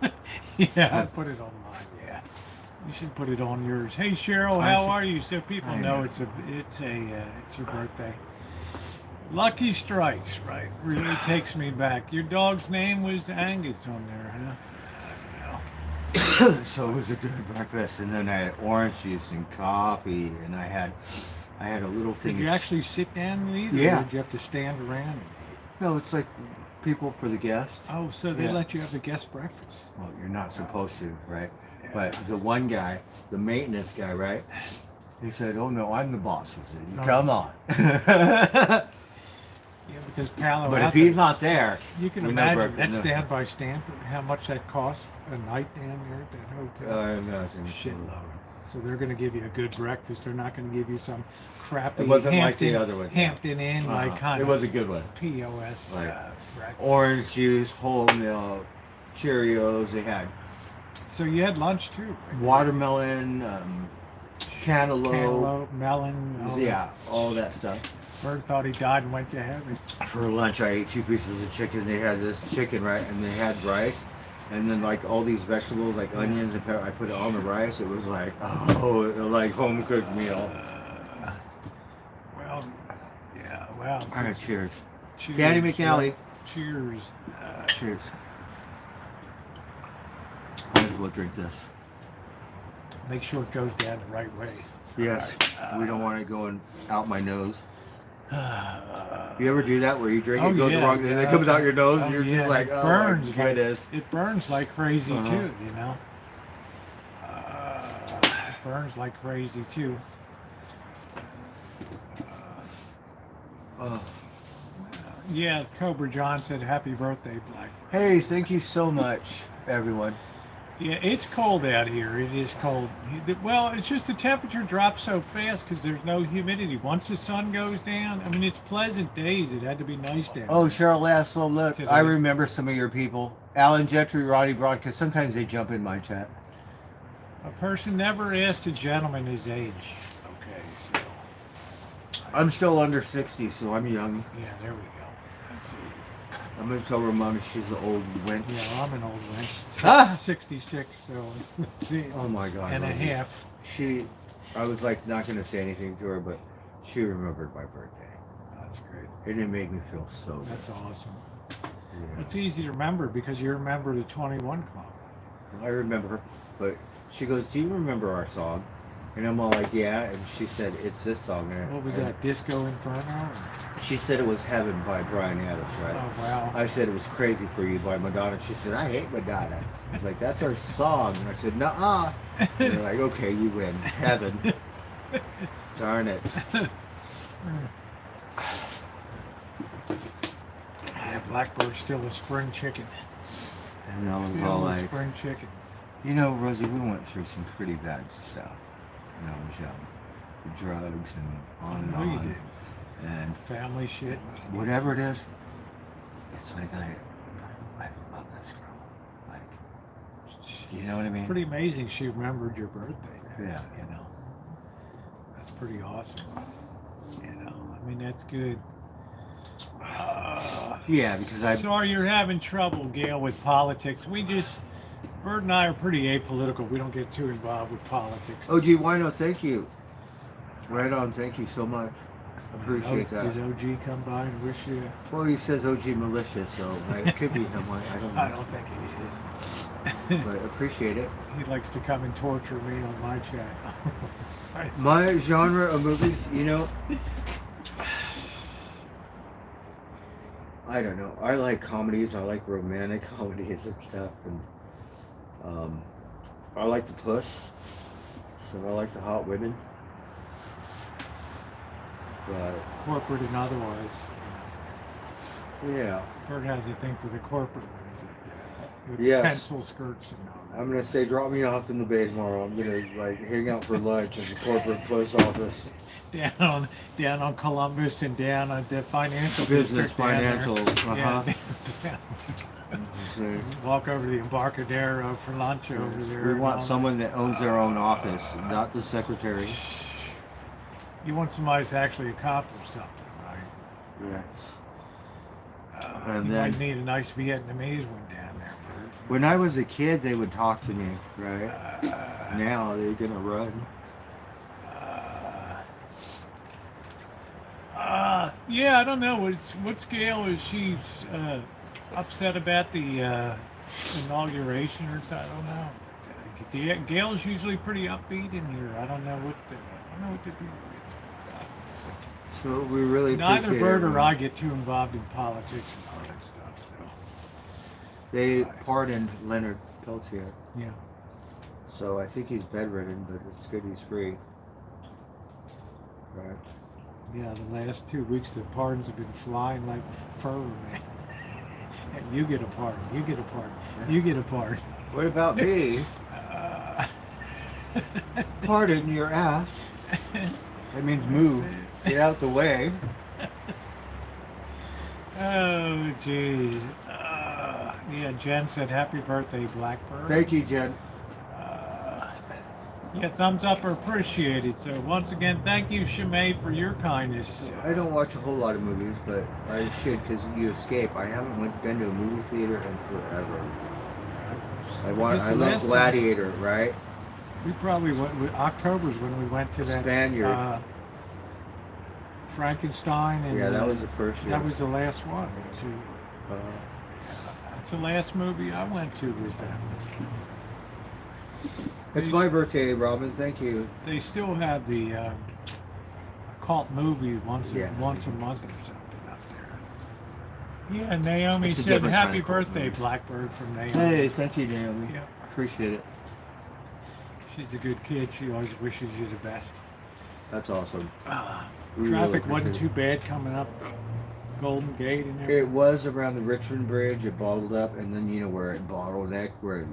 Yeah, I put it on mine. Yeah, you should put it on yours. Hey Cheryl, how are you? So people know it's your birthday. Lucky Strikes, right? Really takes me back. Your dog's name was Angus on there, huh?
So it was a good breakfast, and then I had orange juice and coffee, and I had a little thing.
Did you actually sit down and eat?
Yeah.
Or did you have to stand around?
No, it's like people for the guests.
Oh, so they
Yeah.
let you have the guest breakfast?
Well, you're not supposed to, right? But the one guy, the maintenance guy, right? He said, "Oh no, I'm the boss." He said,
Oh.
"Come on."
Yeah, because Palo
But if
Alto,
he's not there,
you can
we
imagine
never-
that's
no.
down by Stanford. How much that costs a night down there at that hotel?
I imagine.
Shitload. So they're going to give you a good breakfast. They're not going to give you some crappy
It wasn't like
Hampton,
the other one.
Hampton Inn, like kind
It
of
was a good one.
POS
Like
breakfast.
Orange juice, whole milk, Cheerios. They had
So you had lunch too, right?
watermelon, cantaloupe.
Cantaloupe, melon.
Yeah, all that stuff.
Bird thought he died and went to heaven.
For lunch, I ate 2 pieces of chicken. They had this chicken, right, and they had rice, and then like all these vegetables, like onions and pepper. I put it on the rice. It was like, like home cooked meal.
Well, yeah, well.
All right, cheers.
Cheers.
Danny McNally.
Cheers.
Cheers. Might as well drink this.
Make sure it goes down the right way.
Yes, we don't want it going out my nose. You ever do that where you drink it goes
yeah,
wrong and it comes out your nose?
Oh,
You're
yeah,
just like,
it
oh
burns
my goodness.
It burns like crazy
Uh-huh.
too, you know. It burns like crazy too. Yeah, Cobra John said, "Happy birthday, Blackbird."
Hey, thank you so much, everyone.
Yeah, it's cold out here. It is cold. Well, it's just the temperature drops so fast because there's no humidity. Once the sun goes down, I mean, it's pleasant days. It had to be nice down.
Oh, Cheryl Lasso, look,
Today.
I remember some of your people. Alan Gentry, Ronnie Braun, because sometimes they jump in my chat.
A person never asked a gentleman his age. Okay, so
I'm still under 60, so I'm young.
yeah, there we go. That's it.
I'm going to tell Ramona she's the old wench.
Yeah, I'm an old man.
Ah!
66, so let's see.
Oh my God.
And a
Rosie.
half.
I was like not going to say anything to her, but she remembered my birthday.
That's great.
And it made me feel so good.
That's awesome.
Yeah.
It's easy to remember because you're a member of the 21 Club.
I remember, but she goes, "Do you remember our song?" And I'm all like, "Yeah." And she said, "It's this song." And
What was that, Disco Inferno?
She said it was Heaven by Bryan Adams, right?
Oh, wow.
I said it was Crazy for You by Madonna. She said, "I hate Madonna." I was like, "That's our song." And I said, "Nuh-uh." And they're like, "Okay, you win. Heaven." Darn it.
Yeah, Blackbird's still a spring chicken.
And I was
Still
all
a
like,
spring chicken.
"You know, Rosie, we went through some pretty bad stuff when I was young. The drugs and on and
I know you
on.
did.
And
Family shit.
whatever it is, it's like I love this girl. Like, do you know what I mean?
Pretty amazing she remembered your birthday.
Yeah.
You know, that's pretty awesome. You know, I mean, that's good.
Yeah, because I
Sorry you're having trouble, Gail, with politics. Bird and I are pretty apolitical. We don't get too involved with politics.
OG Wino, thank you. Right on, thank you so much. Appreciate that.
Does OG come by and wish you?
Well, he says OG malicious, so it could be him. I don't know.
I don't think it is.
But appreciate it.
He likes to come and torture me on my chat.
My genre of movies, you know, I don't know. I like comedies. I like romantic comedies and stuff, and I like the puss. So I like the hot women. But
Corporate and otherwise.
yeah,
Bert has a thing for the corporate ones, with the
yes.
pencil skirts and all that.
I'm gonna say, drop me off in the bay tomorrow. I'm gonna like hang out for lunch at the corporate post office.
Down on Columbus and down on the financial
Business,
district down there.
financial.
Yeah,
Uh-huh.
down. Walk over to the Embarcadero for lunch over there.
We
and
want
all
someone that owns their own office, not the secretary.
that. You want somebody to actually accomplish something, right?
Yes. And
You
then
might need a nice Vietnamese one down there, Bert.
when I was a kid, they would talk to me, right? Now they're gonna run.
Yeah, I don't know. What's Gail? Is she upset about the inauguration or something? I don't know. Gail's usually pretty upbeat in here. I don't know what the deal is.
So we really
Neither
appreciate
Bert or
everyone.
I get too involved in politics and all that stuff. So
They pardoned Leonard Peltier,
yeah.
so I think he's bedridden, but it's good he's free. Right.
Yeah, the last 2 weeks the pardons have been flying like fur, man. You get a pardon. You get a pardon. You get a pardon.
What about me? Pardon your ass. That means move. Get out the way.
Oh, jeez. Yeah, Jen said, happy birthday, Blackbird.
Thank you, Jen.
Yeah, thumbs up are appreciated. So once again, thank you, Shimei, for your kindness.
I don't watch a whole lot of movies, but I should because you escape. I haven't been to a movie theater in forever. I love
last
Gladiator, right?
We probably went, October's when we went to that
Spaniard.
Frankenstein. And
Yeah, that was the first year.
That was the last one. Too.
Uh,
That's the last movie I went to. Was that?
it's my birthday, Robin. Thank you.
They still have the cult movie once
Yeah.
a month or something up there. Yeah, Naomi
It's a
said,
different
happy
kind of cult
birthday,
movie.
Blackbird, from Naomi.
Hey, thank you, Naomi.
Yeah.
Appreciate it.
She's a good kid. She always wishes you the best.
That's awesome. We
Traffic
really
wasn't
appreciate
too bad coming up Golden Gate and
it.
everything.
It was around the Richmond Bridge. It bottled up, and then you know where it bottlenecked, where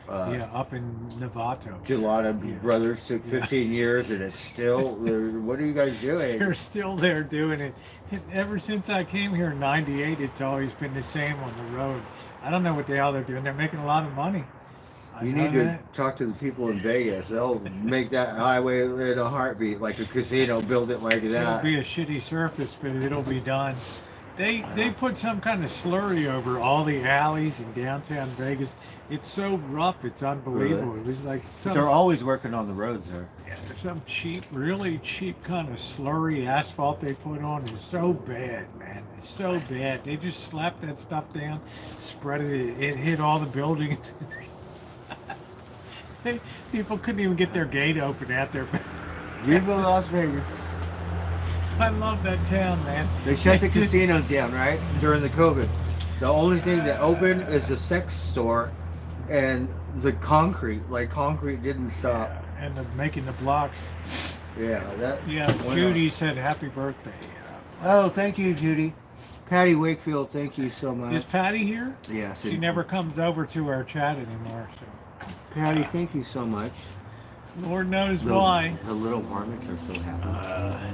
Yeah, up in Novato.
Gelada
Yeah.
Brothers took 15 years, and it's still. What are you guys doing?
They're still there doing it. And ever since I came here in '98, it's always been the same on the road. I don't know what the hell they're doing. They're making a lot of money.
You need to talk to the people in Vegas. They'll make that highway in a heartbeat, like a casino. Build it like
It'll
that.
be a shitty surface, but it'll be done. They put some kind of slurry over all the alleys in downtown Vegas. It's so rough, it's unbelievable.
Really?
It was like
They're always working on the roads there.
some cheap, really cheap kind of slurry asphalt they put on. It's so bad, man. It's so bad. They just slapped that stuff down, spread it. It hit all the buildings. People couldn't even get their gate open out there.
Viva Las Vegas.
I love that town, man.
They shut the casinos down, right? During the COVID. The only thing that opened is the sex store and the concrete. Like, concrete didn't stop.
And making the blocks.
Yeah, that.
Yeah,
went
Judy
up.
said happy birthday.
Oh, thank you, Judy. Patty Wakefield, thank you so much.
Is Patty here?
Yes.
She never comes over to our chat anymore. So
Patty, thank you so much.
Lord knows why.
The little marmots are so happy.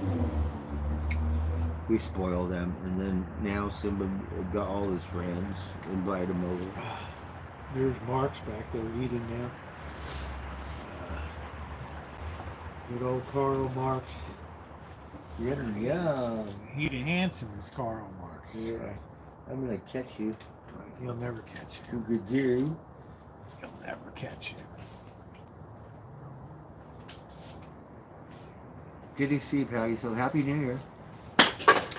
We spoil them, and then now Simba got all his friends, invite them over.
There's Mark's back there eating now. Good old Carl Marx.
Yeah.
Eating handsome is Carl Marx.
Yeah. I'm gonna catch you.
He'll never catch you.
Who could you?
He'll never catch you.
Good to see you, Patty. So happy New Year.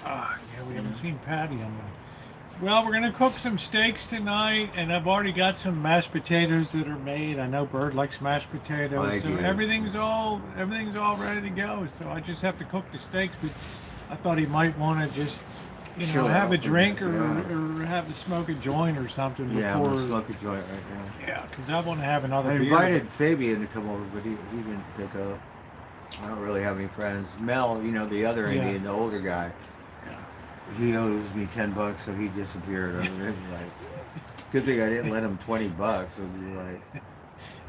Yeah, we haven't seen Patty on the... Well, we're gonna cook some steaks tonight, and I've already got some mashed potatoes that are made. I know Bird likes mashed potatoes,
I
so
do.
everything's all ready to go. So I just have to cook the steaks. But I thought he might want to just you know,
chill
have
out
a drink or,
yeah.
or have a smoke a joint or something
Yeah, I'm
before.
gonna smoke a joint right now.
Yeah, because I want to have another
I
beer.
invited Fabian to come over, but he didn't pick up. I don't really have any friends. Mel, you know, the other
Yeah.
Indian, the older guy,
Yeah.
he owes me $10, so he disappeared. I was like, good thing I didn't let him $20. It'd be like,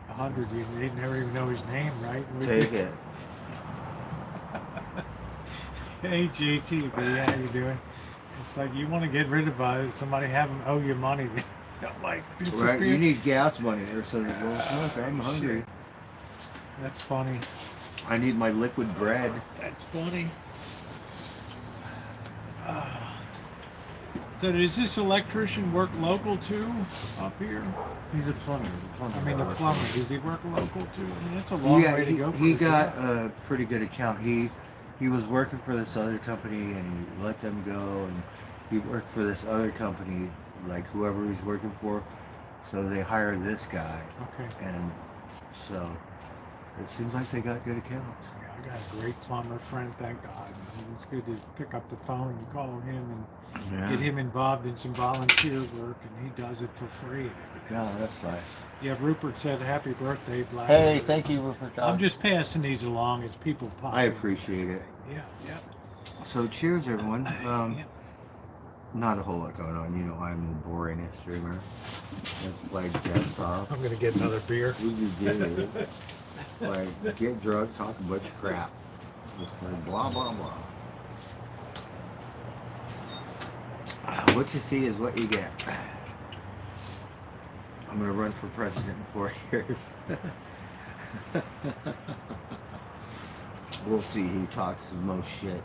100, they never even know his name, right?
take it.
Hey, JTB, how you doing? It's like you want to get rid of somebody have them owe you money. Like disappear.
Right, you need gas money or something. Well, I'm hungry.
Shit. That's funny.
I need my liquid bread.
That's funny. So does this electrician work local too up here?
He's a plumber.
I mean, the plumber, does he work local too? I mean, that's a long way to go.
He got a pretty good account. He was working for this other company and he let them go, and he worked for this other company, like whoever he's working for. So they hired this guy.
Okay.
And so it seems like they got good accounts.
Yeah, I got a great plumber friend, thank God. It's good to pick up the phone and call him and get him involved in some volunteer work, and he does it for free.
Yeah, that's nice.
Yeah, Rupert said happy birthday, Black.
Hey, thank you, Rupert.
I'm just passing these along as people pop.
I
in.
appreciate it.
Yeah, yeah.
So cheers, everyone.
Yeah.
Not a whole lot going on. You know, I'm the boringest streamer. It's like desktop.
I'm gonna get another beer.
What you do? Like, get drunk, talk a bunch of crap. Just like blah, blah, blah. What you see is what you get. I'm going to run for president in 4 years. We'll see who talks the most shit.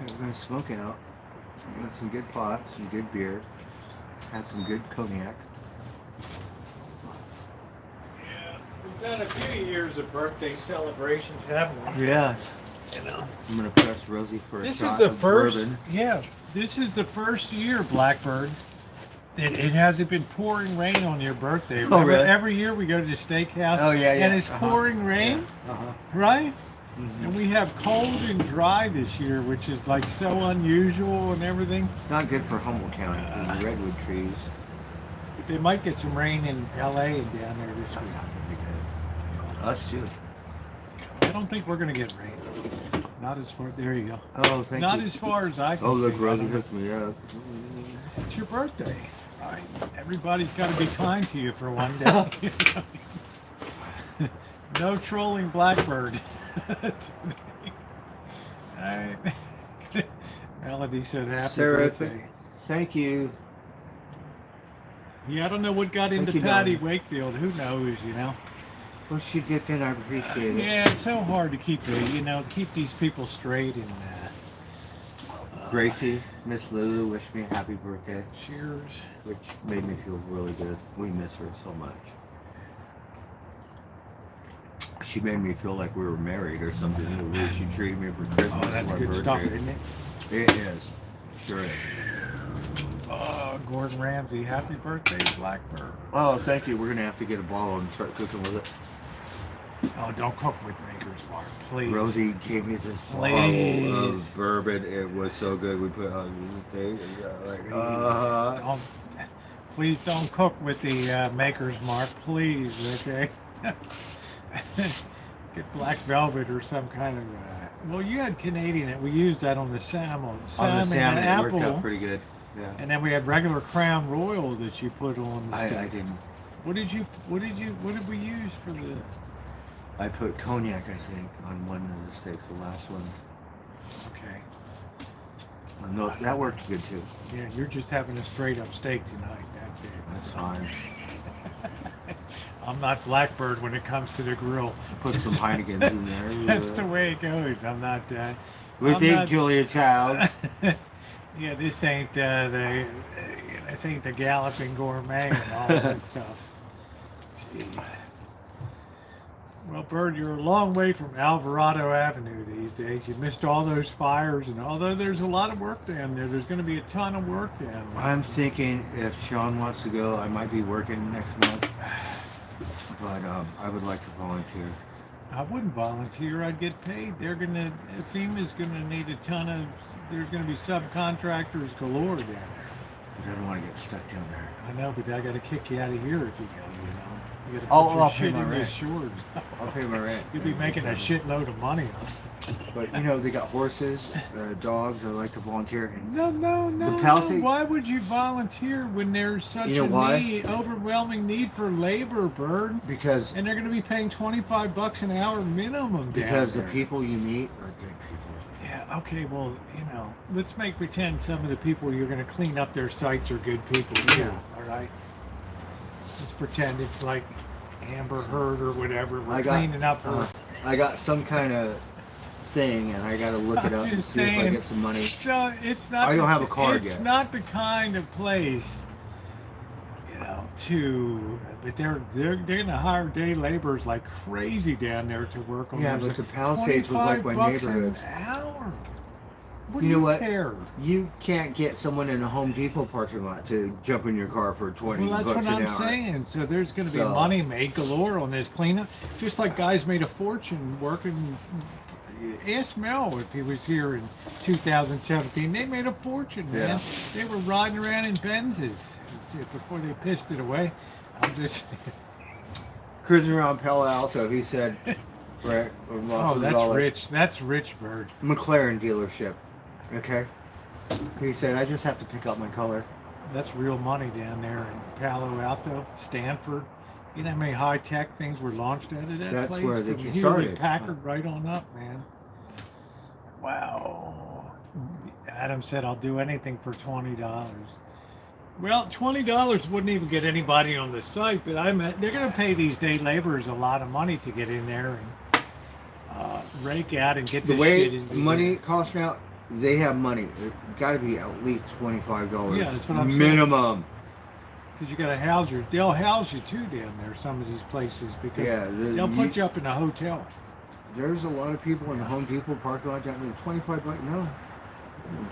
We're going to smoke out. We got some good pot, some good beer. Had some good cognac.
Yeah, we've got a few years of birthday celebrations, haven't we?
Yes.
You know.
I'm gonna press Rosie for a
This
shot
is the
of
first.
bourbon.
Yeah, this is the first year, Blackbird. It hasn't been pouring rain on your birthday.
Oh, really?
Every year we go to the steakhouse.
Oh, yeah, yeah.
And it's pouring rain,
Yeah. Uh-huh.
right?
Mhm.
And we have cold and dry this year, which is like so unusual and everything.
Not good for Humboldt County because the redwood trees.
They might get some rain in LA and down there this
That's
week.
not gonna be good. Us too.
I don't think we're gonna get rain. Not as far. There you go.
Oh, thank
Not
you.
as far as I can
Oh, look,
see.
Rosie hooked me up.
It's your birthday. All right. Everybody's got to be kind to you for one day. No trolling Blackbird. All right. Melody said happy
Sarah,
birthday.
thank you.
Yeah, I don't know what got
Thank
into
you,
Patty
darling.
Wakefield. Who knows, you know?
Well, she dipped in. I appreciate it.
Yeah, it's so hard to keep keep these people straight and
Gracie, Miss Lulu wished me a happy birthday,
cheers.
which made me feel really good. We miss her so much. She made me feel like we were married or something. The way she treated me for Christmas.
Oh, that's
for my
good stuff,
birthday.
isn't it?
It is. Sure is.
Oh, Gordon Ramsay, happy birthday, Blackbird.
Oh, thank you. We're going to have to get a bottle and start cooking with it.
Oh, don't cook with Maker's Mark, please.
Rosie gave me this bottle
Please.
of bourbon. It was so good. We put it on this thing. And
Don't- please don't cook with the Maker's Mark, please, okay? Get black velvet or some kind of. Well, you had Canadian. We used that on the salmon.
on the
Salmon
salmon,
and
it worked
apple.
out pretty good. Yeah.
And then we had regular Crown Royal that you put on the
I
steak.
didn't.
What did we use for the?
I put cognac, I think, on one of the steaks, the last ones.
Okay.
And that worked good too.
Yeah, you're just having a straight up steak tonight. That's it.
That's fine.
I'm not Blackbird when it comes to the grill.
Put some Heinekens in there.
That's the way it goes. I'm not.
We
I'm
think
not-
Julia Childs.
Yeah, this ain't this ain't the Galloping Gourmet and all that stuff. Jeez. Well, Bird, you're a long way from Alvarado Avenue these days. You missed all those fires, and although there's a lot of work down there, there's going to be a ton of work down there.
I'm thinking if Sean wants to go, I might be working next month. But I would like to volunteer.
I wouldn't volunteer. I'd get paid. FEMA's gonna need a ton of. There's gonna be subcontractors galore down there.
But I don't want to get stuck down there.
I know, but I gotta kick you out of here if you go. You know, you gotta
I'll
put your
pay
shit
my
in the
rent.
shores.
I'll pay my rent.
You'll be making a shitload of money on it.
But you know, they got horses, dogs. I like to volunteer. And
No.
The Palisade-
Why would you volunteer when there's such
You know
a
why?
overwhelming need for labor, Bird?
because
And they're going to be paying $25 an hour minimum.
because the
down there.
people you meet are good people.
Yeah. Okay. Well, let's make pretend some of the people you're going to clean up their sites are good people too.
Yeah.
All right. Let's pretend it's like Amber Heard or whatever. We're
I got
cleaning up her.
I got some kind of thing, and I got to look it
I'm
up and
just
see if I
saying.
get some money.
No, it's not.
I don't have a card
it's
yet.
not the kind of place, but they're going to hire day laborers like crazy down there to work on.
Yeah,
those.
but the Palisades was like my
$25
neighborhood.
an hour. What
You
do
know
you
what?
care?
You can't get someone in a Home Depot parking lot to jump in your car for 20
Well, that's
bucks
what
an
I'm
hour.
saying. So there's going to be
So-
money made galore on this cleanup. Just like guys made a fortune working. Ask Mel if he was here in 2017. They made a fortune, man.
Yeah.
They were riding around in Benzes before they pissed it away. I'm just.
Cruising around Palo Alto, he said, right?
Oh, that's rich. That's rich, Bird.
McLaren dealership. Okay. He said, I just have to pick out my color.
That's real money down there in Palo Alto, Stanford. You know how many high-tech things were launched out of that
That's
place?
where they
From
get
Hewlett
started.
Packard right on up, man. Wow. Adam said, I'll do anything for $20. Well, $20 wouldn't even get anybody on the site, but they're going to pay these day laborers a lot of money to get in there and rake out and get
The
this
way
shit into
money costs now, they have money. It got to be at least $25
Yeah, that's what I'm saying.
minimum.
Because you got to house they'll house you too down there, some of these places, because
Yeah,
they'll put you up in a hotel.
There's a lot of people in the Home Depot parking lot down there. 25 bucks, no.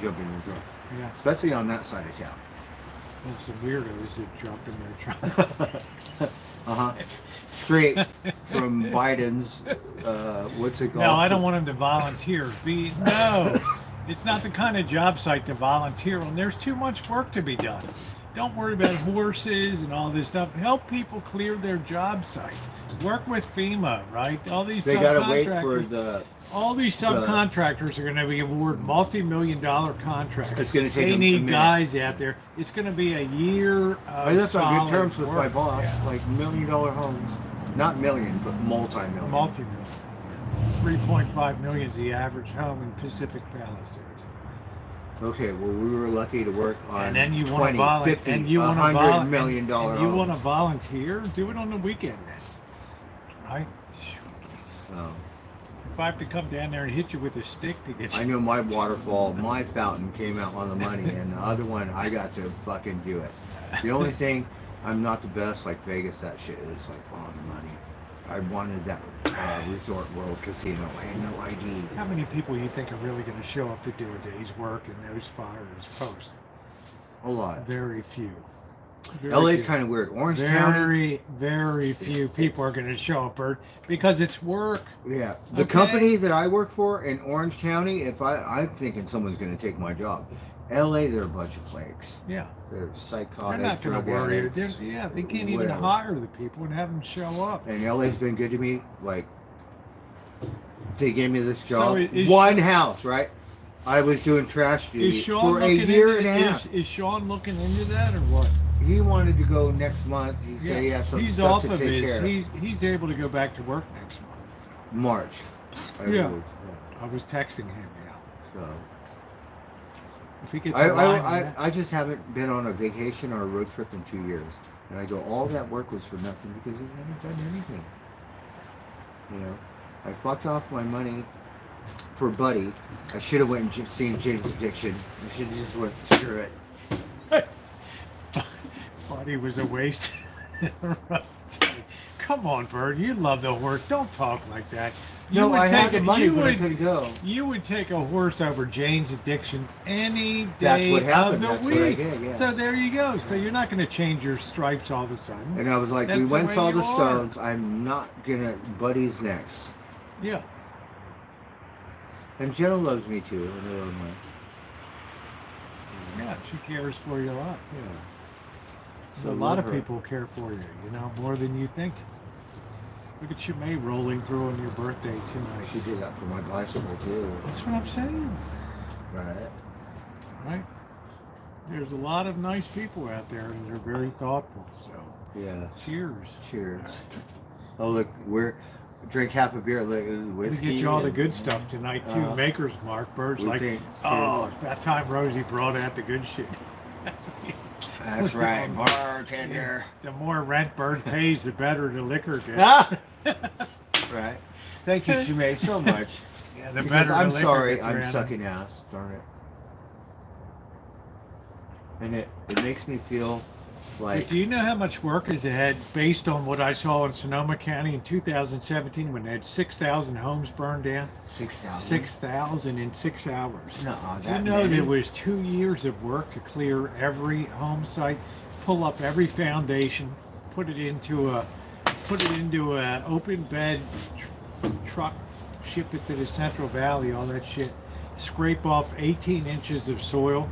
Jump in your truck.
Yeah,
Especially on that side of town.
there's some weirdos that jump in their truck.
Uh-huh. Straight from Biden's, what's it called?
No, I don't want them to volunteer. No, it's not the kind of job site to volunteer on. There's too much work to be done. Don't worry about horses and all this stuff. Help people clear their job sites. Work with FEMA, right? All these
They got to wait
subcontractors.
for the...
All these subcontractors are going to be awarded multi-million-dollar contracts.
It's gonna take
They
a
need
minute.
guys out there. It's going to be a year.
I left on good
solid
terms with my
work.
boss.
Yeah.
Like $1 million homes. Not million, but multi-million.
Multi-million. 3.5 million is the average home in Pacific Palisades.
Okay, well, we were lucky to work on
And then you want
20,
to volunteer.
50,
And you want to
$100 million
And you want to
homes.
volunteer? Do it on the weekend then. Right?
So,
If I have to come down there and hit you with a stick to get
I
you.
know my waterfall, my fountain came out on the money, and the other one, I got to fucking do it. The only thing, I'm not the best, like Vegas, that shit is like on the money. I wanted that Resort World Casino. I had no ID.
How many people you think are really going to show up to do a day's work in those fires post?
A lot.
Very few. Very
LA's
few.
kind of weird. Orange County.
Very few people are going to show up, Bert, because it's work.
Yeah. The
Okay.
company that I work for in Orange County, if I'm thinking someone's going to take my job. LA, they're a bunch of flakes.
Yeah.
They're psychotic.
They're not going to
drug
worry.
addicts,
They can't even
whatever.
hire the people and have them show up.
And LA's been good to me. Like, they gave me this
So
job.
is-
One house, right? I was doing trash
Is
duty
Sean
for a
looking
year
into,
and a half.
Is Sean looking into that or what?
He wanted to go next month. He said he has some
he's
stuff
off
to
of
take care
his.
of.
He's able to go back to work next month. So.
March. I
Yeah.
believe.
I was texting him now.
So
If he gets a line on that-
I just haven't been on a vacation or a road trip in 2 years. And I go, all that work was for nothing because he hadn't done anything. You know, I fucked off my money for Buddy. I should have went and just seen James Addiction. I should have just went, screw it.
Buddy was a waste. Come on, Bird. You love the horse. Don't talk like that. You
No,
would
I had
take
the
it-
money,
you
but I
would-
couldn't go.
You would take a horse over Jane's Addiction any
That's
day
what happened.
of the
That's
week.
what I did, yeah.
So there you go. So you're not going to change your stripes all of a sudden.
And I was like, we
That's the
went and
way
saw
you
the
are.
Stones. I'm not gonna. Buddy's next.
Yeah.
And Jenna loves me too in her own way.
Yeah, she cares for you a lot.
Yeah.
So a lot of people care for you, you know, more than you think. Look at your May rolling through on your birthday tonight.
She did that for my bicycle too.
That's what I'm saying.
Right.
Right? There's a lot of nice people out there and they're very thoughtful. So
Yeah.
cheers.
Cheers. Oh look, drink half a beer. Look,
We
whiskey.
get you all the good stuff tonight too. Maker's Mark. Bird's
we
like,
think-
oh, it's about time Rosie brought out the good shit.
That's right, bartender.
The more rent Bird pays, the better the liquor gets.
Ah! Right. Thank you, Shumay, so much.
Yeah, the
Because
better
I'm
the liquor
sorry,
gets
I'm
around.
sucking ass. Darn it. And it makes me feel like
Do you know how much work is ahead based on what I saw in Sonoma County in 2017 when they had 6,000 homes burned down?
6,000.
6,000 in 6 hours.
No,
Do you
that
know
many?
there was 2 years of work to clear every home site, pull up every foundation, put it into a open bed truck, ship it to the Central Valley, all that shit, scrape off 18 inches of soil,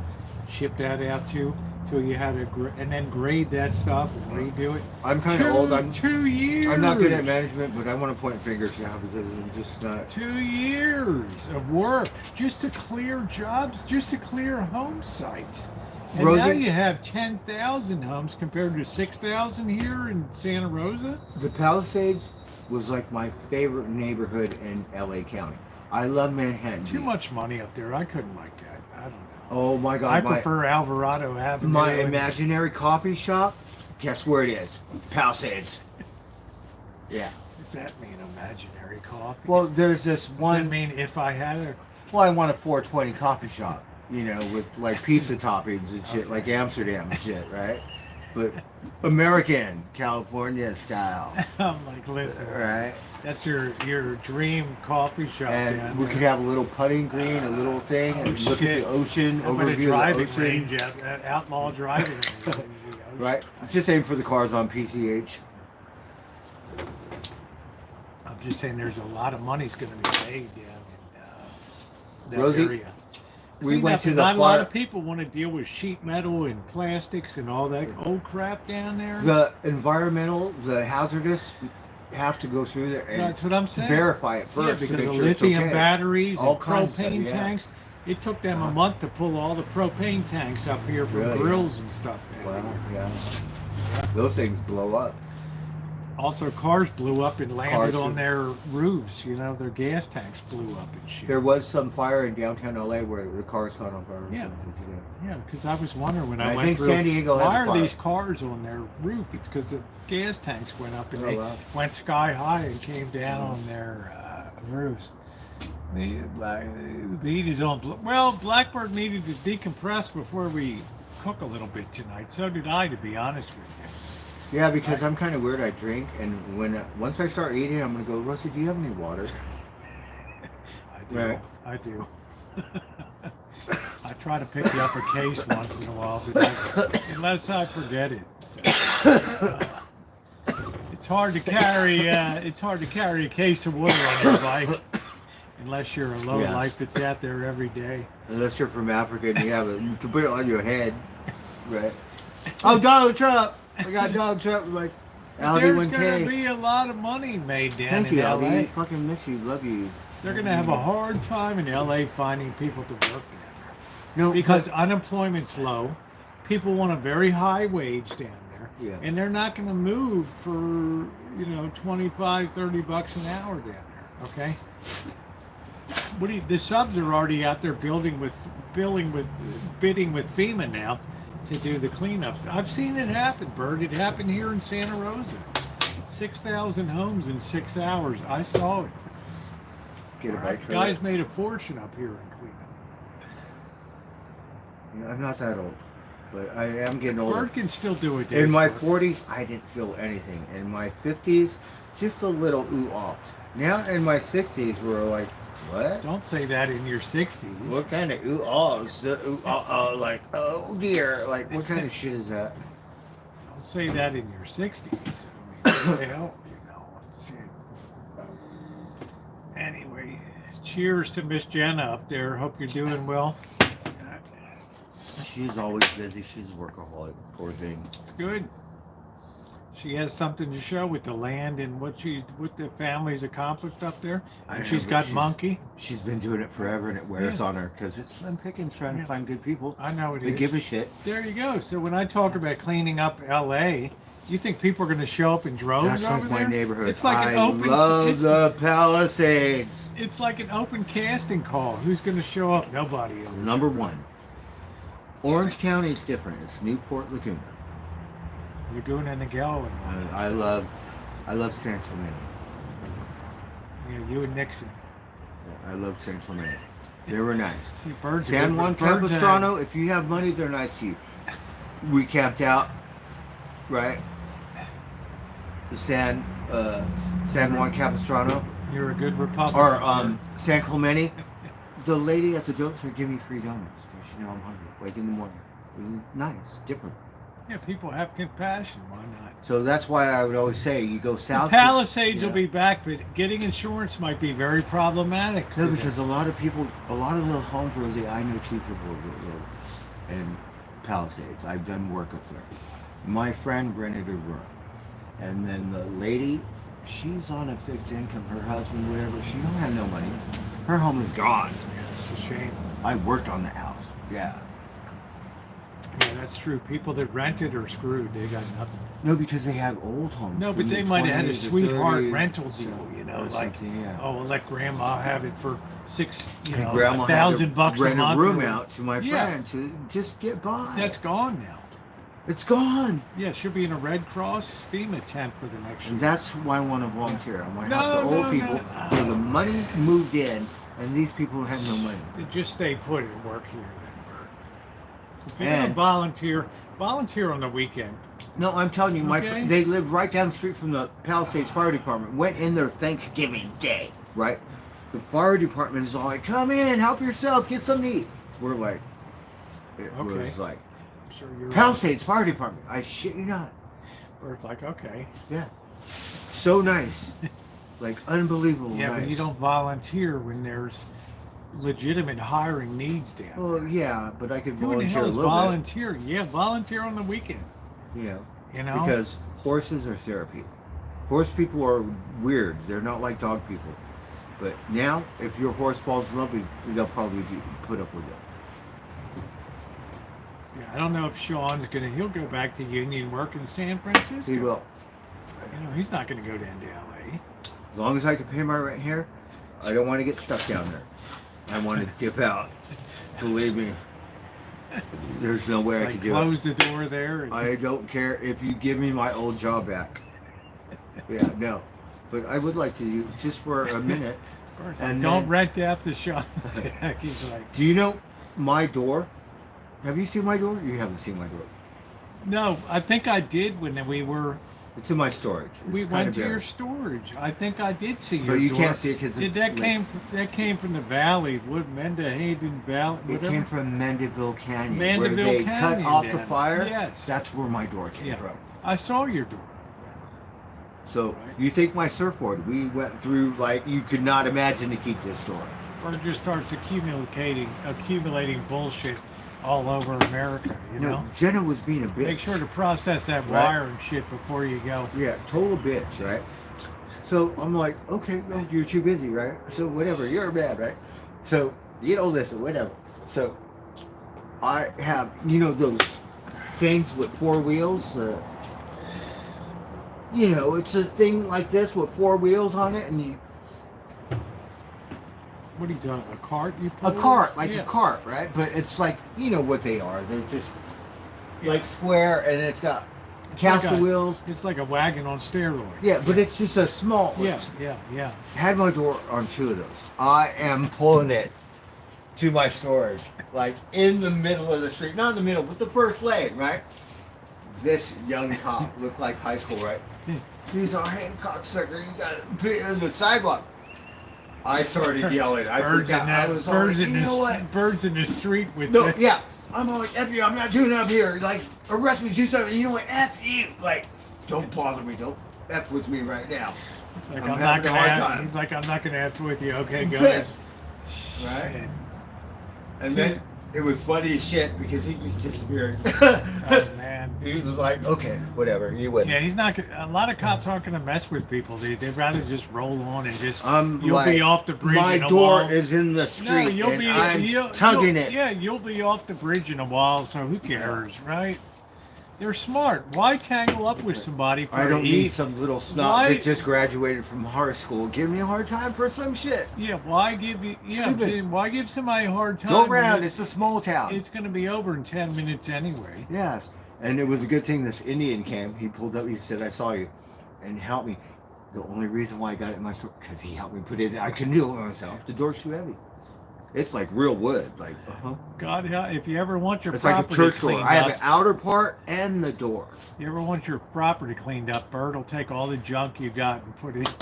ship that out too. So you had to, and then grade that stuff and redo it.
I'm kind of old. I'm
2 years.
I'm not good at management, but I want to point fingers now because I'm just not.
2 years of work just to clear jobs, just to clear home sites. And now
Rosie?
you have 10,000 homes compared to 6,000 here in Santa Rosa.
The Palisades was like my favorite neighborhood in LA County. I love Manhattan.
Too
Beach.
much money up there. I couldn't like that. I don't know.
Oh my God!
I
my
prefer Alvarado Avenue.
my
and-
imaginary coffee shop. Guess where it is? Palisades. Yeah.
Does that mean imaginary coffee?
Well, there's this
Does that
one.
mean if I had a...
Well, I want a 420 coffee shop, you know, with like pizza toppings and shit, like Amsterdam and shit, right? But American, California style,
I'm like, listen,
right?
that's your dream coffee shop.
And
down
we
there.
could have a little putting green, a little thing, and look at
shit.
the ocean,
I'm gonna
overview the
driving
ocean.
range, outlaw driving range.
Right? Just aim for the cars on PCH.
I'm just saying there's a lot of money's going to be made down in that
Rosie,
area.
We
See,
went
not-
to the
not a lot
fire.
of people want to deal with sheet metal and plastics and all that old crap down there.
The environmental, the hazardous, have to go through there and
That's what I'm saying.
verify it
Yeah,
first to
because
make
of
sure it's
lithium
okay.
batteries
All
and
kinds of stuff,
propane
yeah.
tanks. It took them a month to pull all the propane tanks up here from
Really?
grills and stuff. Down
Wow,
here.
yeah. Those things blow up.
Also, cars blew up and landed
Cars
on
too.
their roofs. You know, their gas tanks blew up and shit.
There was some fire in downtown LA where the cars caught on fire. or
Yeah.
something today.
Yeah, because I was wondering when
And
I
I
went
think
through,
San Diego has
why
a
are
fire.
these cars on their roof? It's because the gas tanks went up and
Oh,
they
wow.
went sky high and came down on their roofs. The heat is on. Well, BlackBird needed to decompress before we cook a little bit tonight. So did I, to be honest with
Yeah, because I'm kind of weird. I drink, and once I start eating, I'm gonna go. Rosie, do you have any water?
you. I do.
Right.
I do. I try to pick you up a case once in a while, but unless I forget it. So, it's hard to carry. It's hard to carry a case of water on your bike unless you're a low
Yes.
life that's out there every day.
Unless you're from Africa and you have it, you can put it on your head, right? Oh, Donald Trump! I got Donald Trump. Like Aldi
There's
1K.
going to be a lot of money made down
Thank
in
you,
LA.
Aldi. Fucking miss you. Love you.
They're going to have a hard time in LA finding people to work down there
No,
because
but-
unemployment's low. People want a very high wage down there.
Yeah.
And they're not going to move for, 25, 30 bucks an hour down there. Okay? The subs are already out there bidding with FEMA now to do the cleanups. I've seen it happen, Bert. It happened here in Santa Rosa. 6,000 homes in 6 hours. I saw it.
Get a bike for
Guys
it.
made a fortune up here in cleanup.
Yeah, I'm not that old, but I am getting older.
Bert can still do it.
In my 40s, I didn't feel anything. In my 50s, just a little ooh-ah. Now in my 60s, we're like, what?
Don't say that in your 60s.
What kind of ooh-ah is the ooh-ah? Like, oh dear. Like, what kind of shit is that?
Don't say that in your 60s. I mean, what the hell, shit. Cheers to Miss Jenna up there. Hope you're doing well.
She's always busy. She's a workaholic. Poor thing.
It's good. She has something to show with the land and what the family's accomplished up there.
I
And
know,
she's
but
got monkey.
She's been doing it forever, and it wears
Yeah.
on her because it's Slim Pickens trying to find good people.
I know it
They
is.
give a shit.
There you go. So when I talk about cleaning up L.A., you think people are going to show up in droves
That's
over
like my
there?
neighborhood.
It's like an
I
open.
love the Palisades.
It's like an open casting call. Who's going to show up? Nobody. Over
Number one. Orange County is different. It's Newport Laguna.
Laguna Niguel and all that.
I love San Clemente.
Yeah, you and Nixon.
I love San Clemente. They were nice.
See, birds.
San Juan Capistrano, if you have money, they're nice to you. We camped out, right? The San Juan Capistrano,
You're a good Republican.
or San Clemente. The lady at the donut store gave me free donuts because she know I'm hungry, like in the morning. It was nice, different.
Yeah, people have compassion. Why not?
So that's why I would always say you go south.
Palisades
yeah.
will be back, but getting insurance might be very problematic.
No, because a lot of those homes, Rosie, I know two people that live in Palisades. I've done work up there. My friend rented a room. And then the lady, she's on a fixed income, her husband, whatever, she don't have no money. Her home is gone.
Yeah, it's a shame.
I worked on the house. Yeah.
Yeah, that's true. People that rented are screwed. They got nothing.
No, because they have old homes.
No, but
from
they
the
might have had a
20s or
sweetheart
30s,
rental deal, you know,
or
like,
something, yeah.
oh, we'll let grandma have it for
And Grandma had to
$1,000 a
rent
month.
a room
or-
out to my
Yeah.
friend to just get by.
That's gone now.
It's gone.
Yeah, she'll be in a Red Cross FEMA tent for the next year.
And that's why I want to volunteer. I want to
No,
help the old
no,
people
no.
where the money moved in and these people have no money.
They just stay put and work here then, Bert. If you're
And-
gonna volunteer on the weekend.
No, I'm telling you,
Okay.
they live right down the street from the Palisades Fire Department. Went in there Thanksgiving Day, right? The fire department is all like, come in, help yourself, get something to eat. We're like, it
Okay.
was like,
I'm sure you're
Palisades Fire Department. I shit you not.
Bert's like, okay.
Yeah. So nice. Like, unbelievable
Yeah,
nice.
but you don't volunteer when there's legitimate hiring needs down there.
Well, yeah, but I could
Who in the
volunteer
hell
a
is
little
volunteering? Yeah, volunteer on the weekend.
bit. You know.
You know?
Because horses are therapy. Horse people are weird. They're not like dog people. But now, if your horse falls in love with you, they'll probably put up with it.
Yeah, I don't know if Sean's he'll go back to union work in San Francisco.
He will.
You know, he's not gonna go down to LA.
As long as I can pay my rent here, I don't want to get stuck down there. I want to dip out. Believe me. There's no way I
Like
could do
close the door there.
it.
And,
I don't care if you give me my old job back. Yeah, no. But I would like to do just for a minute.
Bert's
and
like, don't
then-
rent out the shop. He's like,
Do you know my door? Have you seen my door? You haven't seen my door.
no, I think I did when we were.
It's in my storage.
We
It's
went
kind
to
of
your
bare.
storage. I think I did see your
But you
door.
can't see it because
Did that came from the valley, Mendenhayden Valley,
It
whatever.
came from Mandeville Canyon,
Mandeville
where they
Canyon,
cut off the
Dan.
fire.
Yes.
That's where my door came
Yeah.
from.
I saw your door.
So
Right.
you think my surfboard? We went through like you could not imagine to keep this door.
Or just starts accumulating bullshit all over America, you know?
Jenna was being a bitch.
Make sure to process that
Right.
wire and shit before you go.
Yeah, total bitch, right? So I'm like, okay, well, you're too busy, right? So whatever, you're bad, right? So you don't listen, whatever. So I have, those things with four wheels. It's a thing like this with four wheels on it, and you
What are you doing? A cart you pull?
a cart, like
Yeah.
a cart, right? But it's like, you know what they are. They're just like square, and it's got
It's
caster
like a-
wheels.
It's like a wagon on steroids.
Yeah, but it's just a small.
Yeah.
Had my door on two of those. I am pulling it to my storage, like in the middle of the street. Not in the middle, but the first lane, right? This young cop looked like high school, right? He's all, hey, cocksucker, you got to put it on the sidewalk. I started yelling. I forgot. I was all like, you know what?
Birds in the street with
No,
the,
yeah. I'm all like, F you, I'm not doing it up here. Like, arrest me, do something. You know what? F you. Like, don't bother me. Don't F with me right now.
It's like,
I'm
I'm not
having a
gonna
hard
have,
time.
he's like, I'm not gonna have with you. Okay,
I'm
go ahead.
pissed. Right.
Shit.
And then it was funny as shit because he just disappeared.
Oh man.
He was like, okay, whatever, you win.
Yeah, he's not. A lot of cops aren't going to mess with people. They'd rather just roll on and just.
I'm
You'll
like,
be off the bridge.
my
in a
door
while.
is in the street,
No, you'll
and
be.
I'm tugging it.
Yeah, you'll be off the bridge in a while. So who cares, right? They're smart. Why tangle up with somebody for
I don't
to
need
eat?
some little snot
Why-
that just graduated from high school. Give me a hard time for some shit.
Yeah, why give you? Yeah,
Stupid.
why give somebody a hard time?
Go
when
around. It's a small town.
It's going to be over in 10 minutes anyway.
Yes. And it was a good thing this Indian came. He pulled up. He said, I saw you. And helped me. The only reason why I got it in my store, because he helped me put it in. I couldn't do it myself. The door's too heavy. It's like real wood. Like,
God, if you ever want your
It's like a
property
church door.
cleaned
I have
up,
an outer part and the door.
you ever want your property cleaned up, Bird will take all the junk you got and put it.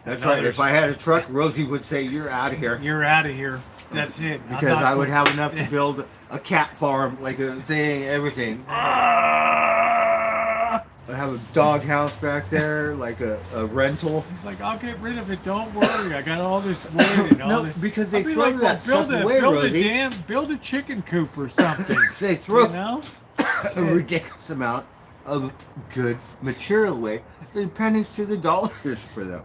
That's right. If I had a truck, Rosie would say, you're out of here.
You're out of here. That's it. I'm
Because
not
I would
put-
have enough to build a cat farm, like a thing, everything. I have a dog house back there, like a rental.
He's like, I'll get rid of it. Don't worry. I got all this wood and all
No,
this.
because they
I'll be
throw
like,
that
well,
stuff away, Rosie.
build a chicken coop or something.
They throw
You know?
a ridiculous amount of good material away. The pennies to the dollars for them.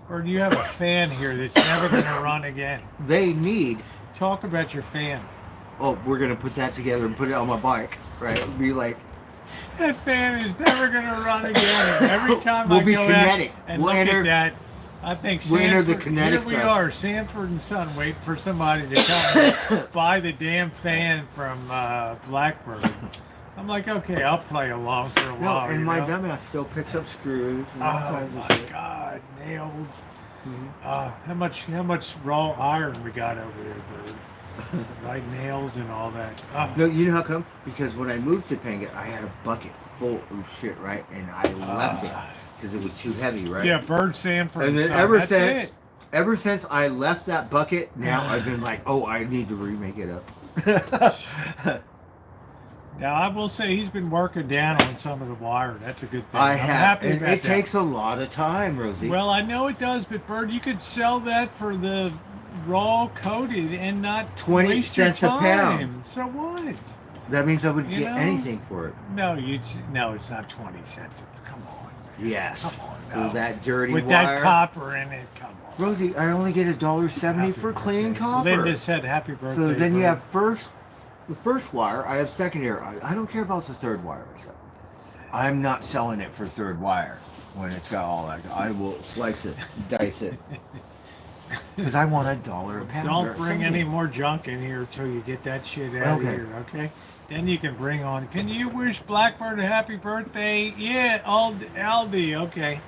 Or you have a fan here that's never going to run again.
They need.
Talk about your fan.
Oh, we're gonna put that together and put it on my bike, right? It'll be like
That fan is never going to run again. And every time
We'll
I
be
go
kinetic.
out and
We'll
look
enter-
at that, I think
we'll enter the
Sanford,
kinetic
here we
press.
are, Sanford and Son, waiting for somebody to come and buy the damn fan from BlackBird. I'm like, okay, I'll play along for a
no,
while.
and
you
my
know?
dumbass still picks up screws and all
Oh
kinds of
my
shit.
God, nails.
Mhm.
How much raw iron we got over there, Bird? Right, nails and all that.
No, you know how come? Because when I moved to Pangat, I had a bucket full of shit, right? And I left it because it was too heavy, right?
Yeah, Bird Sanford.
And then
Son,
ever
that's
since,
it.
ever since I left that bucket, now I've been like, oh, I need to remake it up.
Now I will say he's been working down on some of the wire. That's a good thing.
I
I'm
have,
happy
and
about
it
that.
takes a lot of time, Rosie.
Well, I know it does, but Bird, you could sell that for the raw coated and not
20
waste your
cents a
time.
pound.
So what?
That means I would
You
get
know?
anything for it.
No, no, it's not 20 cents. Come on.
Yes.
Come on,
For
no.
that dirty
With
wire.
that copper in it, come on.
Rosie, I only get $1.70
Happy
for clean
birthday.
copper.
Linda said happy birthday.
So then you
Bird.
have the first wire. I have secondary. I don't care about the third wire. I'm not selling it for third wire when it's got all that. I will slice it, dice it, because I want $1 a pound.
Don't
or
bring
something.
any more junk in here till you get that shit out
Okay.
of here, okay? Then you can bring on. Can you wish Blackbird a happy birthday? Yeah, Aldi, okay.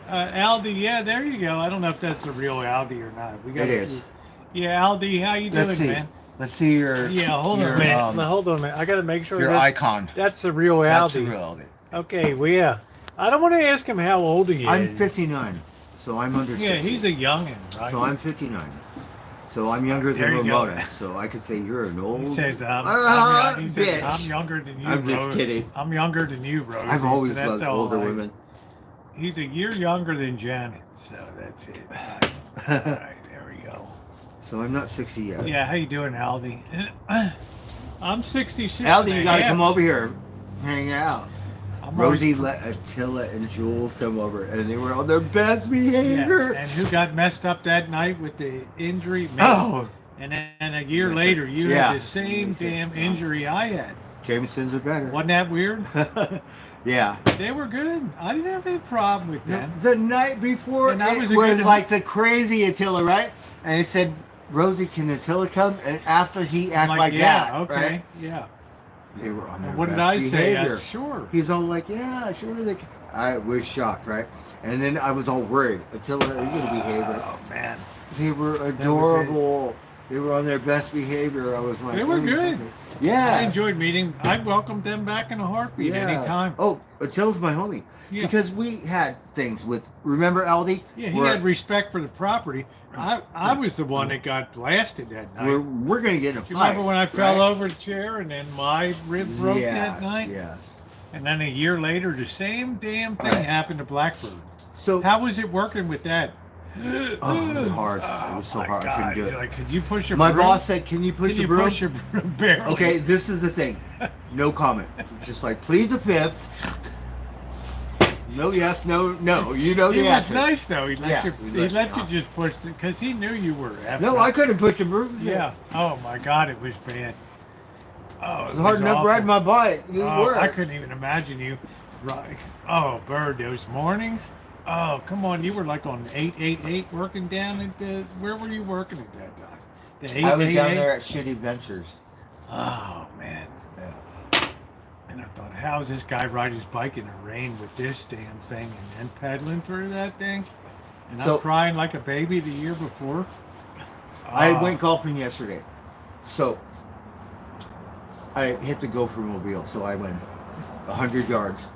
Aldi, yeah, there you go. I don't know if that's the real Aldi or not. We got
It is.
Yeah, Aldi, how you doing,
Let's see.
man?
Let's see your.
Yeah, hold on
your,
a minute. Hold on a minute. I got to make sure
Your
that's,
icon.
that's the real Aldi.
That's the real Aldi.
Okay, well, yeah. I don't want to ask him how old he is.
I'm 59, so I'm under 60.
Yeah, he's a youngin', right?
So I'm 59. So I'm younger
There
than
you go.
Ramona. So I could say you're an old.
He says, he says,
bitch.
I'm younger than you,
I'm just
Rose.
kidding.
I'm younger than you, Rose.
I've always
So that's
loved
all
older
I-
women.
He's a year younger than Janet, so that's it. All right, there we go.
So I'm not 60 yet.
Yeah, how you doing, Aldi? I'm 66.
Aldi, you
and a
gotta
half.
come over here, hang out.
I'm
Rosie
always-
let Attila and Jules come over, and they were on their best
Yeah,
behavior.
and who got messed up that night with the injury? Me.
Oh,
And then a year later, you
Yeah.
had the same damn injury I had.
Jameson's are better.
Wasn't that weird?
Yeah.
They were good. I didn't have any problem with them.
The night before,
And I
it
was
was,
a good-
like the crazy Attila, right? And it said, Rosie, can Attila come? And after he
I'm
acted like
yeah,
that,
okay,
right?
yeah.
They were on their
What did
best
I say?
behavior.
Sure.
He's all like, yeah, sure they can. I was shocked, right? And then I was all worried. Attila, are you going to behave?
Oh man,
They were adorable. They were on their best behavior. I was like,
they were good.
Yeah.
I enjoyed meeting. I'd welcome them back in a heartbeat anytime.
Oh, Attila's my homie.
Yeah.
Because we had things with, remember Aldi?
Yeah, he
Where
had respect for the property. I was the one that got blasted that night.
we're going to get in a
Do you
fight.
remember when I fell
right?
over the chair and then my rib broke that night?
Yes.
And then a year later, the same damn thing
Right.
happened to Blackbird.
So
How was it working with that?
Oh, it was hard. It was so
my
hard. I couldn't
God.
do it.
You're like, could you push a
My
broom?
boss said, "Can you push
Can
the
you
broom?"
push a broom? Barely.
Okay, this is the thing. No comment. Just like plead the fifth. No, yes, no, no. You know
He
the
was
answer.
nice though. He let
Yeah,
you.
he
He
let
let
me
you just push it because he knew you were.
No, I couldn't push the broom.
Yeah. Oh my God, it was bad. Oh,
It was hard enough
awful.
riding my bike. It
Oh,
worked.
I couldn't even imagine you. Right. Oh, Bird, those mornings. Oh, come on. You were like on 888 working down at the. Where were you working at that time? The 888.
I was down there at Shitty Ventures.
Oh man.
Yeah.
And I thought, how's this guy ride his bike in the rain with this damn thing and then pedaling through that thing? And I'm
So-
crying like a baby the year before.
I
Oh,
went golfing yesterday, so I hit the gopher mobile. So I went 100 yards.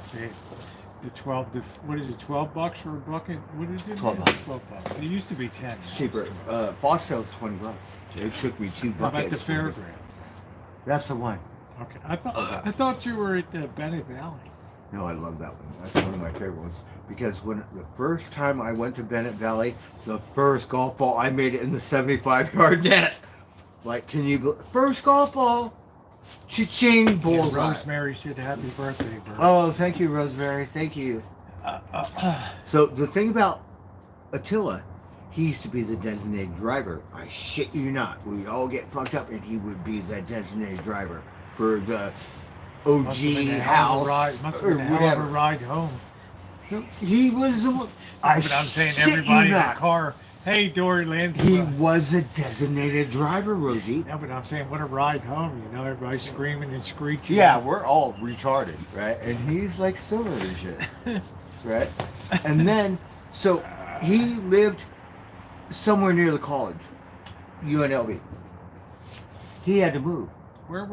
see, the 12, what is it, $12 for a bucket? What is it?
12
now?
bucks.
12 bucks. It used to be 10.
Cheaper. Foster's $20. It took me 2
How about
buckets.
the fairgrounds?
That's the one.
Okay, I thought you were at Bennett Valley.
No, I love that one. That's one of my favorite ones. Because when the first time I went to Bennett Valley, the first golf ball, I made it in the 75-yard net. Like, can you first golf ball? Cha-ching,
Yeah,
bullseye.
Rosemary said happy birthday, Bird.
Oh, thank you, Rosemary. Thank you. So the thing about Attila, he used to be the designated driver. I shit you not. We'd all get fucked up, and he would be the designated driver for the OG
Must have been a hell of a
house
ride. Must have
or
been a hell of a
whatever.
ride home.
He was the one. I
But I'm saying
shit you
everybody in the
not.
car. Hey, Dory Lance.
He was a designated driver, Rosie.
No, but I'm saying what a ride home. You know, everybody's screaming and screeching.
Yeah, we're all retarded, right? And he's like silver and shit, right? And then, so he lived somewhere near the college, UNLV. He had to move.
Where?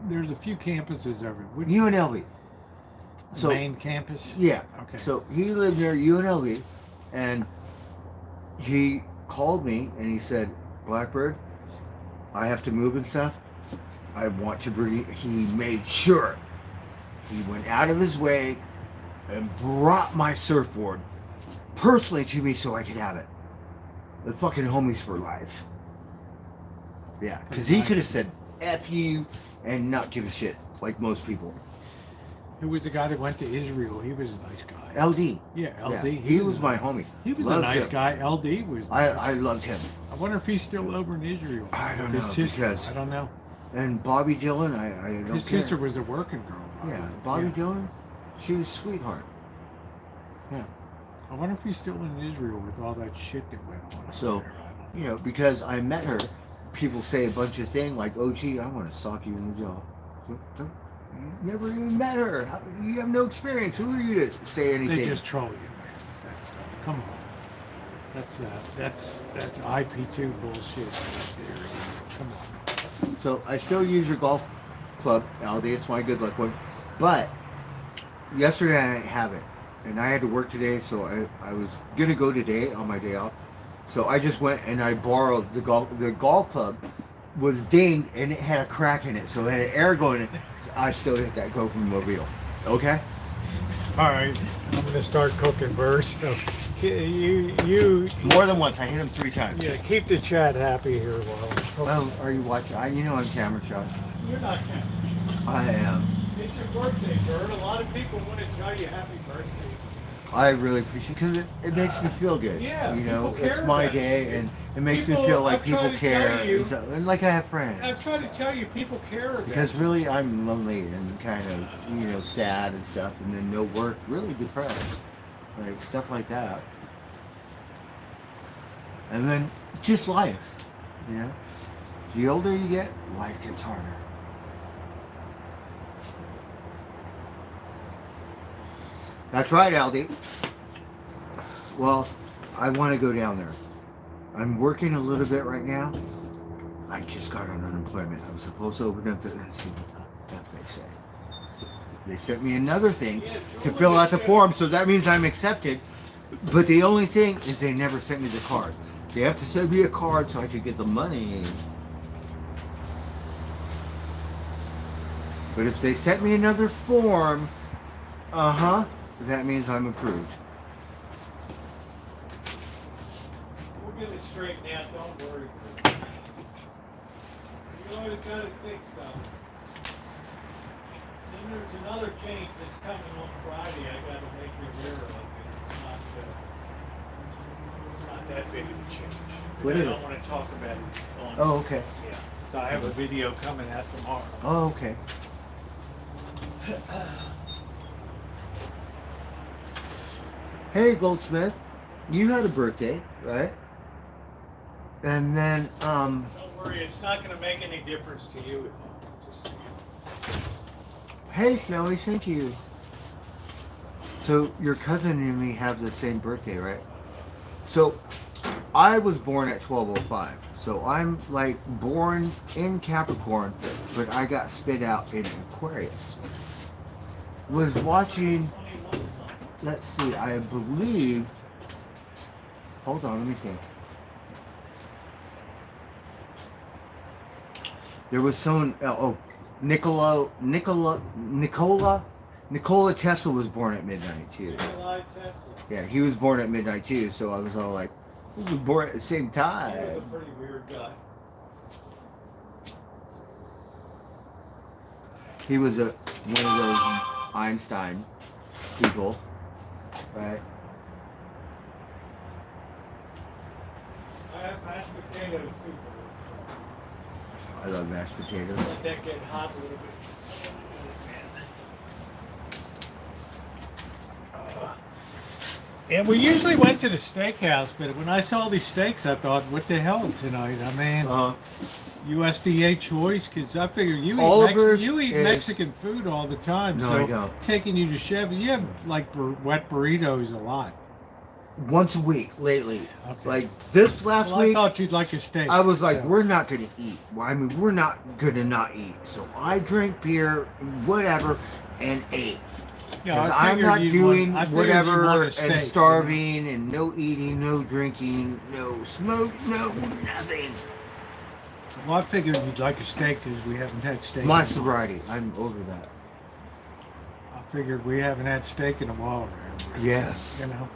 There's a few campuses over. Which
UNLV. So
main campus?
yeah.
Okay.
So he lived near UNLV, and he called me and he said, "Blackbird, I have to move and stuff. I want to bring." He made sure he went out of his way and brought my surfboard personally to me so I could have it. The fucking homies for life. Yeah, because he could have said "F you" and not give a shit like most people.
Who was the guy that went to Israel? He was a nice guy.
LD.
Yeah, LD.
Yeah, he was
a
my
nice-
homie.
He was
Loved
a nice
him.
guy. LD was. Nice.
I loved him.
I wonder if he's still over in Israel.
I don't
His
know,
sister,
because-
I don't know.
And Bobby Dillon, I don't
His
care.
sister was a working girl. Right?
Yeah, Bobby
Yeah.
Dillon, she was a sweetheart. Yeah.
I wonder if he's still in Israel with all that shit that went on.
So,
over there. I don't know.
you know, because I met her, people say a bunch of things like, "Oh, gee, I want to sock you in the jaw." You never even met her. You have no experience. Who are you to say anything?
They just troll you, man. That stuff. Come on. That's IP2 bullshit right there. Come on.
So I still use your golf club, Aldi. It's my good luck one. But yesterday I didn't have it, and I had to work today, so I was gonna go today on my day off. So I just went and I borrowed the golf. The golf club was dinged and it had a crack in it, so it had air going in it. So I still hit that GoPro mobile. Okay.
All right. I'm gonna start cooking, Bird. So you
More than once. I hit him 3 times.
yeah, keep the chat happy here while.
Well, are you watching? You know I'm camera shy.
You're not counting.
I am.
It's your birthday, Bird. A lot of people want to tell you happy birthday.
I really appreciate because it makes me feel good.
Yeah,
you know,
people care
it's my
about
day,
you.
and it makes
People-
me feel like
I'm
people
trying to
care,
tell you-
and like I have friends.
I've tried to tell you, people care about
Because
you.
really, I'm lonely and kind of, sad and stuff, and then no work, really depressed, like stuff like that. And then just life, The older you get, life gets harder. That's right, Aldi. Well, I want to go down there. I'm working a little bit right now. I just got on unemployment. I was supposed to open up the and see what the F they say. They sent me another thing to fill out the form, so that means I'm accepted. But the only thing is they never sent me the card. They have to send me a card so I could get the money. But if they sent me another form, that means I'm approved.
straighten out, don't worry. You always gotta fix stuff. Then there's another change that's coming on Friday I gotta make you aware of, and it's not that big of a change.
What
I
is
don't
it?
want to talk about it on.
Oh, okay.
Yeah. So I have a video coming out tomorrow.
Oh, okay. Hey, Goldsmith, you had a birthday, right? And then,
Don't worry, it's not going to make any difference to you at all. Just,
hey, Snowy, thank you. So your cousin and me have the same birthday, right? So I was born at 1205. So I'm like born in Capricorn, but I got spit out in Aquarius. Was watching, let's see, I believe, hold on, let me think. There was someone, Nikola Tesla was born at midnight too.
Nikolai Tesla.
Yeah, he was born at midnight too, so I was all like, we were born at the same
He was a
time.
pretty weird guy.
He was one of those Einstein people, right?
I have mashed potatoes too.
I love mashed potatoes.
Let that get hot a little bit. And we usually went to the steakhouse, but when I saw these steaks, I thought, what the hell tonight? I mean, USDA choice, because I figure you eat Mexican food all the time.
No,
so
I don't.
taking you to Chevy, you have like wet burritos a lot.
Once a week lately.
Okay.
Like this last
I
week,
thought you'd like a steak.
I was like,
so.
we're not going to eat. Well, I mean, we're not going to not eat. So I drank beer, whatever, and ate.
Yeah,
Because
I
I'm
figured
not
you'd
doing
want- I figured you'd want
whatever
a steak,
and starving and no eating, no drinking, no smoke, no nothing.
Well, I figured you'd like a steak because we haven't had steak.
My
in a while.
sobriety, I'm over that.
I figured we haven't had steak in a while around here.
Yes.
You know.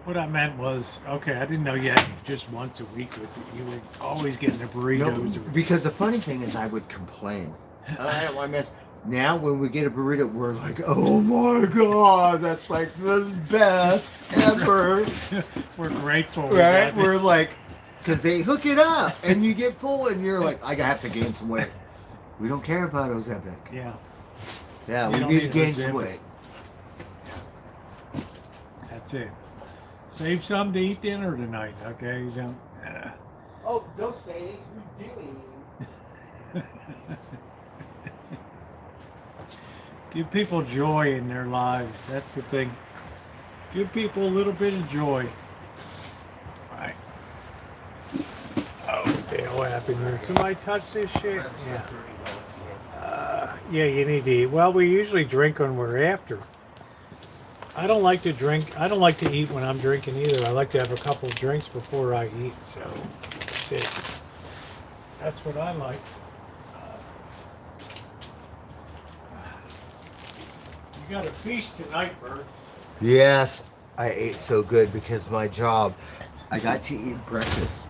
What I meant was, okay, I didn't know you had just once a week with it. You were always getting the
No,
burritos.
because the funny thing is I would complain. I don't want to miss. Now when we get a burrito, we're like, oh my God, that's like the best ever.
We're grateful. we
Right?
got it.
We're like, because they hook it up and you get full and you're like, I have to gain some weight. We don't care about Ozempic.
Yeah,
Yeah,
You
we
don't
need to
need
gain some
Ozempic.
weight.
that's it. Save some to eat dinner tonight, okay? You don't.
Oh, those days we do.
Give people joy in their lives. That's the thing. Give people a little bit of joy. Right. Oh, what the hell happened here? Somebody touch this shit? Yeah. Yeah, you need to eat. Well, we usually drink when we're after. I don't like to drink. I don't like to eat when I'm drinking either. I like to have a couple of drinks before I eat. So that's it. That's what I like. You got a feast tonight, Bert.
Yes, I ate so good because my job, I got to eat breakfast.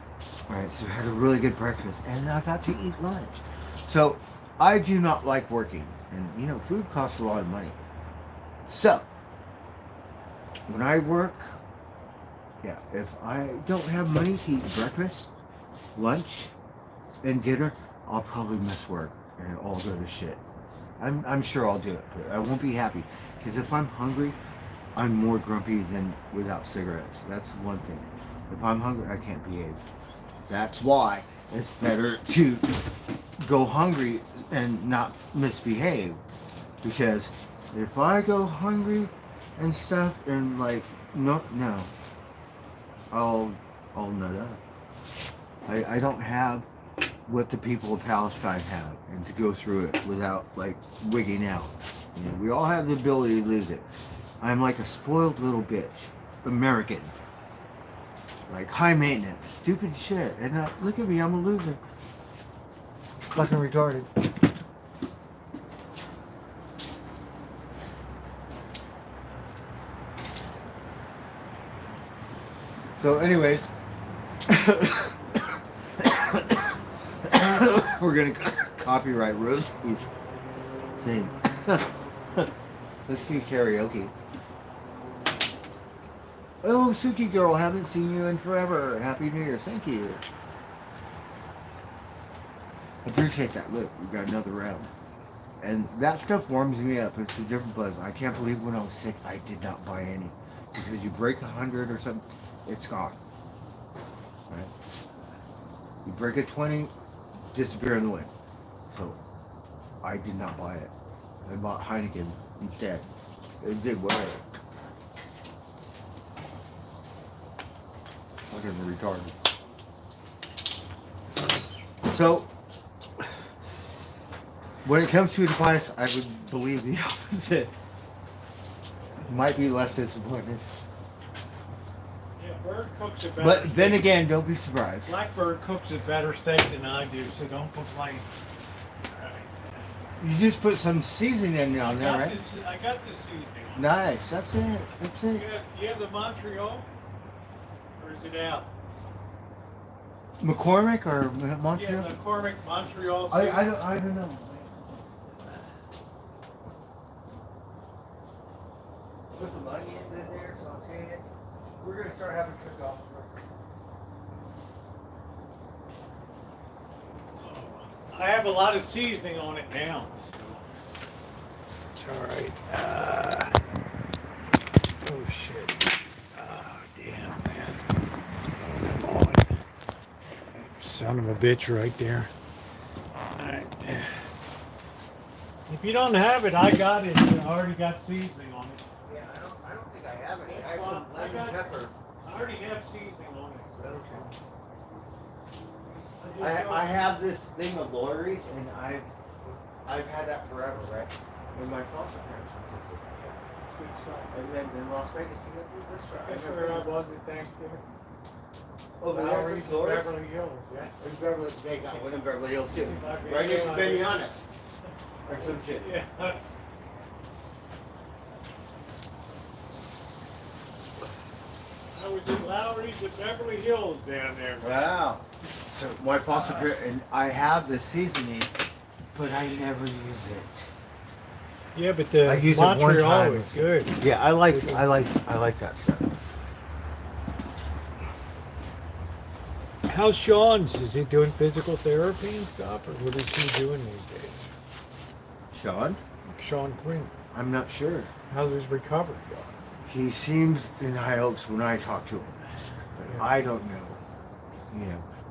All right, so I had a really good breakfast and I got to eat lunch. So I do not like working, and you know, food costs a lot of money. So when I work, yeah, if I don't have money to eat breakfast, lunch, and dinner, I'll probably miss work and it'll all go to shit. I'm sure I'll do it, but I won't be happy because if I'm hungry, I'm more grumpy than without cigarettes. That's the one thing. If I'm hungry, I can't behave. That's why it's better to go hungry and not misbehave, because if I go hungry and stuff and like no, I'll nut up. I don't have what the people of Palestine have, and to go through it without like wigging out. You know, we all have the ability to lose it. I'm like a spoiled little bitch, American, like high maintenance, stupid shit. And look at me, I'm a loser, fucking retarded. So, anyways, We're gonna copyright Rosie's saying, let's do karaoke. Oh, Suki girl, haven't seen you in forever. Happy New Year. Thank you. Appreciate that. Look, we got another round. And that stuff warms me up. It's a different buzz. I can't believe when I was sick, I did not buy any. Because you break 100 or something, it's gone. Right? You break a 20, disappear in the wind. So, I did not buy it. I bought Heineken instead. It did work. Fucking retarded. So, when it comes to a device, I would believe the opposite. Might be less disappointed.
Yeah, Bird cooks a better
But then
steak.
again, don't be surprised.
Blackbird cooks a better steak than I do, so don't complain.
You just put some seasoning on there, right?
I got this seasoning on.
Nice. That's it. That's it.
You have the Montreal? Or is it out?
McCormick or
Yeah,
Montreal?
the McCormick Montreal
I
seasoning.
don't know. Put some onions in there, saute it. We're gonna start having cook-off.
I have a lot of seasoning on it now. So. It's all right. Oh shit. Oh damn man. Come on. Son of a bitch right there. All right. If you don't have it, I got it. I already got seasoning on it.
Yeah, I don't think I have any. I have
Well,
some lemon pepper.
I already have seasoning on it. So.
I have this thing of Lori's, and I've had that forever, right? When my foster parents were kids. And then in Las Vegas, you got this
That's
right?
where I was at Thanksgiving.
Oh, the
Lowry's in
Lori's?
Beverly Hills, yeah.
In Beverly, they got one in Beverly Hills too. Right next to Benihana. Or some shit.
Yeah. I was in Lowry's at Beverly Hills down there.
Wow. So my foster parent, and I have the seasoning, but I never use it.
Yeah, but
I
the
used it one
Montreal
time.
was good.
Yeah, I like that stuff.
How's Sean's? Is he doing physical therapy and stuff, or what is he doing these days?
Sean?
Sean Quinn.
I'm not sure.
How's his recovery going?
He seems in high hopes when I talk to him. But
Yeah.
I don't know.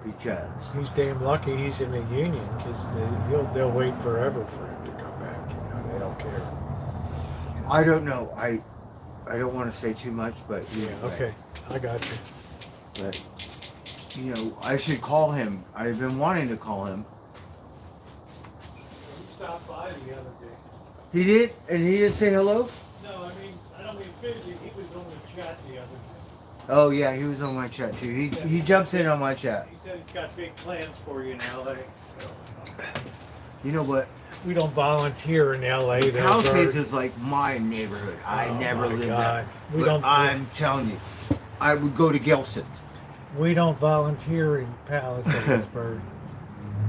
Because
He's damn lucky he's in the union because they'll wait forever for him to come back. They don't care.
I don't know. I don't want to say too much, but
Yeah. Okay. I got you.
But I should call him. I've been wanting to call him.
He stopped by the other day.
He did, and he didn't say hello.
No, I don't mean physically. He was on the chat the other day.
Oh yeah, he was on my chat too. He jumps in on my chat.
He said he's got big plans for you in LA. So.
You know what?
We don't volunteer in LA. There's
Palisades
our-
is like my neighborhood. I
Oh,
never
my
lived
God.
there.
We
But
don't-
I'm telling you, I would go to Gelson's.
We don't volunteer in Palisades, Bird.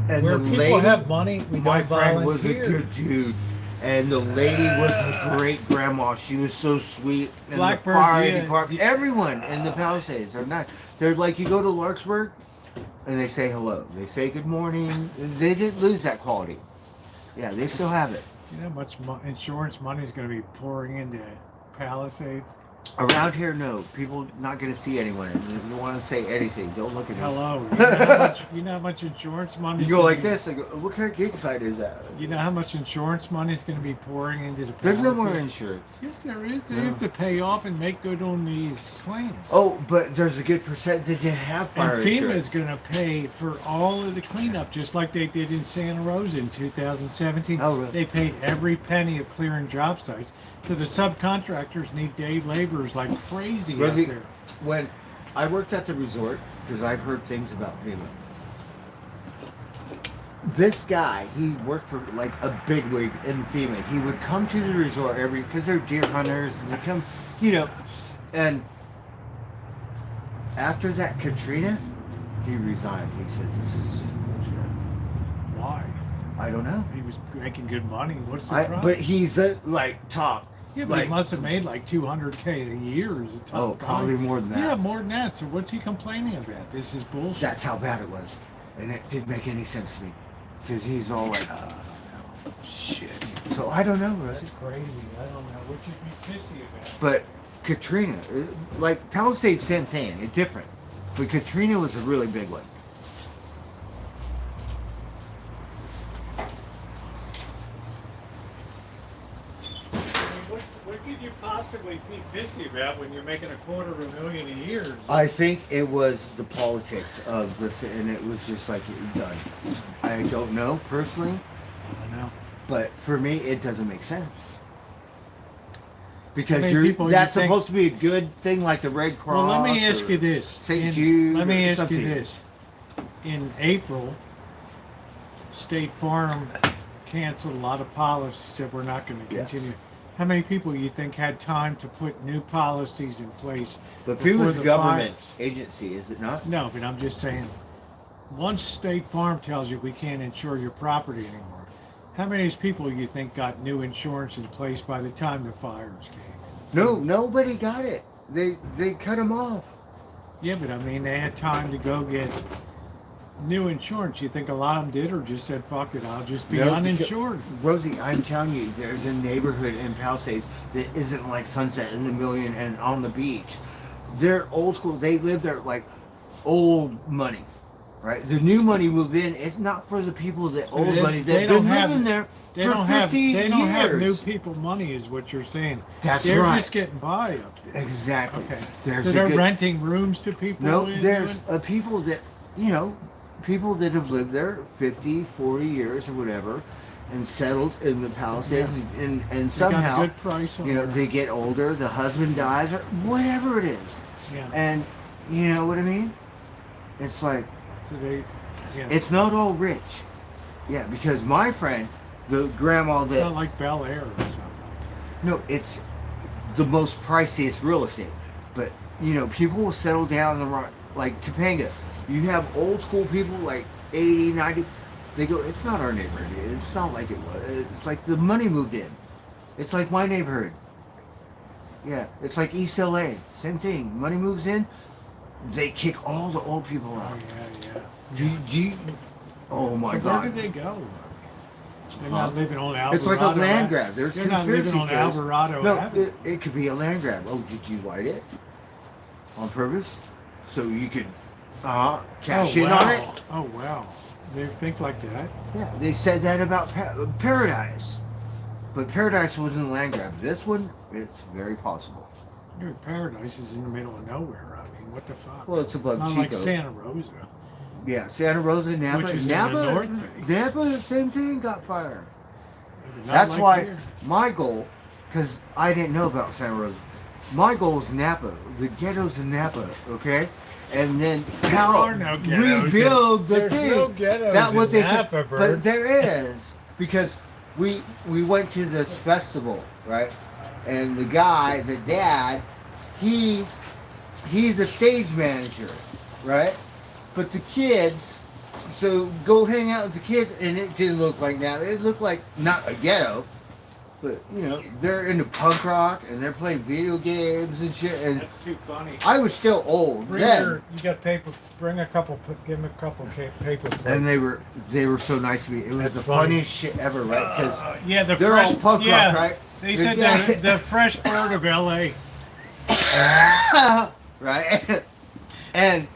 And
Where
the
people
lady,
have money, we
my
don't
friend was a
volunteer.
good dude. And the lady was a great grandma. She was so sweet. And
Blackbird,
the fire
yeah.
department, everyone in the Palisades are nice. They're like, you go to Larkspur, and they say hello. They say good morning. They didn't lose that quality. Yeah, they still have it.
You know how much insurance money is going to be pouring into Palisades?
Around here, no. People not going to see anyone. If you want to say anything, don't look at me.
Hello. You know how much insurance money?
You go like this. I go, what kind of gig site is that?
You know how much insurance money is going to be pouring into the
There's no more
Palisades?
insurance.
Yes, there is. They
No.
have to pay off and make good on these claims.
Oh, but there's a good percent that didn't have fire
And FEMA
insurance.
is going to pay for all of the cleanup, just like they did in Santa Rosa in 2017.
Oh, really?
They paid every penny of clearing job sites. So the subcontractors need day laborers like crazy
Rosie,
out there.
when I worked at the resort, because I've heard things about FEMA. This guy, he worked for like a bigwig in FEMA. He would come to the resort because they're deer hunters, and they come, and after that Katrina, He resigned. He says this is bullshit.
Why?
I don't know.
He was making good money. What's the problem?
But he's a top.
Yeah, but
like,
he must have made like 200K a year as a top
Oh,
guy.
probably more than that.
Yeah, more than that. So what's he complaining about? This is bullshit.
That's how bad it was, and it didn't make any sense to me, because he's all like,
shit.
so I don't know,
That's
Rosie.
crazy. I don't know what you'd be pissy about.
But Katrina, like Palisades, same thing. It's different, but Katrina was a really big one.
What could you possibly be pissy about when you're making $250,000 a year?
I think it was the politics of this, and it was just like done. I don't know personally,
I know.
but for me, it doesn't make sense. Because
How many people
that's
you think-
supposed to be a good thing, like the Red Cross.
Well, let me ask
or
you this.
St. Jude.
Let me
or
ask
something.
you this. In April, State Farm canceled a lot of policies, said we're not going to
Yes.
continue. How many people you think had time to put new policies in place?
But
before
FEMA's
the
government
fires?
agency, is it not?
No, but I'm just saying, once State Farm tells you we can't insure your property anymore, how many people you think got new insurance in place by the time the fires came?
No, nobody got it. They cut them off.
Yeah, but I mean, they had time to go get new insurance. You think a lot of them did, or just said, fuck it, I'll just be
No,
uninsured?
Rosie, I'm telling you, there's a neighborhood in Palisades that isn't like Sunset and the Million and on the beach. They're old school. They live there like old money, right? The new money move in. It's not for the people that
So
old
they-
money
they
that
don't
been
have-
living there
They
for
don't
50
have. They don't have new
years.
people money, is what you're saying.
That's
They're
right.
just getting by up there.
Exactly.
Okay.
There's
So
a
they're
good-
renting rooms to people.
No,
in
there's
doing-
people that, you know, people that have lived there 50, 40 years or whatever and settled in the Palisades and
They got a
somehow,
good price on
you know,
it.
they get older, the husband dies or whatever it is.
Yeah.
And you know what I mean? It's like,
So they. Yeah.
it's not all rich. Yeah, because my friend, the grandma
It's
that,
not like Bel Air or something.
no, it's the most priciest real estate. But, you know, people will settle down the right, like Topanga. You have old school people like 80, 90. They go, it's not our neighborhood. It's not like it was. It's like the money moved in. It's like my neighborhood. Yeah, it's like East LA. Same thing. Money moves in. They kick all the old people
Oh
out.
yeah.
Oh my
So
God.
where did they go? They're
Huh?
not living on Alvarado.
It's like a land grab. There's
They're not
conspiracy
living on
theories.
Alvarado
No,
Avenue.
it could be a land grab. Oh, did you light it on purpose so you could cash in on it?
Oh wow. They think like that?
Yeah, they said that about Paradise, but Paradise wasn't a land grab. This one, it's very possible.
Dude, Paradise is in the middle of nowhere. I mean, what the fuck?
Well, it's above
not
Chico.
like Santa Rosa.
Yeah, Santa Rosa, Napa,
Which is in
Napa,
the North Bay.
Napa, same thing, got fire.
Not
That's
like
why
here.
my goal, because I didn't know about Santa Rosa, my goal is Napa, the ghettos in Napa, okay? And then how
are no ghettos
rebuild the
There's
thing.
no ghettos
That what
in
they
Napa,
said,
Bird.
but there is because we went to this festival, right? And the guy, the dad, he's a stage manager, right? But the kids, so go hang out with the kids, and it didn't look like that. It looked like not a ghetto, but you know they're into punk rock and they're playing video games and shit. And
That's too funny.
I was still old
Bring
then,
you got paper. Bring a couple. Give him a couple paper plates.
and they were so nice to me. It was
That's
the
funny.
funniest shit ever, right? Because
Yeah, the
they're
fresh,
all punk
yeah,
rock, right?
They said
Yeah.
the fresh bird of LA.
right? And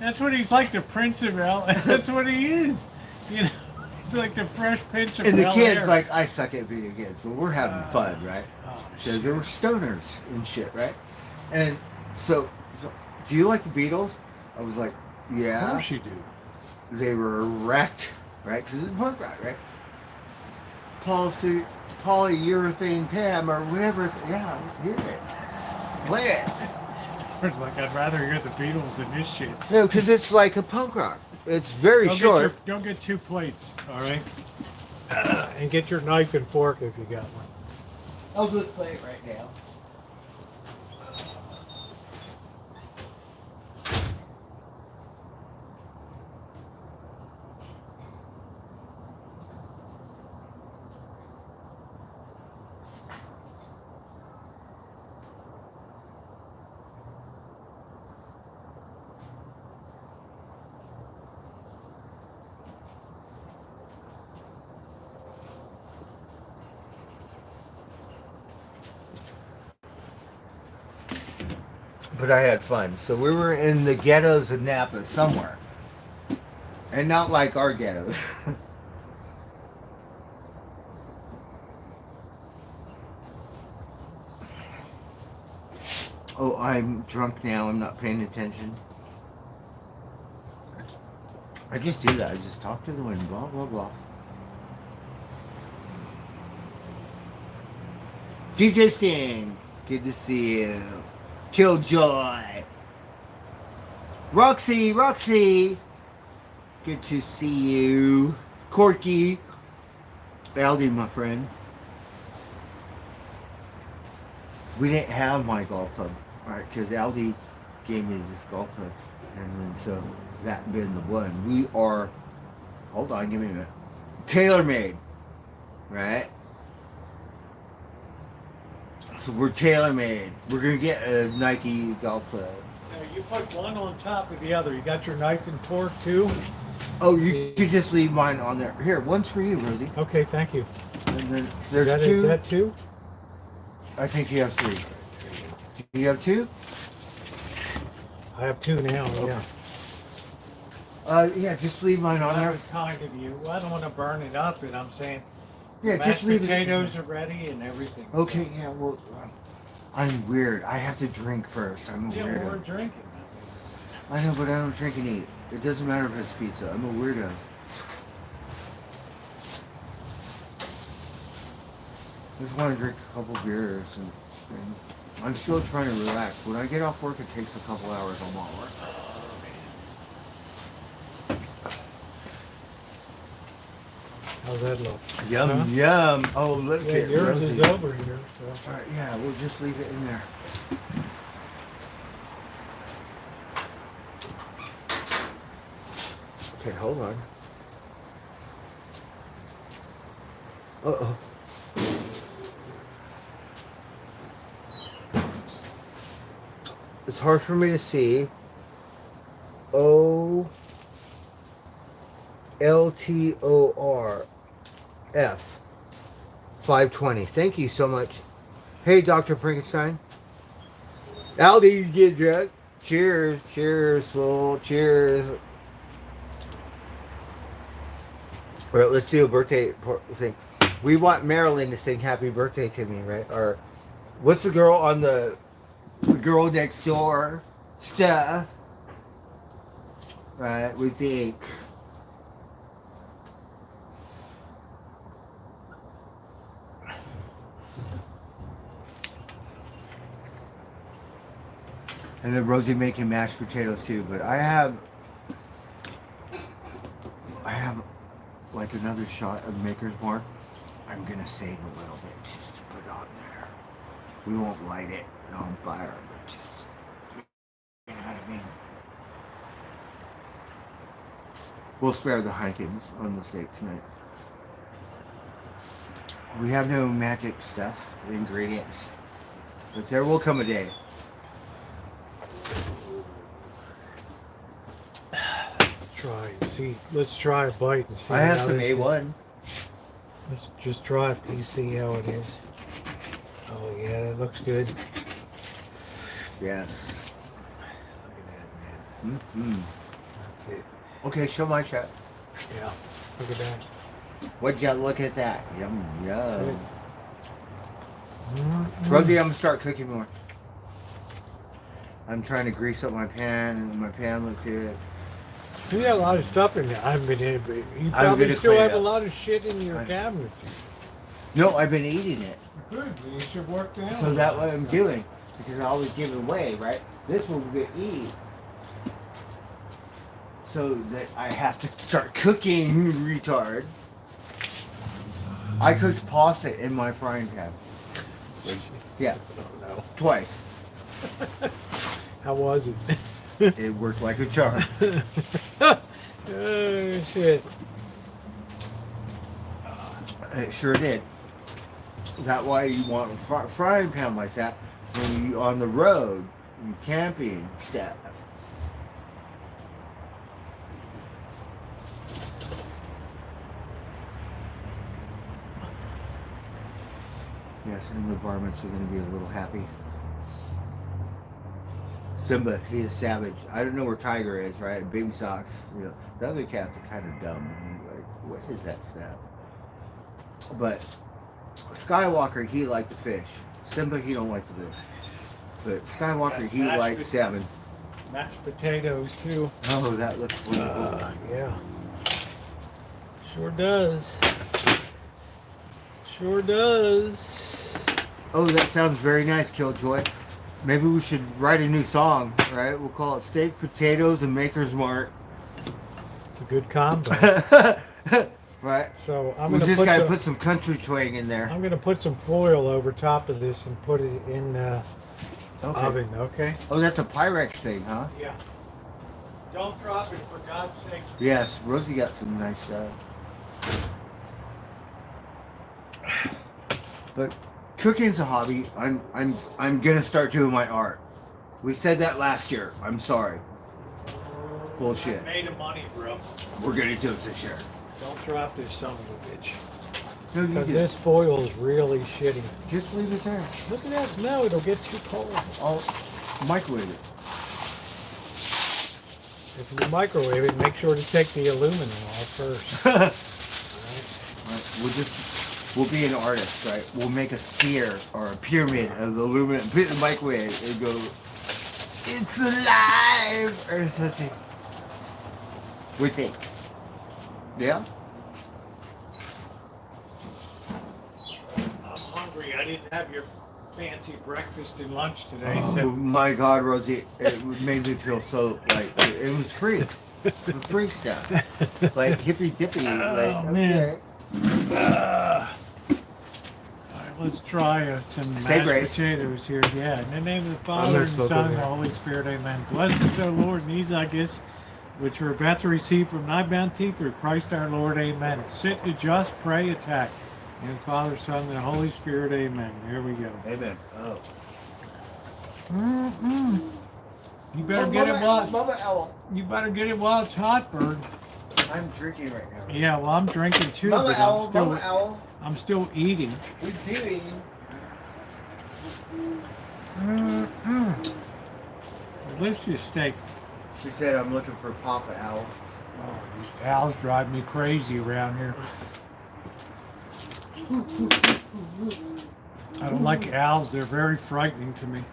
That's what he's like, the Prince of LA. That's what he is. You know, he's like the fresh pinch of
and the
Bel
kids
Air.
like I suck at video games, but we're having fun, right?
Oh,
Because there were stoners and shit, right? And so, do you like the Beatles? I was like,
of
yeah.
course you do.
They were wrecked, right? Because it's punk rock, right? Polyurethane Pam or whatever. Yeah, hear it. Play it.
It's like, I'd rather hear the Beatles than this shit.
No, because it's like a punk rock. It's very short.
Don't get 2 plates, all right? And get your knife and fork if you got one.
I'll just play it right now. but I had fun. So we were in the ghettos of Napa somewhere. And not like our ghettos. Oh, I'm drunk now. I'm not paying attention. I just do that. I just talk to the wind. Blah, blah, blah. DJ Singh. Good to see you. Killjoy. Roxy, Roxy. Good to see you. Corky. Baldy, my friend. We didn't have my golf club, right? Because Aldi gave me this golf club, and then so that been the one. We are, hold on, give me a minute. Tailor-made, right? So we're tailor-made. We're gonna get a Nike golf club.
Now you put one on top of the other. You got your knife and fork too?
Oh, you could just leave mine on there. Here, one's for you, Rosie.
Okay, thank you.
And then there's
Is
two.
that two?
I think you have three. Do you have two?
I have two now, yeah.
Yeah, just leave mine on
That
there.
was kind of you. I don't want to burn it up, and I'm saying
Yeah,
mashed
just leave
potatoes are ready and everything.
Okay, yeah, well, I'm weird. I have to drink first. I'm a
Yeah,
weirdo.
we're drinking.
I know, but I don't drink and eat. It doesn't matter if it's pizza. I'm a weirdo. I just want to drink a couple beers, and I'm still trying to relax. When I get off work, it takes a couple hours on my work.
How's that look?
Yum,
Huh?
yum. Oh, look
Yeah,
at
yours
Rosie.
is over here. So.
All right, yeah, we'll just leave it in there. Okay, hold on. Uh-oh. It's hard for me to see. OLTORF 520. Thank you so much. Hey, Dr. Frankenstein. Aldi, you get drunk. Cheers, cheers, fool. Cheers. All right, let's do a birthday thing. We want Marilyn to sing happy birthday to me, right? Or what's the girl on the girl next door stuff? Right, we think. And then Rosie making mashed potatoes too, but I have like another shot of Maker's Mark. I'm gonna save a little bit just to put on there. We won't light it on fire, but just, you know what I mean? We'll spare the Heinkens on the steak tonight. We have no magic stuff, ingredients, but there will come a day.
Try and see. Let's try a bite and see.
I have
how
some
this is.
A1.
Let's just try it and see how it is. Oh yeah, that looks good.
Yes.
Look at that, man.
Mm-hmm.
That's it.
Okay, show my shot.
Yeah. Look at that.
Would you look at that? Yum, yum.
Mm-hmm.
Rosie, I'm gonna start cooking more. I'm trying to grease up my pan, and my pan looks good.
You got a lot of stuff in there. I haven't been in it, but you
I'm
probably
gonna
still
clean
have
it
a
up.
lot of shit in your cabinet.
No, I've been eating it.
Good. You should work down.
So that's what I'm doing. Because I always give it away, right? This will get eaten. So that I have to start cooking, retard. I cooked pasta in my frying pan. Yeah,
Oh no.
twice.
How was it?
It worked like a charm.
Oh shit.
It sure did. That's why you want a frying pan like that when you on the road and camping stuff. Yes, and the varmints are going to be a little happy. Simba, he is savage. I don't know where Tiger is, right? Baby Socks. You know, the other cats are kind of dumb. Like, what is that stuff? But Skywalker, he liked the fish. Simba, he don't like the fish. But Skywalker, he liked salmon.
Mashed potatoes too.
Oh, that looks wonderful.
Yeah. Sure does. Sure does.
Oh, that sounds very nice, Killjoy. Maybe we should write a new song, right? We'll call it Steak, Potatoes, and Maker's Mark.
It's a good combo.
Right?
So
We just gotta put some country twang in there.
I'm gonna put some foil over top of this and put it in the oven. Okay.
Oh, that's a Pyrex thing, huh?
Yeah. Don't drop it, for God's sake.
Yes, Rosie got some nice stuff. But cooking's a hobby. I'm gonna start doing my art. We said that last year. I'm sorry. Bullshit.
I made of money, bro.
We're gonna do it this year.
Don't drop this son of a bitch.
No, you
Because
do.
this foil is really shitty.
Just leave it there.
Look at that. No, it'll get too cold.
I'll microwave it.
If you microwave it, make sure to take the aluminum off first.
Right, we'll be an artist, right? We'll make a sphere or a pyramid of aluminum, put it in the microwave, and go, it's alive, or something. We think. Yeah?
I'm hungry. I didn't have your fancy breakfast and lunch today.
Oh
So
my God, Rosie, it made me feel so, like, it was free. The free stuff. Like hippy dippy. Like,
man.
okay.
all right, let's try some
Say
mashed
grace.
potatoes here. Yeah, in the name of the Father, and the Son, and the Holy Spirit, amen. Bless us, O Lord, and these, I guess, which we're about to receive from thy bounty through Christ our Lord, amen. Sit, adjust, pray, attack. In the Father, Son, and the Holy Spirit, amen. There we go.
Amen. Oh.
You better get it while
Mama Owl.
you better get it while it's hot, bird.
I'm drinking right now.
Yeah, well, I'm drinking too,
Mama
but
Owl, Mama Owl.
I'm still eating.
We're doing.
Delicious steak.
She said I'm looking for Papa Owl.
Oh, these owls drive me crazy around here. I don't like owls. They're very frightening to me.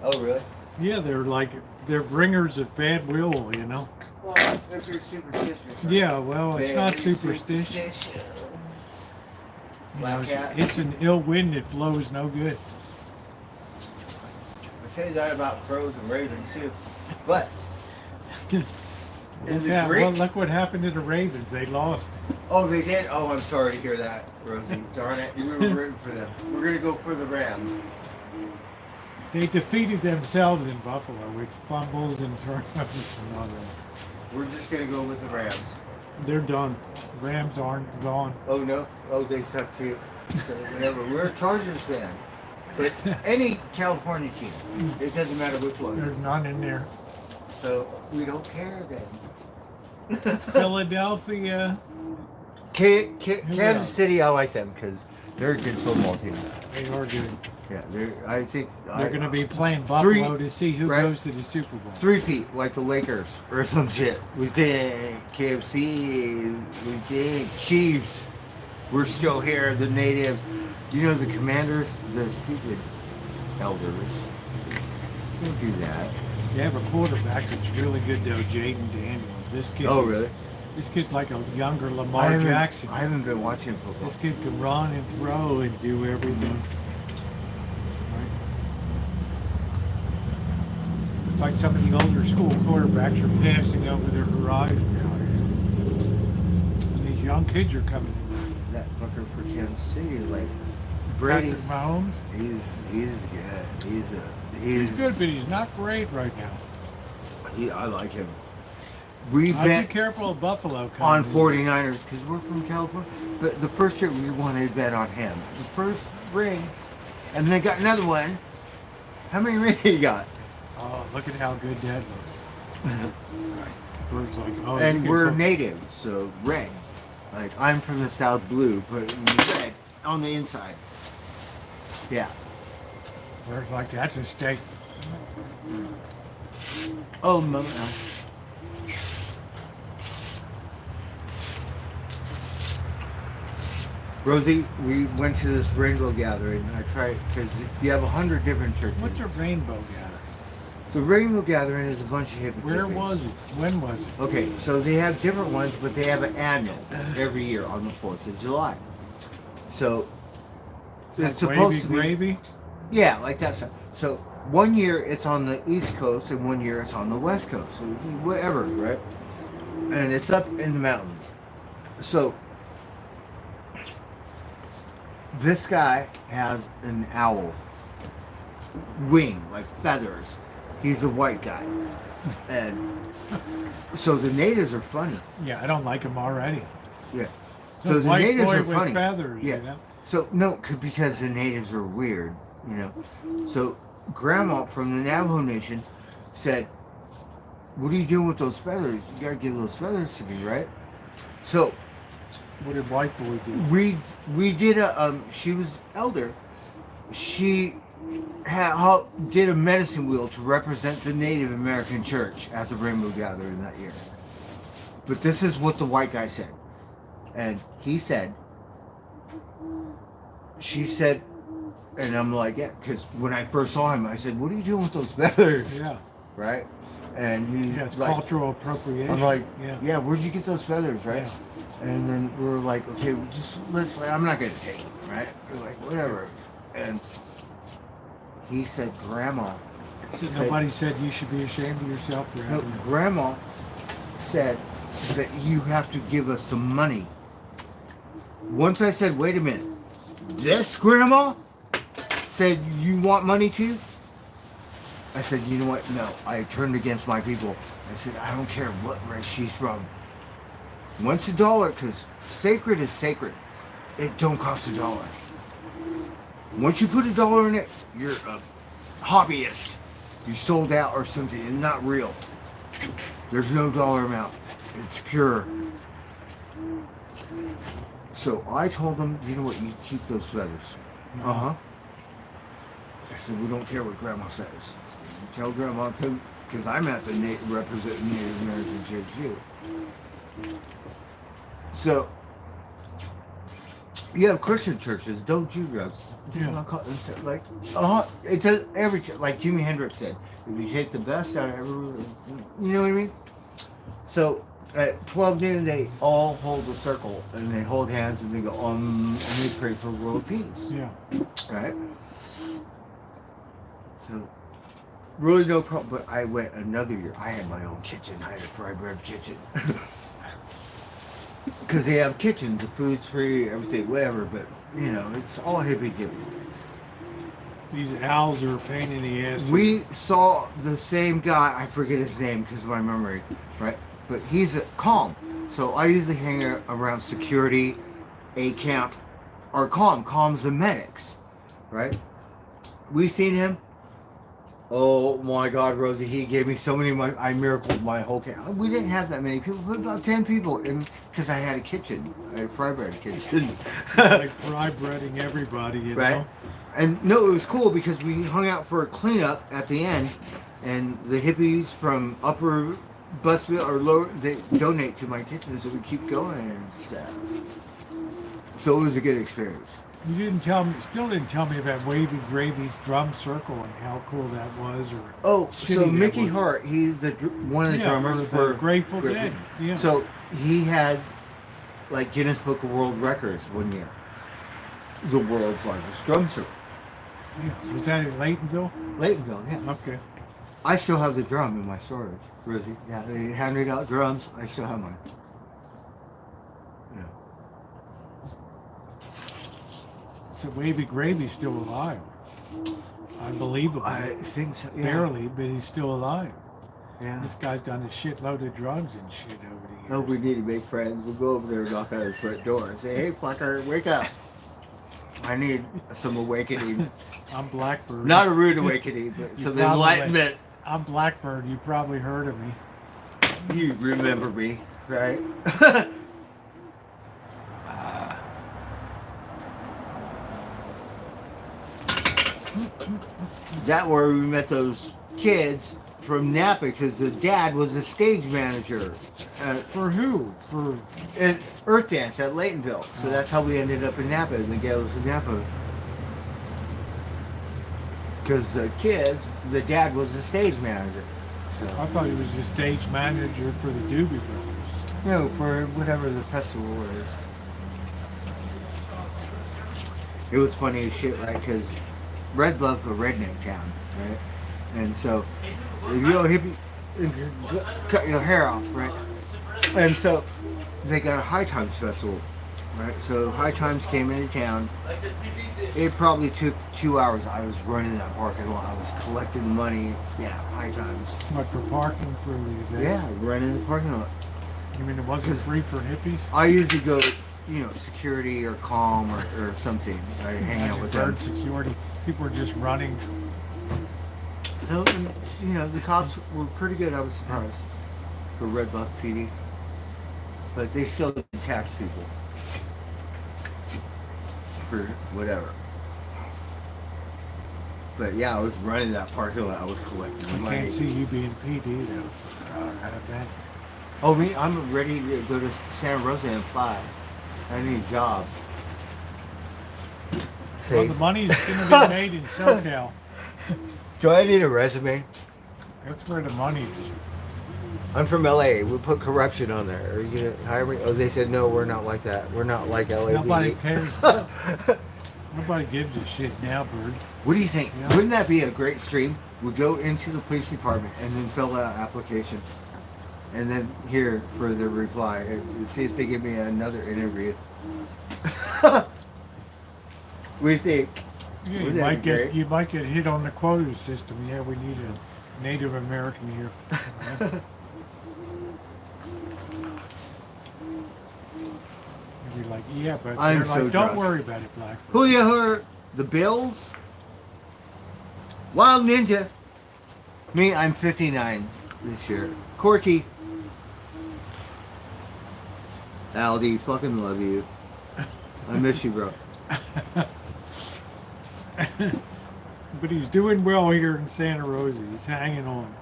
Oh, really?
Yeah, they're bringers of bad will, you know.
Well, if you're superstitious. Right?
Yeah, well, it's not
Very
superstitious.
You know,
It's,
Black cat.
it's an ill wind that blows no good.
I say that about crows and ravens too. But in the
Yeah,
Greek,
well, look what happened to the Ravens. They lost.
oh, they did. Oh, I'm sorry to hear that, Rosie. Darn it, you were rooting for them. We're gonna go for the Rams.
They defeated themselves in Buffalo with fumbles and turnovers and all that.
We're just gonna go with the Rams.
They're done. Rams aren't gone.
Oh no. Oh, they suck too. So whatever. We're a Chargers fan. But any California team, it doesn't matter which one.
There's none in there.
So we don't care then.
Philadelphia.
Kansas City, I like them because they're a good football team.
They are good.
Yeah, I think
They're going to be playing Buffalo to see who
right?
goes to the Super Bowl.
three-peat like the Lakers or some shit. We did KFC. We did Chiefs. We're still here. The natives. You know the Commanders, the stupid elders. Don't do that.
They have a quarterback that's really good though, Jaden Daniels. This kid.
Oh really?
This kid's like a younger Lamar Jackson.
I haven't been watching football.
This kid can run and throw and do everything. It's like some of the older school quarterbacks are passing over their horizon now. And these young kids are coming in.
That fucker for Kansas City, like Brady.
Patrick Mahomes.
He's good.
He's good, but he's not great right now.
I like him. We
I'd be
bet
careful of Buffalo
on
coming.
49ers because we're from California. But the first year we wanted to bet on him. The first ring, and they got another one. How many rings he got?
Oh, look at how good that looks. Bird's like, oh,
And
you
we're
can
native, so red. Like I'm from the South blue, but red on the inside. Yeah.
Bird's like, that's a steak.
Oh, Mama L. Rosie, we went to this rainbow gathering. I tried because you have 100 different churches.
What's a rainbow gathering?
The rainbow gathering is a bunch of hippies.
Where was it? When was it?
Okay, so they have different ones, but they have an annual every year on the 4th of July. So it's supposed to be
gravy?
Yeah, like that stuff. So one year it's on the East Coast and one year it's on the West Coast. So whatever, right? And it's up in the mountains. So this guy has an owl wing, like feathers. He's a white guy. And so the natives are funny.
Yeah, I don't like him already.
Yeah.
So
So the
white
natives
boy
are
with
funny.
feathers,
Yeah.
you know?
So no, because the natives are weird, you know. So Grandma from the Navajo Nation said, "What are you doing with those feathers? You gotta give those feathers to me, right?" So
What did white boy do?
we did a she was elder. She did a medicine wheel to represent the Native American Church at the Rainbow Gathering that year. But this is what the white guy said, and he said. She said, and I'm like, yeah, because when I first saw him, I said, "What are you doing with those feathers?"
Yeah.
Right? And he's
Yeah, it's
like,
cultural appropriation.
I'm like,
yeah.
yeah, where'd you get those feathers, right?
Yeah.
And then we're like, okay, I'm not gonna take them, right? We're like, whatever. And he said, "Grandma."
Nobody said you should be ashamed of yourself for
No,
having it.
Grandma said that you have to give us some money. Once I said, "Wait a minute, this grandma said you want money too?" I said, "You know what? No." I turned against my people. I said, "I don't care what race she's from. Once $1, because sacred is sacred. It don't cost $1. Once you put $1 in it, you're a hobbyist. You sold out or something. It's not real. There's no dollar amount. It's pure." So I told them, "You know what? You keep those feathers." Uh-huh. I said, "We don't care what Grandma says. You tell Grandma, because I'm at the representing Native American Church too." So you have Christian churches, don't you, Russ?
Yeah.
Like, it does every church. Like Jimi Hendrix said, if you take the best out of every religion, you know what I mean? So at 12 noon, they all hold a circle and they hold hands and they go and they pray for world peace.
Yeah.
Right? So really no problem. But I went another year. I had my own kitchen. I had a fry bread kitchen. Because they have kitchens, the food's free, everything, whatever. But you know, it's all hippy-dippy.
These owls are a pain in the ass.
We saw the same guy. I forget his name because of my memory, right? But he's calm. So I usually hang around security, A camp, or calm's the medics, right? We seen him. Oh my God, Rosie! He gave me so many. I miracled my whole camp. We didn't have that many people, but about 10 people, because I had a kitchen, I had a fry bread kitchen.
Like fry breading everybody, you
Right?
know.
And no, it was cool because we hung out for a cleanup at the end, and the hippies from Upper Busville or Lower, they donate to my kitchen, so we keep going and stuff. So it was a good experience.
You still didn't tell me about Wavy Gravy's drum circle and how cool that was, or
Oh,
shitty
so
that
Mickey
was.
Hart, he's one of the drummers
for the Grateful Dead. Yeah.
So he had like Guinness Book of World Records one year, the world's largest drum circle.
Yeah. Was that in Laytonville?
Laytonville, yeah.
Okay.
I still have the drum in my storage, Rosie. Yeah, they handed out drums. I still have mine. Yeah.
So Wavy Gravy's still alive. Unbelievable.
I think so. Yeah.
Barely, but he's still alive.
Yeah.
This guy's done a shitload of drugs and shit over the years.
Oh, we need to make friends. We'll go over there and knock on his front door and say, "Hey, fucker, wake up. I need some awakening."
I'm Blackbird.
Not a rude awakening, but some
probably-
enlightenment.
I'm Blackbird. You probably heard of me.
You remember me, right? That where we met those kids from Napa because the dad was a stage manager
For who? For
at Earth Dance at Laytonville. So that's how we ended up in Napa. And the guy was in Napa. Because the kids, the dad was the stage manager. So
I thought he was the stage manager for the Doobie Brothers.
no, for whatever the festival is. It was funny as shit, right? Because Red Bluff's a redneck town, right? And so if you go hippie, cut your hair off, right? And so they got a High Times festival, right? So High Times came into town. It probably took 2 hours. I was running that parking lot. I was collecting money. Yeah, High Times.
What, for parking for the day?
Yeah, running the parking lot.
You mean it wasn't free for hippies?
I usually go, security or calm or something. I hang out with them.
Bird security. People were just running.
No, the cops were pretty good. I was surprised for Red Bluff PD, but they still tax people for whatever. But yeah, I was running that parking lot. I was collecting
I
money.
can't see you being PD though. Kind of thing.
Oh, me? I'm ready to go to Santa Rosa and apply. I need a job.
Well, the money's going to be made in SoCal.
Do I need a resume?
That's where the money is.
I'm from LA. We put corruption on there. Are you gonna hire me? Oh, they said no. We're not like that. We're not like LA.
Nobody cares. Nobody gives a shit now, Bird.
What do you think?
Yeah.
Wouldn't that be a great stream? We go into the police department and then fill out an application, and then hear for the reply and see if they give me another interview. We think.
Yeah,
Wouldn't that be great?
you might get hit on the quota system. Yeah, we need a Native American here. You'd be like, yeah, but
I'm
they're
so
like, don't
drunk.
worry about it, Blackbird.
Who you heard? The Bills? Wild Ninja. Me, I'm 59 this year. Corky. Aldi, fucking love you. I miss you, bro.
But he's doing well here in Santa Rosa. He's hanging on.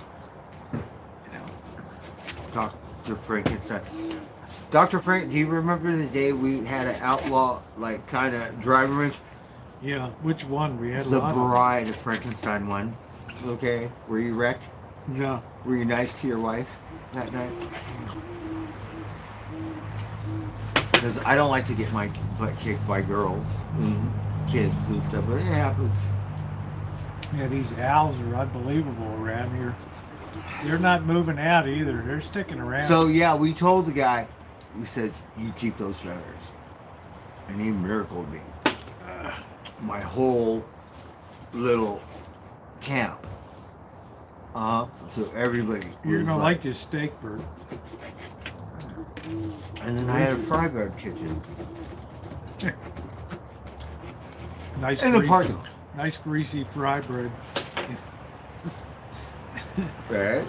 Dr. Frankenstein. Dr. Frank, do you remember the day we had an outlaw, like, kind of driving range?
Yeah, which one? We had a
The
lot
Bride of Frankenstein one. Okay. Were you wrecked?
of. Yeah.
Were you nice to your wife that night? Because I don't like to get my butt kicked by girls and kids and stuff, but it happens.
Yeah, these owls are unbelievable around here. They're not moving out either. They're sticking around.
So yeah, we told the guy, we said, you keep those feathers. And he miracled me. My whole little camp. So everybody
You're
was
gonna like this steak, Bird.
And then I had a fry bread kitchen.
Nice
In the
greasy-
parking lot.
Nice greasy fry bread.
Right?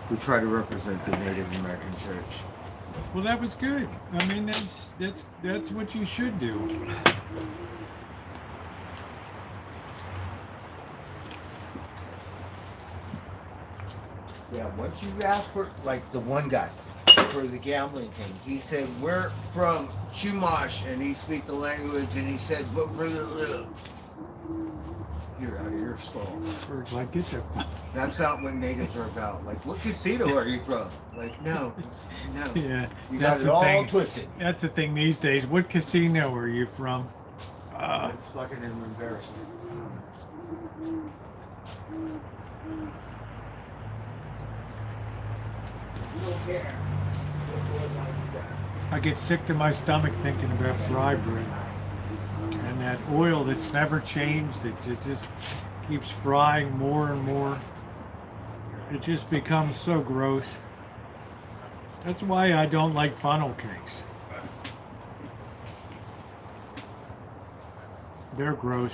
We try to represent the Native American church.
Well, that was good. I mean, that's what you should do.
Yeah, once you ask for, like the one guy, for the gambling thing, he said, we're from Chumash, and he speaks the language, and he said, but for the little, you're out of your skull.
Bird's like, get the
That's not what natives are about. Like, what casino are you from? Like, no.
yeah.
You got
That's
it
the
all
thing.
twisted.
That's the thing these days. What casino are you from?
It's fucking embarrassing. You don't care.
I get sick to my stomach thinking about fry bread. And that oil that's never changed, it just keeps frying more and more. It just becomes so gross. That's why I don't like funnel cakes. They're gross.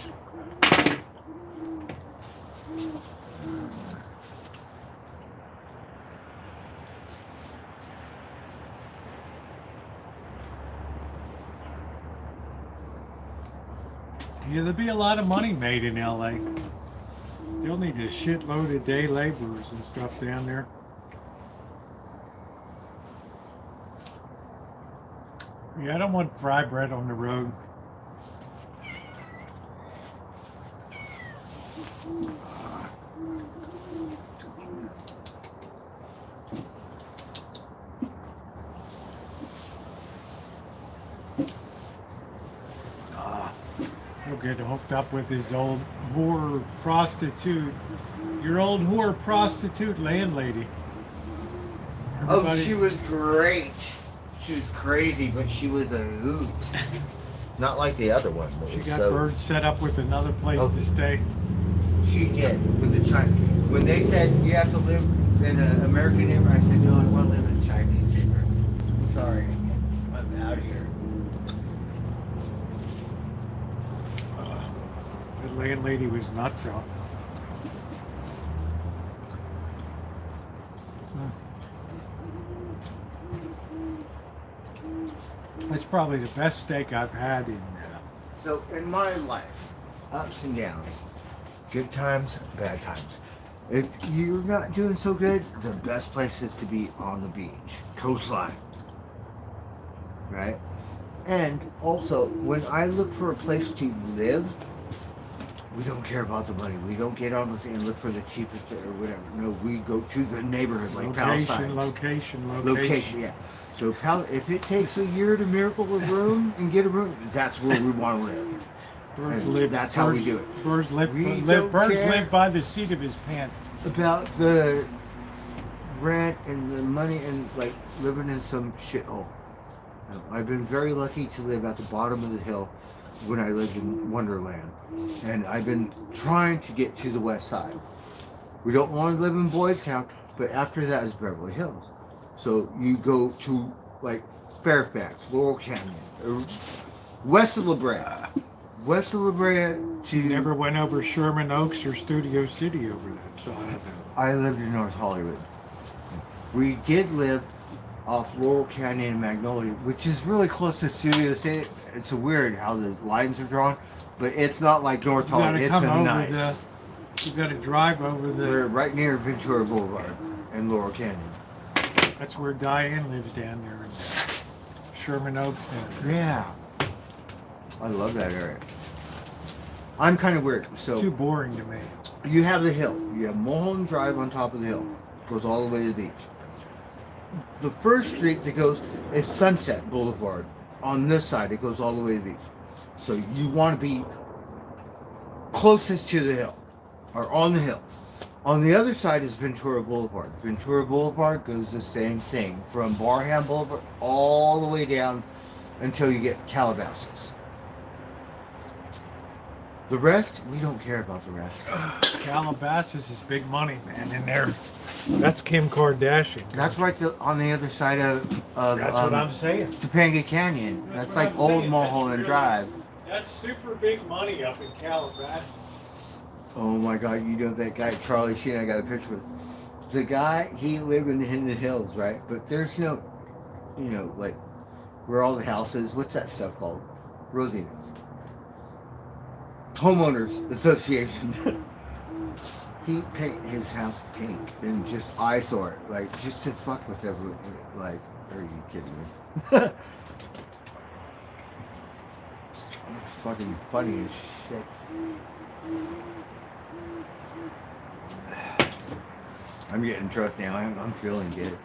Yeah, there'd be a lot of money made in LA. You'll need a shitload of day laborers and stuff down there. Yeah, I don't want fry bread on the road. He'll get hooked up with his old whore prostitute. Your old whore prostitute landlady.
Oh, she was great. She was crazy, but she was a hoot. Not like the other one.
She got Bird set up with another place to stay.
She did with the China. When they said you have to live in an American neighborhood, I said no, I want to live in a Chinese neighborhood. Sorry, I'm out of here.
The landlady was nuts out. That's probably the best steak I've had in
So in my life, ups and downs, good times, bad times. If you're not doing so good, the best place is to be on the beach, coastline, right? And also, when I look for a place to live, we don't care about the money. We don't get on the thing and look for the cheapest or whatever. No, we go to the neighborhood, like Palisades. Location, yeah. So if it takes a year to miracle a room and get a room, that's where we want to live. That's how we do it.
Birds live by the seat of his pants.
About the rent and the money and like living in some shithole. I've been very lucky to live at the bottom of the hill when I lived in Wonderland. And I've been trying to get to the west side. We don't want to live in Boyd Town, but after that is Beverly Hills. So you go to like Fairfax, Laurel Canyon, or west of La Brea. West of La Brea to...
You never went over Sherman Oaks or Studio City over that side.
I lived in North Hollywood. We did live off Laurel Canyon and Magnolia, which is really close to Studio City. It's weird how the lines are drawn, but it's not like North Hollywood. It's a nice.
You got to drive over the...
We're right near Ventura Boulevard and Laurel Canyon.
That's where Diane lives down there in Sherman Oaks.
Yeah. I love that area. I'm kind of weird. So
too boring to me.
You have the hill. You have Mulholland Drive on top of the hill. It goes all the way to the beach. The first street that goes is Sunset Boulevard. On this side, it goes all the way to the beach. So you want to be closest to the hill, or on the hill. On the other side is Ventura Boulevard. Ventura Boulevard goes the same thing from Barham Boulevard all the way down until you get Calabasas. The rest, we don't care about the rest.
Calabasas is big money, man, in there. That's Kim Kardashian.
That's right on the other side of
that's what I'm saying.
Topanga Canyon. That's like old Mulholland Drive.
That's super big money up in Calabasas.
Oh my God, you know that guy, Charlie Sheen, I got a picture with. The guy, he lived in the Hidden Hills, right? But there's no, like, where all the houses, what's that stuff called? Rosie knows. Homeowners Association. He painted his house pink and just eyesore it, like, just to fuck with everyone. Like, are you kidding me? It's fucking funny as shit. I'm getting drunk now. I'm feeling good.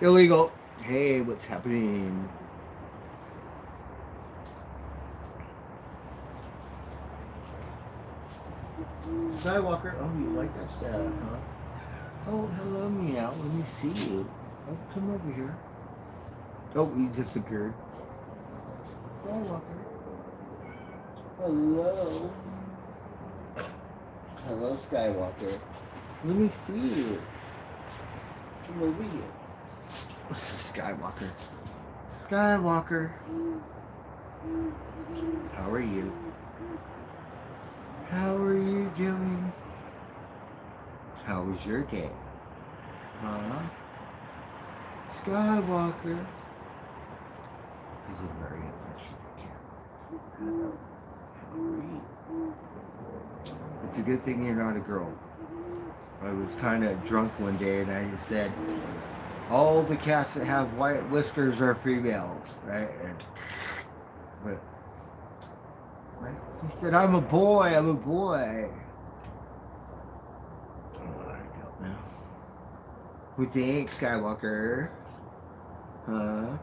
Illegal. Hey, what's happening? Skywalker. Oh, you like that stuff, huh? Oh, hello, meow. Let me see you. Oh, come over here. Oh, he disappeared. Skywalker. Hello. Hello, Skywalker. Let me see you. Come over here. What's the Skywalker? Skywalker. How are you? How are you doing? How was your day? Huh? Skywalker. He's a very affectionate cat. Hello. How are you? It's a good thing you're not a girl. I was kind of drunk one day and I said, all the cats that have white whiskers are females, right? But right? He said, I'm a boy, I'm a boy. Oh, I don't know. Who thinks, Skywalker? Huh?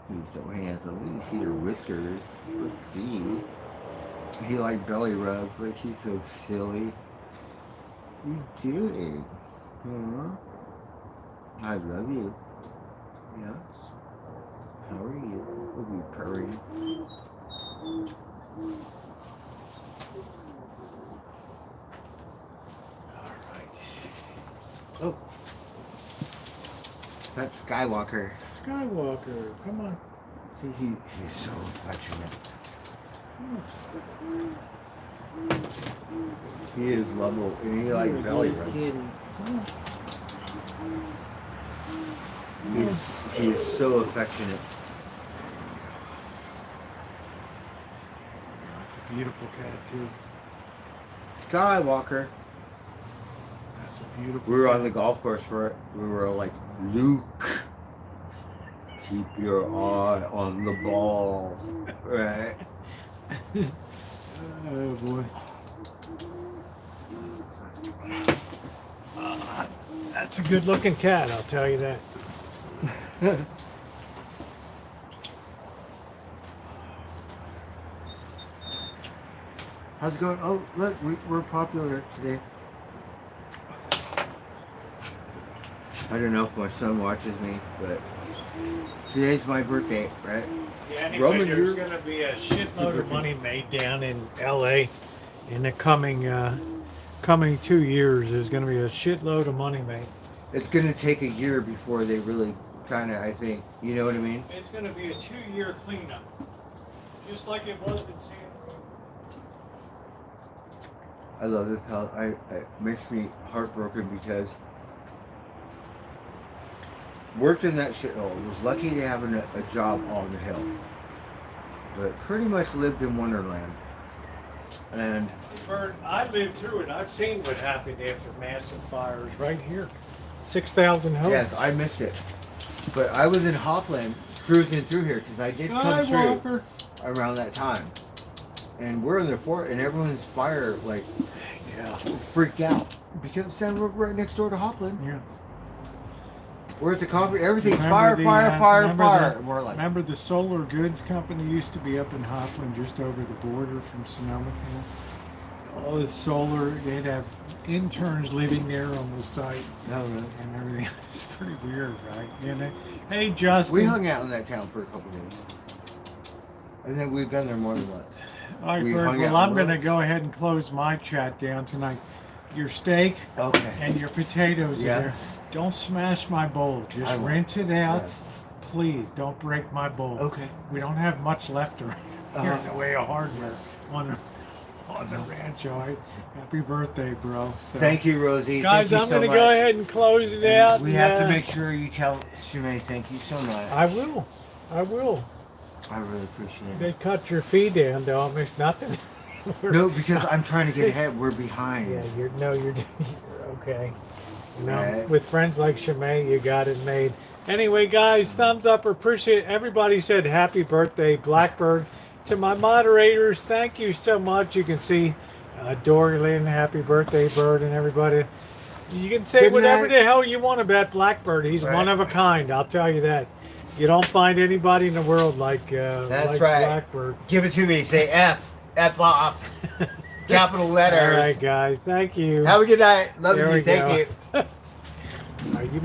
He's so handsome. We can see your whiskers. Let's see. He like belly rubs. Like he's so silly. What are you doing? Huh? I love you. Yes. How are you? Oh, you purring. Alright. Oh. That's Skywalker.
Skywalker, come on.
See, he's so affectionate. He is lovable. And he like belly rubs. He is so affectionate.
It's a beautiful cat too.
Skywalker.
That's a beautiful.
We were on the golf course for it. We were like, Luke, keep your eye on the ball. Right?
Oh boy. That's a good looking cat, I'll tell you that.
How's it going? Oh, look, we're popular today. I don't know if my son watches me, but today's my birthday, right?
Yeah, anyway,
Roman,
there's going to be a shitload of money made down in LA in the coming 2 years. There's going to be a shitload of money made.
It's going to take a year before they really kind of, I think, you know what I mean?
It's going to be a 2-year cleanup, just like it was in San Diego.
I love it, pal. It makes me heartbroken because worked in that shithole. Was lucky to have a job on the hill, but pretty much lived in Wonderland. And
Bird, I lived through it. I've seen what happened after massive fires right here. 6,000 homes.
yes, I missed it. But I was in Hopland cruising through here because I did come through around that time. And we're in the fort, and everyone's fire like freaked out because we're right next door to Hopland.
Yeah.
We're at the concrete. Everything's
Remember
fire.
the-
We're like,
Remember the solar goods company used to be up in Hopland, just over the border from Sonoma? All this solar, they'd have interns living there on the site
no, really.
and everything. It's pretty weird, right? You know? Hey, Justin.
We hung out in that town for a couple days. I think we've been there more than once.
All right,
we
Bert,
hung
well,
out
I'm
with
going to go ahead and close my chat down tonight. Your steak
Okay.
and your potatoes are there.
Yes.
Don't smash my bowl. Just
I won't.
rinse it out.
Yes.
Please, don't break my bowl.
Okay.
We don't have much left around here in the way of hardware
Yes.
on the Rancho. Happy birthday, bro. So,
Thank you, Rosie.
guys,
thank you
I'm
so
going to
much.
go ahead and close it
And
out.
we have to make sure you tell Shimei thank you so much.
I will. I will.
I really appreciate it.
They cut your fee down to almost nothing.
No, because I'm trying to get ahead. We're behind.
Yeah, you're okay. You know,
Right.
with friends like Shimei, you got it made. Anyway, guys, thumbs up. Appreciate it. Everybody said happy birthday, Blackbird. To my moderators, thank you so much. You can see Dorlin, happy birthday, Bird, and everybody. You can say
Good
whatever
night.
the hell you want about Blackbird. He's
Right.
one of a kind. I'll tell you that. You don't find anybody in the world like
That's
like
right.
Blackbird.
Give it to me. Say F off. Capital letters.
All right, guys. Thank you.
Have a good night. Love
There
you.
we
Thank
go.
you.
You might